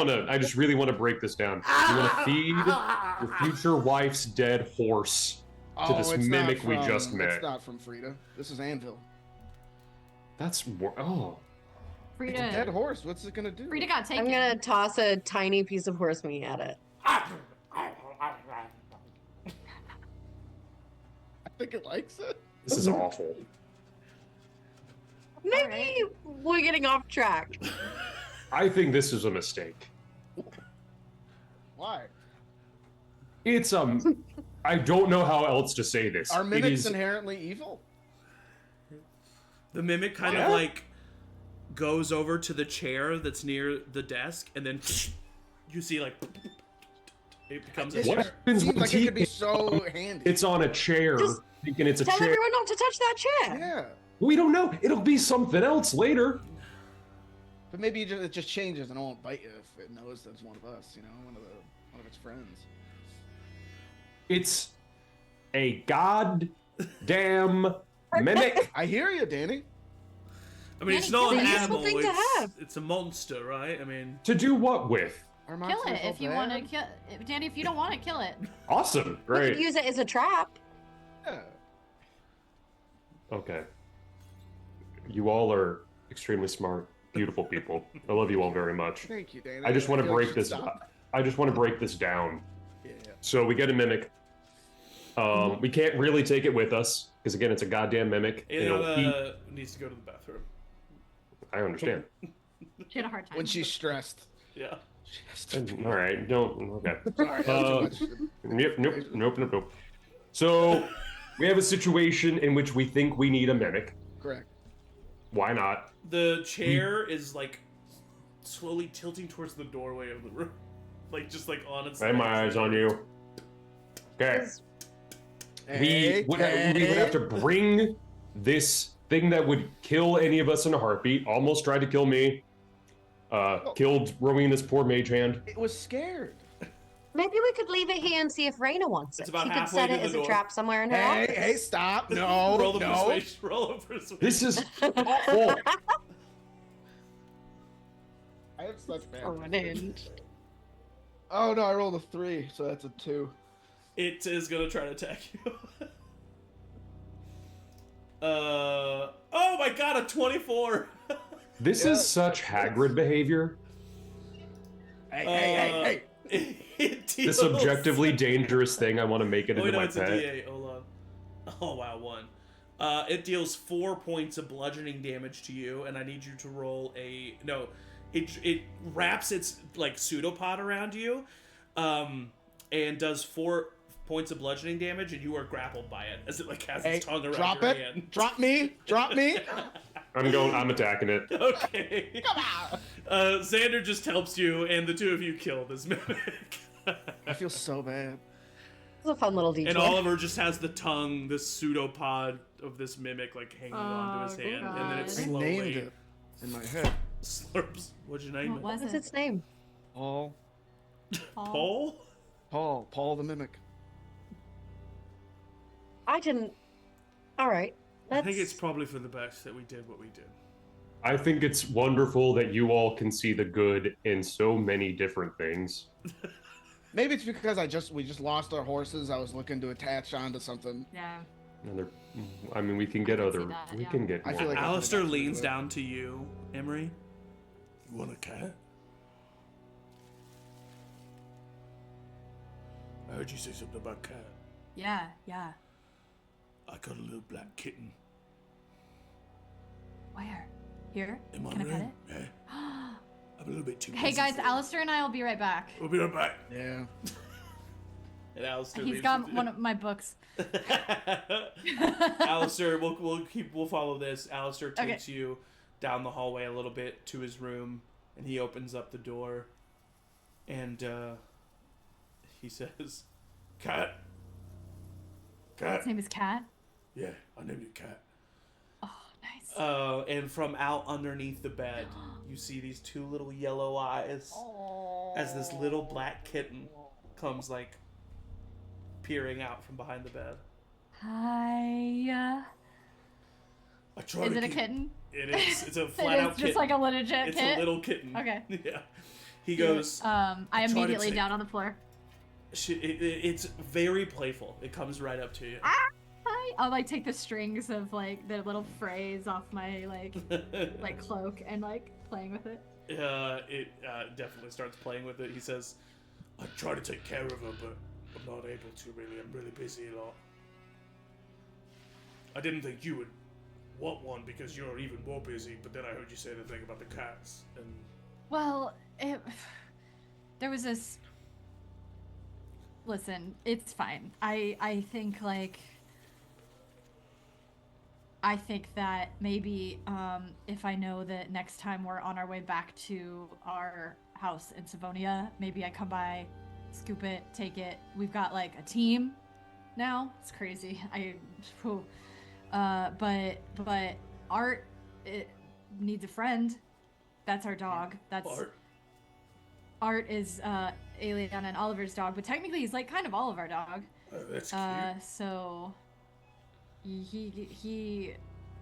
really want to break this down. You want to feed your future wife's dead horse to this it's not mimic we from- just met. It's not from Frida. This is Anvil. That's It's a dead Frida horse. What's it gonna do? got taken. I'm gonna toss a tiny piece of horse meat at it. I think it likes it. This is awful. Maybe we're getting off track. I think this is a mistake. Why? It's I don't know how else to say this. Are It mimics is inherently evil? The mimic kind of like goes over to the chair that's near the desk, and then you see like it becomes a It What chair. happens seems when like it could be he- so handy. It's on a chair, Just thinking it's a Tell chair. everyone not to touch that chair. Yeah, We don't know. It'll be something else later. but maybe it just changes and it won't bite you if it knows that it's one of us. You know, one of its friends. It's a goddamn mimic. I hear you, Danny. I mean, it's Danny, not kill an it. animal. Useful thing to have. It's a monster, right? I mean, To do what with? Our Kill monsters it all if you bad? want to kill. Danny, if you don't want to kill it. Awesome. We could Great. use it as a trap. Yeah. Okay. You all are extremely smart, beautiful people. I love you all very much. Thank you, Danny. I just want to feel like break you this. should stop. I just want to break this down. Yeah. So we get a mimic. We can't really take it with us because again, it's a goddamn mimic. It'll eat. Aeliana needs to go to the bathroom. I understand. She had a hard time. When she's stressed. Yeah. She has to- All right. Don't. Okay. Sorry, that was too much. Nope. So we have a situation in which we think we need a mimic. Correct. Why not? The chair is like slowly tilting towards the doorway of the room, like just like on its. I have my eyes on you. Okay. Hey, we would have to bring this thing that would kill any of us in a heartbeat. Almost tried to kill me. Killed Rowena's poor mage hand. It was scared. Maybe we could leave it here and see if Reyna wants it. It's about She could halfway set to it the as a door. trap somewhere in her Hey, office. hey, stop. No, roll the no. persuasion. Roll a persuasion. This is awful. I have such bad. Oh, it is. Oh, no, I rolled a 3, so that's a 2. It is gonna try to attack you. Oh my god, a 24. This Yeah. is such Hagrid behavior. Hey. It This deals... objectively dangerous thing. I want to make it Oh, into no, my it's a pet. D8. Hold on. Oh wow, 1. It deals 4 points of bludgeoning damage to you, and I need you to roll a It wraps its like pseudopod around you, and does 4 points of bludgeoning damage, and you are grappled by it as it like has its tongue around drop your it. hand. Drop me. I'm attacking it. Okay. Come on. Xander just helps you, and the two of you kill this mimic. I feel so bad. It's a fun little detour. And Oliver just has the tongue, this pseudopod of this mimic, like hanging onto his hand, and then it God. I slowly named it in my head. slurps. What'd you name What it? was What's it? its name? Paul. Paul? Paul the mimic. I didn't. All right. I think it's probably for the best that we did what we did. I think it's wonderful that you all can see the good in so many different things. Maybe it's because we just lost our horses. I was looking to attach onto something. Yeah. I mean, we can get can see other. that, We yeah. can get I more. feel like Alistair that's leans good. down to you, Emory. You want a cat? I heard you say something about cat. Yeah. I got a little black kitten. Where? Here? In my Can I pet room. it? Yeah. I'm a little bit too Hey busy guys, for it. Alistair and I will be right back. We'll be right back. Yeah. And Alistair He's leaves got with one you. of my books. Alistair, we'll follow this. Alistair takes you down the hallway a little bit to his room, and he opens up the door, and he says, Cat. Cat. His name is Cat. Yeah, I named it Cat. Oh, nice. and from out underneath the bed, you see these two little yellow eyes as this little black kitten comes like peering out from behind the bed. Hi. I try Is to it a keep- kitten? It is. It's a It flat out is just kitten. like a legit It's kitten. a little kitten. Okay. Yeah. He goes. I try to immediately take- down on the floor. It's very playful. It comes right up to you. Hi. I'll like take the strings of like the little phrase off my like cloak and like playing with it. It definitely starts playing with it. He says, I try to take care of her, but I'm not able to really. I'm really busy a lot. I didn't think you would want one because you're even more busy, but then I heard you say the thing about the cats, and Well, there was this. Listen, it's fine. I think I think that maybe if I know that next time we're on our way back to our house in Savonia, maybe I come by, scoop it, take it. We've got like a team now. It's crazy. But Art needs a friend. That's our dog. That's Bart. Art is Aeliana and Oliver's dog, but technically he's like kind of all of our dog. That's cute. So he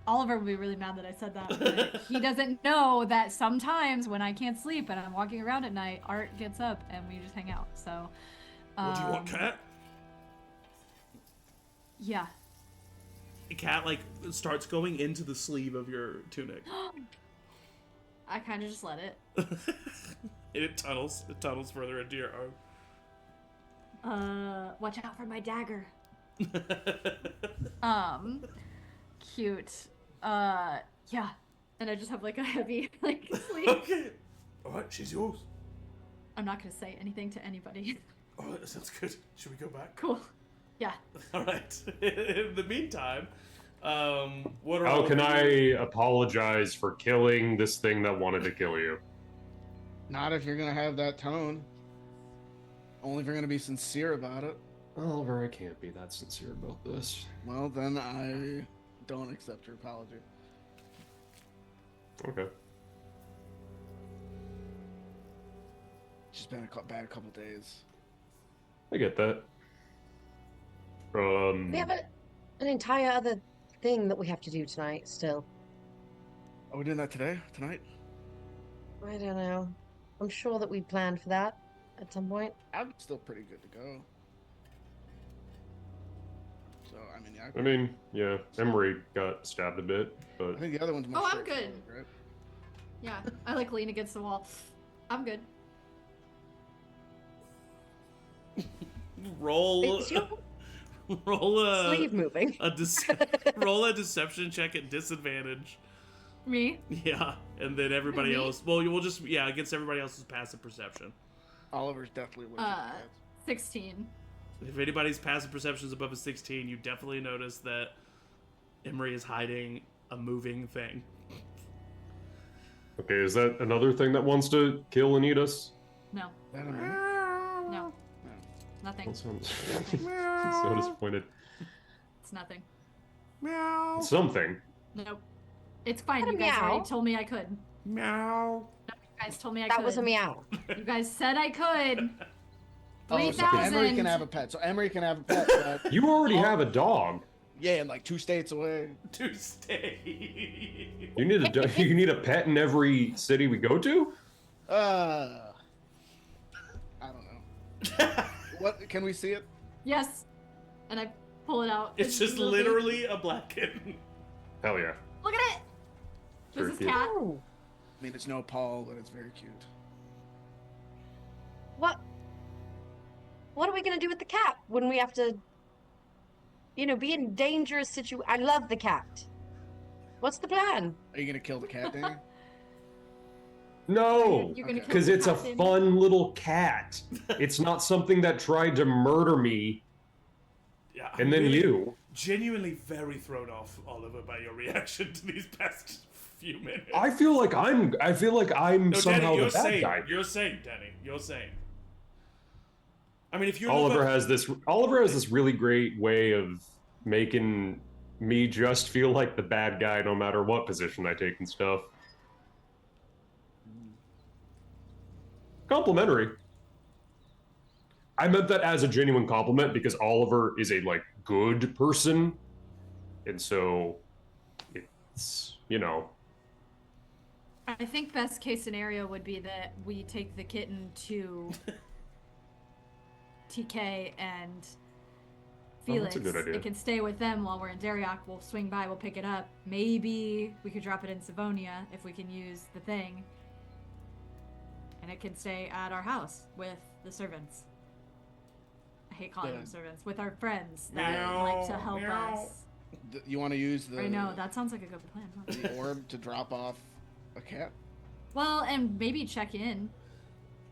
Oliver would be really mad that I said that, but he doesn't know that sometimes when I can't sleep and I'm walking around at night, Art gets up and we just hang out. So What do you want, cat? Yeah. the cat like starts going into the sleeve of your tunic. I kind of just let it. And it tunnels further into your arm. Watch out for my dagger. Cute. Yeah. And I just have like a heavy like sleeve. Okay. All right, she's yours. I'm not gonna say anything to anybody. All right, that sounds good. Should we go back? Cool. Yeah. All right. In the meantime, what are How all can of I you- apologize for killing this thing that wanted to kill you? Not if you're gonna have that tone. Only if you're gonna be sincere about it. Oliver, I can't be that sincere about this. Well, then I don't accept your apology. Okay. It's just been a bad couple days. I get that. We have an entire other thing that we have to do tonight still. Are we doing that today? Tonight? I don't know. I'm sure that we planned for that at some point. I'm still pretty good to go. So, I mean, yeah. I mean, yeah, Emory got stabbed a bit, but I think the other one's more Oh, I'm good. straightforward, right? Yeah. I like lean against the wall. I'm good. roll Is your roll sleeve moving? roll a deception check at disadvantage. Me? Yeah, and then everybody Me? else. Well, we'll just against everybody else's passive perception. Oliver's definitely allergic to cats. 16. If anybody's passive perception is above a 16, you definitely notice that Emory is hiding a moving thing. okay, is that another thing that wants to kill and eat us? No. I don't know. No. Nothing. I'm so disappointed. It's nothing. Meow. Something. Nope. It's fine. Not a You guys meow. already told me I could. Meow. You guys told me I That could. was a meow. You guys said I could. Oh, so 3,000. Emory can have a pet. So Emory can have a pet. But You already have a dog. yeah, and like 2 states away. To stay. You need a you need a pet in every city we go to. I don't know. What? Can we see it? Yes. And I pull it out. It's just a little bit. literally a black kitten. Hell yeah. Look at it. Very This is cute. cat. Oh, I mean, it's no Paul, but it's very cute. what? What are we gonna do with the cat when we have to, be in dangerous situation? I love the cat. What's the plan? Are you gonna kill the cat, Danny? No, You're gonna Okay. kill because the it's a cat, Danny? fun little cat. It's not something that tried to murder me Yeah. and then you. Genuinely very thrown off, Oliver, by your reaction to these past few minutes. I feel like I'm No, somehow Danny, you're the bad sane. guy. You're sane, Danny. You're sane. I mean, if you Oliver has this really great way of making me just feel like the bad guy no matter what position I take and stuff. Complimentary. I meant that as a genuine compliment because Oliver is a good person, and so it's I think best case scenario would be that we take the kitten to TK and Oh, Felix. that's a good idea. It can stay with them while we're in Darreok. We'll swing by, we'll pick it up. Maybe we could drop it in Savonia if we can use the thing. And it can stay at our house with the servants. I hate calling them Yeah. servants. With our friends that Meow, like to help meow. us. You want to use the I know, that sounds like a good plan. Huh? the orb to drop off a cat? Well, and maybe check in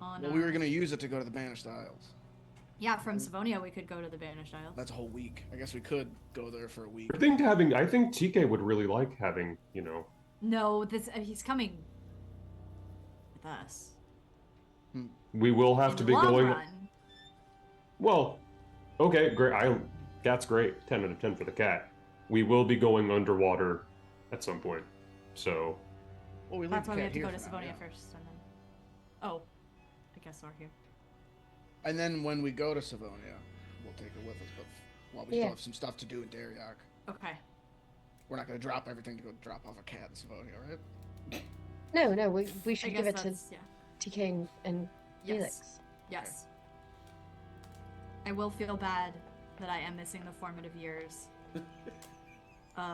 on. Well, we were gonna use it to go to the Banished Isles. Yeah, from Savonia we could go to the Banished Isles. That's a whole week. I guess we could go there for a week. I think TK would really like having No, he's coming with us. we will have In to the be long going. run. Well, okay, great. Cat's great. 10 out of 10 for the cat. We will be going underwater at some point. So, Well, we leave That's the why we cat have to here go to for now, Savonia yeah. first, and then. Oh, I guess we're here. And then when we go to Savonia, we'll take her with us. But while we still Yeah. have some stuff to do in Darreok, Okay. we're not gonna drop everything to go drop off a cat in Savonia, right? No, we I should guess give it to that's yeah. TK and Yes. Felix. Yes. I will feel bad that I am missing the formative years. We'll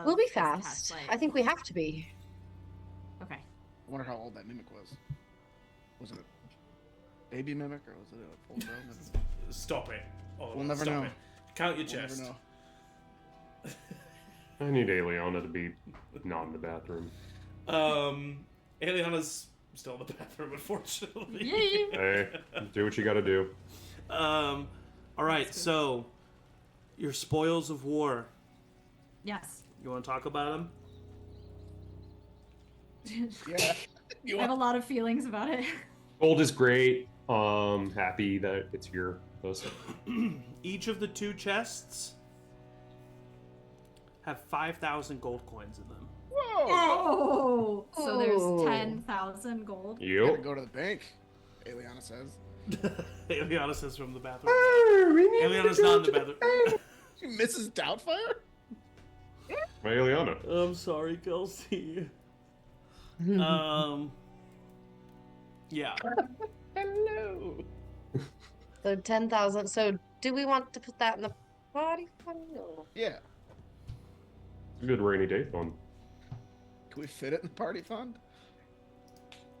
be of this past fast. life. I think we have to be. Okay. I wonder how old that mimic was. Was it a baby mimic or was it a full-grown mimic? Stop it. Oliver, We'll never stop know. it. Count your We'll never chest. know. I need Aeliana to be not in the bathroom. Aeliana's still in the bathroom, unfortunately. Yay! Hey, do what you gotta do. All right, so your spoils of war. Yes. You want to talk about them? Yeah. You I have a want- lot of feelings about it. Gold is great. Happy that it's here. Each of the 2 chests have 5,000 gold coins in them. Whoa! Oh! So there's Oh. 10,000 gold. Gotta Yep. go to the bank. Aeliana says. Aeliana says from the bathroom. Aeliana's not in the bathroom. Mrs. Doubtfire? My Aeliana. I'm sorry, Kelsey. Yeah. Hello. So 10,000. So do we want to put that in the party fund? Or- Yeah. Good rainy day fun. Can we fit it in the party fund?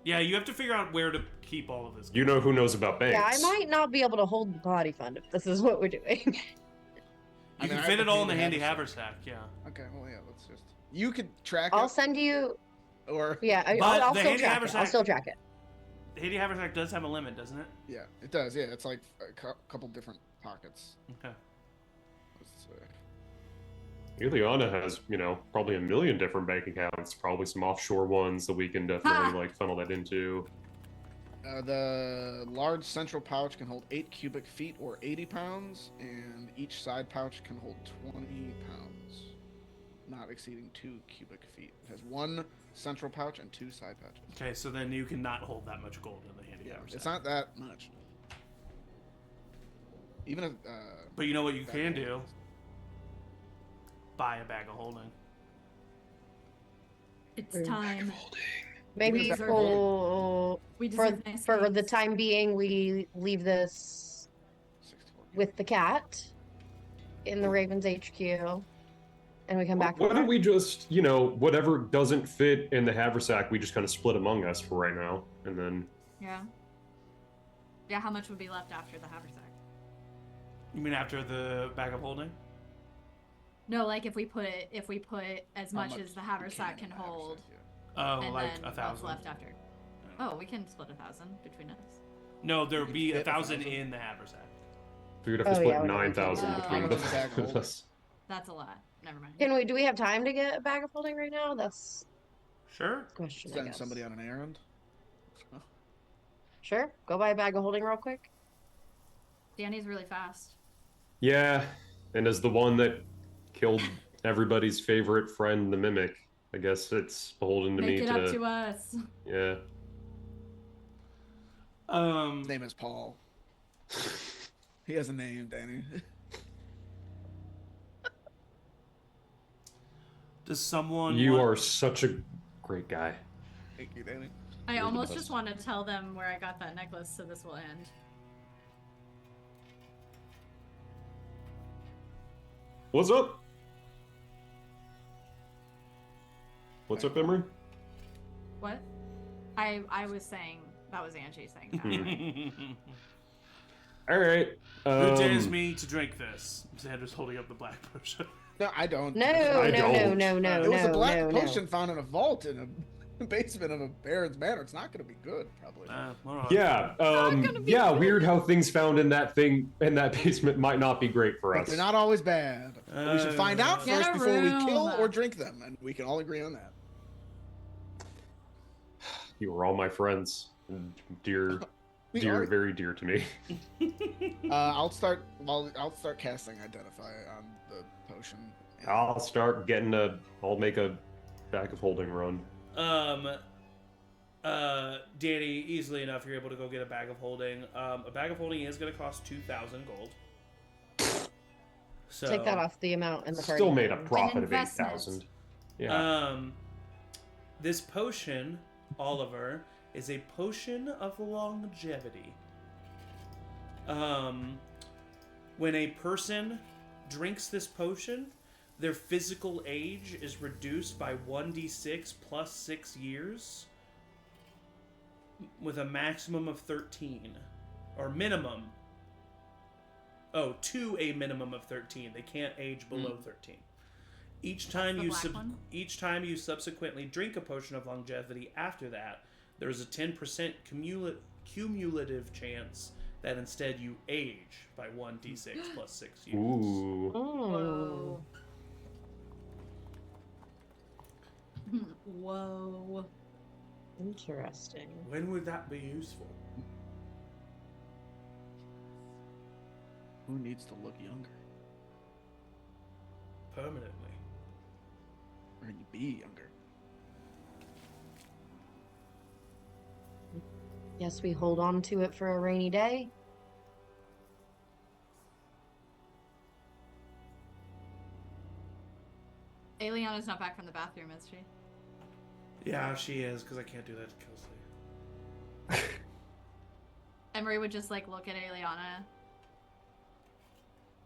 Yeah, you have to figure out where to keep all of this. You know who knows about banks. Yeah, I might not be able to hold the party fund if this is what we're doing. You I mean, can I fit have it a all in the handy handy haversack. haversack, yeah. Okay, well, yeah, let's just. You could track I'll it, send you. or. Yeah, But I'll the still handy track it. I'll haversack- still track it. The handy haversack does have a limit, doesn't it? Yeah, it does. Yeah, it's like a couple different pockets. Okay. Let's, Aeliana has, probably a million different bank accounts, probably some offshore ones that we can definitely funnel that into. The large central pouch can hold 8 cubic feet or 80 pounds, and each side pouch can hold 20 pounds, not exceeding 2 cubic feet. It has 1 central pouch and 2 side pouches. Okay, so then you cannot hold that much gold in the handy haversack. It's not that much. Even if. But you know what you can do? Buy a bag of holding. It's time. Maybe deserve We for deserve nice the things. time being, we leave this 64. with the cat in the Ravens HQ, and we come back. Why don't we just, whatever doesn't fit in the haversack, we just kind of split among us for right now, and then. Yeah. Yeah, how much would be left after the haversack? You mean after the bag of holding? No, like if we put as How much as the haversack can in the hold, haversack, Oh, and like then 1,000. what's left after. Oh, we can split 1,000 between us. No, there would be fit 1,000 1,000. in the haversack. We would have to Oh, split yeah, we 9,000 don't between have the to. How much is a bag of five of holding? us. That's a lot. Never mind. Do we have time to get a bag of holding right now? That's Sure. the question. I Send guess. somebody on an errand. Sure, go buy a bag of holding real quick. Danny's really fast. Yeah, and as the one that killed everybody's favorite friend, the Mimic, I guess it's beholden to Make me it to. up to us. Yeah. His name is Paul. He has a name, Danny. Does someone You want... are such a great guy. Thank you, Danny. I You're the almost best. just want to tell them where I got that necklace, so this will end. What's up? What's up, Emory? What? I was saying that was Angie saying that. All right. Who dares me to drink this? Xander's holding up the black potion. No, I don't. No, I no, don't. no, no, no, It was a no, black no, potion found in a vault in a basement of a Baron's Manor. It's not going to be good, probably. All right. Yeah. gonna be Yeah. good. Weird how things found in that basement might not be great for But us. they're not always bad. We should find out Get first a before we room. kill or drink them, and we can all agree on that. You were all my friends, and dear, We dear, are- very dear to me. I'll start casting Identify on the potion. I'll make a bag of holding run. Danny, easily enough, you're able to go get a bag of holding. A bag of holding is going to cost 2,000 gold. So Take that off the amount in the party. Still made a plan. profit of investment. 8,000. Yeah. This potion, Oliver, is a potion of longevity. When a person drinks this potion, their physical age is reduced by 1d6 plus 6 years, with a maximum of 13, or minimum. Oh, to a minimum of 13. They can't age below 13. Each time The you black one? each time you subsequently drink a potion of longevity after that, there is a 10% cumulative chance that instead you age by 1d6 plus 6 years. Ooh. Oh. Whoa. Interesting. When would that be useful? Who needs to look younger? Permanently. Or you be younger? Yes, we hold on to it for a rainy day. Aeliana's not back from the bathroom, is she? Yeah, she is, because I can't do that to Kelsey. Emory would just like look at Aeliana.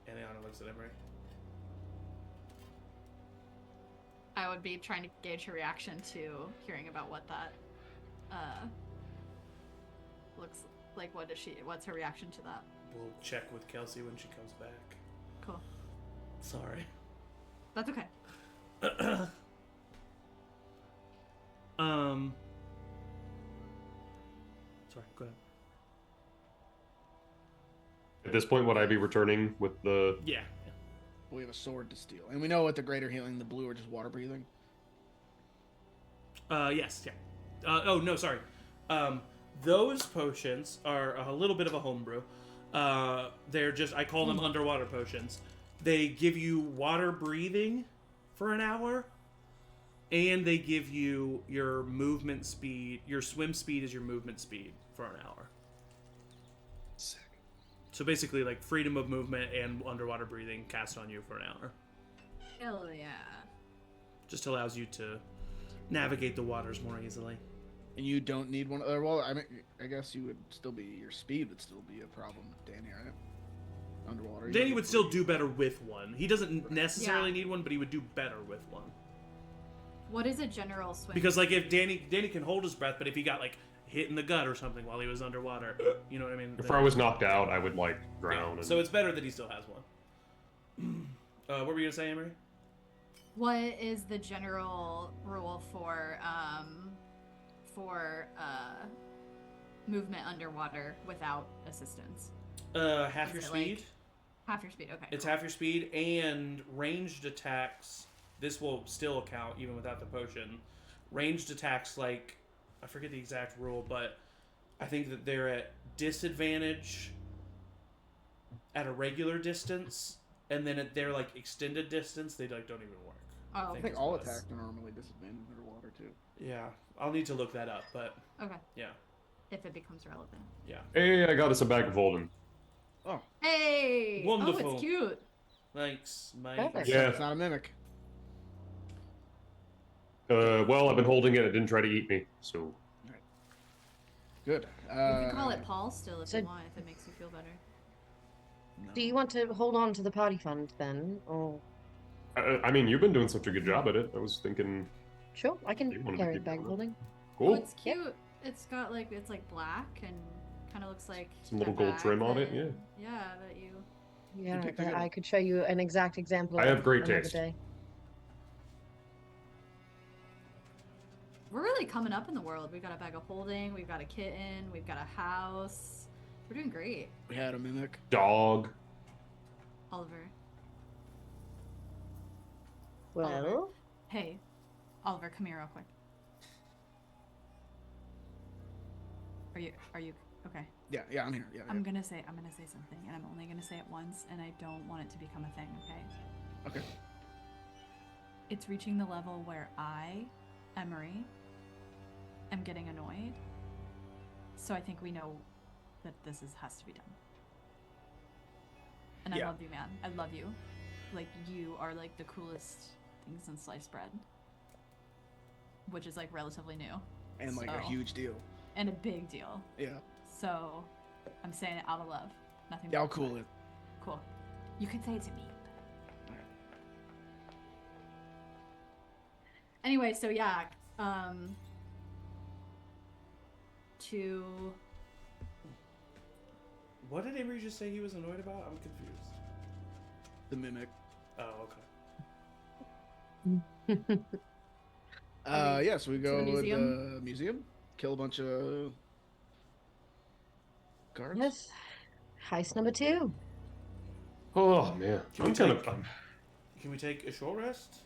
Aeliana looks at Emory. I would be trying to gauge her reaction to hearing about what that looks like. What's her reaction to that? We'll check with Kelsey when she comes back. Cool. Sorry. That's okay. Sorry, go ahead. At this point, would I be returning with the? Yeah. We have a sword to steal, and we know what the greater healing, the blue are just water breathing. Yes, yeah. Oh, no, sorry. Those potions are a little bit of a homebrew. They're just, I call them underwater potions. They give you water breathing for an hour, and they give you your movement speed. Your swim speed is your movement speed for an hour. Sick. So basically, like, freedom of movement and underwater breathing cast on you for an hour. Hell yeah. Just allows you to navigate the waters more easily. And you don't need one. Well, I mean, I guess you would still be, your speed would still be a problem, Danny, right? Underwater. Danny would still do better with one. He doesn't necessarily need one, but he would do better with one. What is a general swim? Because, like, if Danny can hold his breath, but if he got, like, hit in the gut or something while he was underwater, you know what I mean? If I was knocked out, I would like drown. Yeah. So it's better that he still has one. What were you gonna say, Emory? What is the general rule for movement underwater without assistance? Half your Is it, speed. like, half your speed. Okay. It's cool. half your speed, and ranged attacks. This will still count even without the potion. Ranged attacks, like, I forget the exact rule, but I think that they're at disadvantage at a regular distance, and then at their, like, extended distance, they, like, don't even work. Oh, I think all attacks are normally disadvantaged underwater, too. Yeah, I'll need to look that up, but okay. yeah, If it becomes relevant. yeah. Hey, I got us a bag of Holden. Oh, Hey! Wonderful. Oh, it's cute. Thanks, mate. Perfect. Yeah. it's not a mimic. Well, I've been holding it. It didn't try to eat me, so. Good. You can call it Paul still if so- you want, if it makes you feel better. No. Do you want to hold on to the party fund then, or I mean, you've been doing such a good job at it. I was thinking, sure, I can You wanted to carry keep the bag going. holding. Oh, cool. it's cute. It's got like, it's like black and kind of looks like Some little that gold bag trim on it, that- yeah. Yeah, that you. Yeah, picked a but good I one. could show you an exact example. I have of great another taste. day. We're really coming up in the world. We've got a bag of holding. We've got a kitten. We've got a house. We're doing great, We had a mimic. Dog. Oliver. Well, Hey, Oliver, come here real quick. Are you okay? Yeah, I'm here. Yeah, I'm gonna say something, and I'm only gonna say it once, and I don't want it to become a thing, okay? Okay. It's reaching the level where I, Emory, am getting annoyed. So I think we know that has to be done. And I Yeah. love you, man. I love you. Like, you are like the coolest things in sliced bread. Which is like relatively new. And like a So- huge deal. And a big deal. Yeah. So I'm saying it out of love. Nothing Yeah, I'll but cool love. it. Cool. You can say it to me. Anyway, so yeah, to What did Avery just say he was annoyed about? I'm confused. The mimic. Oh, okay. Yeah, so we go the to museum? the museum, kill a bunch of guards. yes. Heist number 2. Oh man, Can we I'm kind take- of. Can we take a short rest?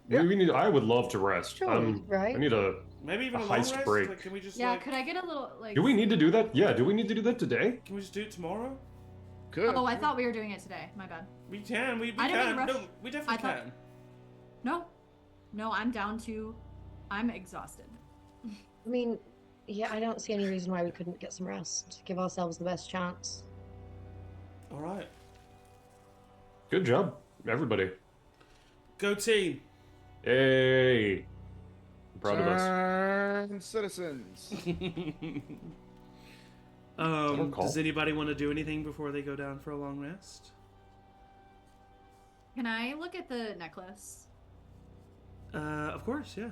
Yeah. We need. I would love to rest. Sure, right? I need a. Maybe even A a long heist rest? break. Like, can we just yeah, like, could I get a little like? Do we need to do that? Yeah. Do we need to do that today? can we just do it tomorrow? Good. Oh, I thought we were doing it today. My bad. We can. We I didn't can. rush. No, we definitely I thought- can. No, I'm down to. I'm exhausted. I mean, yeah, I don't see any reason why we couldn't get some rest. Give ourselves the best chance. All right. Good job, everybody. Go team. Hey. I'm proud of us. Turn citizens. call. Does anybody want to do anything before they go down for a long rest? Can I look at the necklace? Of course, yeah.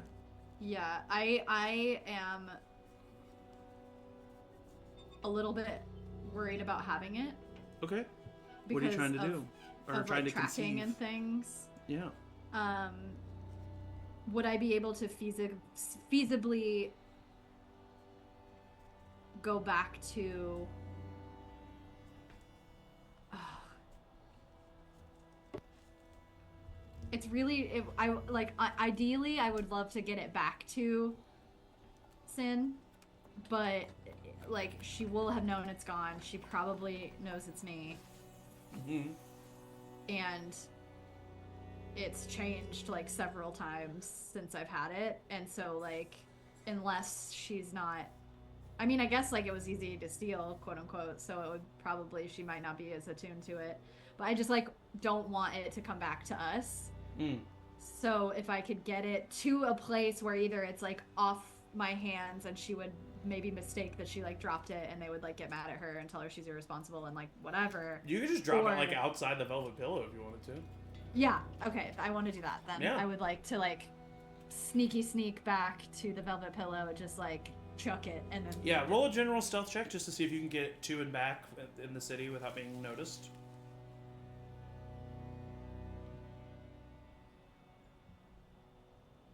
Yeah, I am a little bit worried about having it. Okay. What are you because trying to of- do? Or of trying like to tracking conceive? and things. Yeah. Would I be able to feasibly go back to? It's really ideally I would love to get it back to Sin, but like, she will have known it's gone. She probably knows it's me. Mm-hmm. And it's changed, like, several times since I've had it. And so, like, unless she's not... I mean, I guess, like, it was easy to steal, quote-unquote, so it would probably... She might not be as attuned to it. But I just, like, don't want it to come back to us. Mm. So if I could get it to a place where either it's, like, off my hands and she would maybe mistake that she, like, dropped it and they would, like, get mad at her and tell her she's irresponsible and, like, whatever. You could just drop Or- it, like, outside the velvet pillow if you wanted to. Yeah, okay, I want to do that then. Yeah. I would like to, like, sneak back to the velvet pillow and just, like, chuck it and then... Yeah, roll a general stealth check just to see if you can get to and back in the city without being noticed.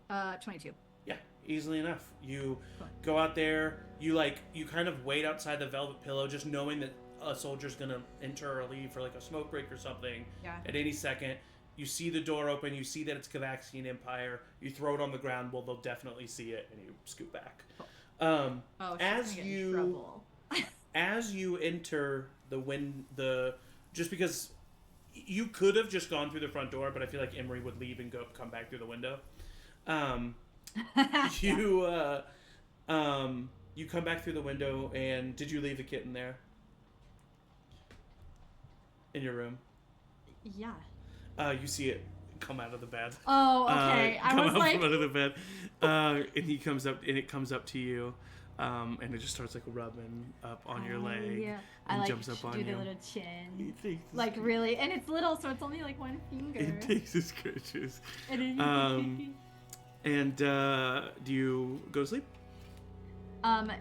Uh, 22. Yeah, easily enough. You Cool. go out there, you kind of wait outside the velvet pillow just knowing that a soldier's gonna enter or leave for like a smoke break or something Yeah. at any second. You see the door open, you see that it's Kavaxian Empire, you throw it on the ground, well, they'll definitely see it, and you scoot back. Oh, she's as gonna get in you trouble. as you enter just because you could have just gone through the front door, but I feel like Emory would leave and come back through the window. You come back through the window, and did you leave the kitten there? In your room? Yeah. You see it come out of the bed. Oh, okay. I come was out like... from under the bed, and it comes up to you, and it just starts like rubbing up on your leg. Yeah. And I like jumps up on do you. the little chin. It takes Like really, and it's little, so it's only like one finger. It takes his scratches. And it- And do you go to sleep?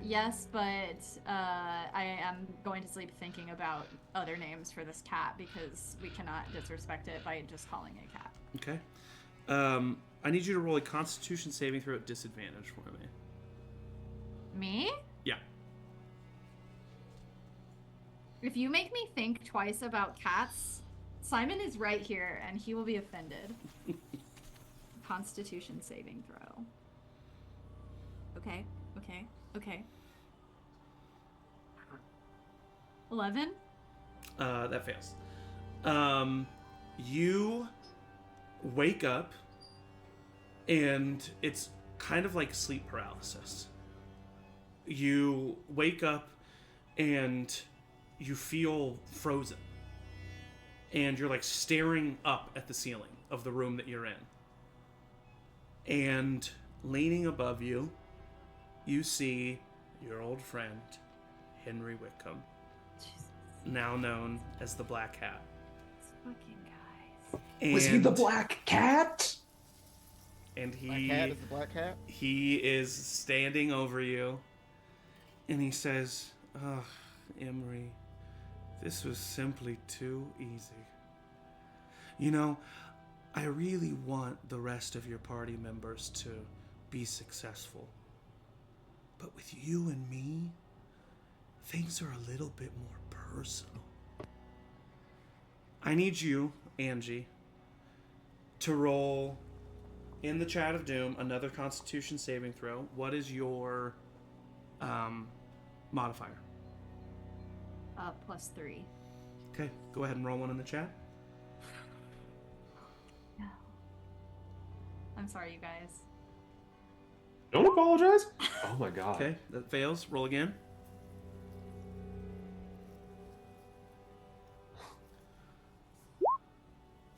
Yes, but I am going to sleep thinking about other names for this cat because we cannot disrespect it by just calling it a cat. Okay. I need you to roll a Constitution saving throw at disadvantage for me. Me? Yeah. If you make me think twice about cats, Simon is right here and he will be offended. Constitution saving throw. Okay. 11? That fails. You wake up, and it's kind of like sleep paralysis. You wake up, and you feel frozen. And you're like staring up at the ceiling of the room that you're in. And leaning above you, you see your old friend, Henry Wickham, Jesus, now known as the Black Hat. these fucking guys. And, Was he the Black Cat? And Black Cat is the Black Cat? he is standing over you, and he says, "Oh, Emory, this was simply too easy. You know, I really want the rest of your party members to be successful. But with you and me, things are a little bit more personal. I need you, Angie, to roll in the Chat of Doom another Constitution saving throw. What is your modifier? +3. Okay, go ahead and roll one in the chat. No. I'm sorry, you guys. Don't apologize. Oh my god. Okay, that fails. Roll again.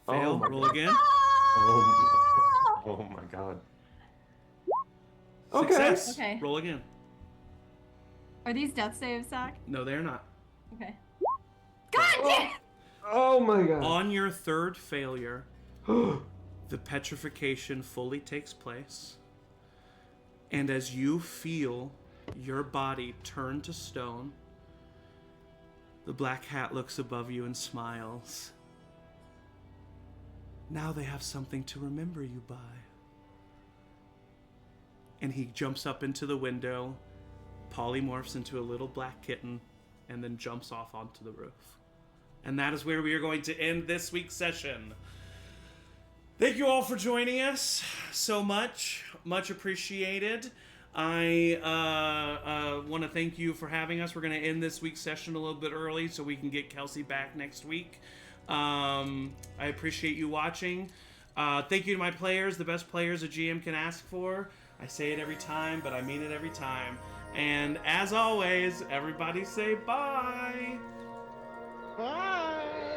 Fail. Oh my Roll again. Oh my god. Success. Okay. Roll again. Are these death saves, Zach? No, they're not. Okay. God damn! Oh my god. On your third failure, the petrification fully takes place. And as you feel your body turn to stone, the Black Hat looks above you and smiles. Now they have something to remember you by. And he jumps up into the window, polymorphs into a little black kitten, and then jumps off onto the roof. And that is where we are going to end this week's session. Thank you all for joining us so much. Much appreciated. I want to thank you for having us. We're going to end this week's session a little bit early so we can get Kelsey back next week. I appreciate you watching. Thank you to my players, the best players a GM can ask for. I say it every time, but I mean it every time. And as always, everybody say bye. Bye.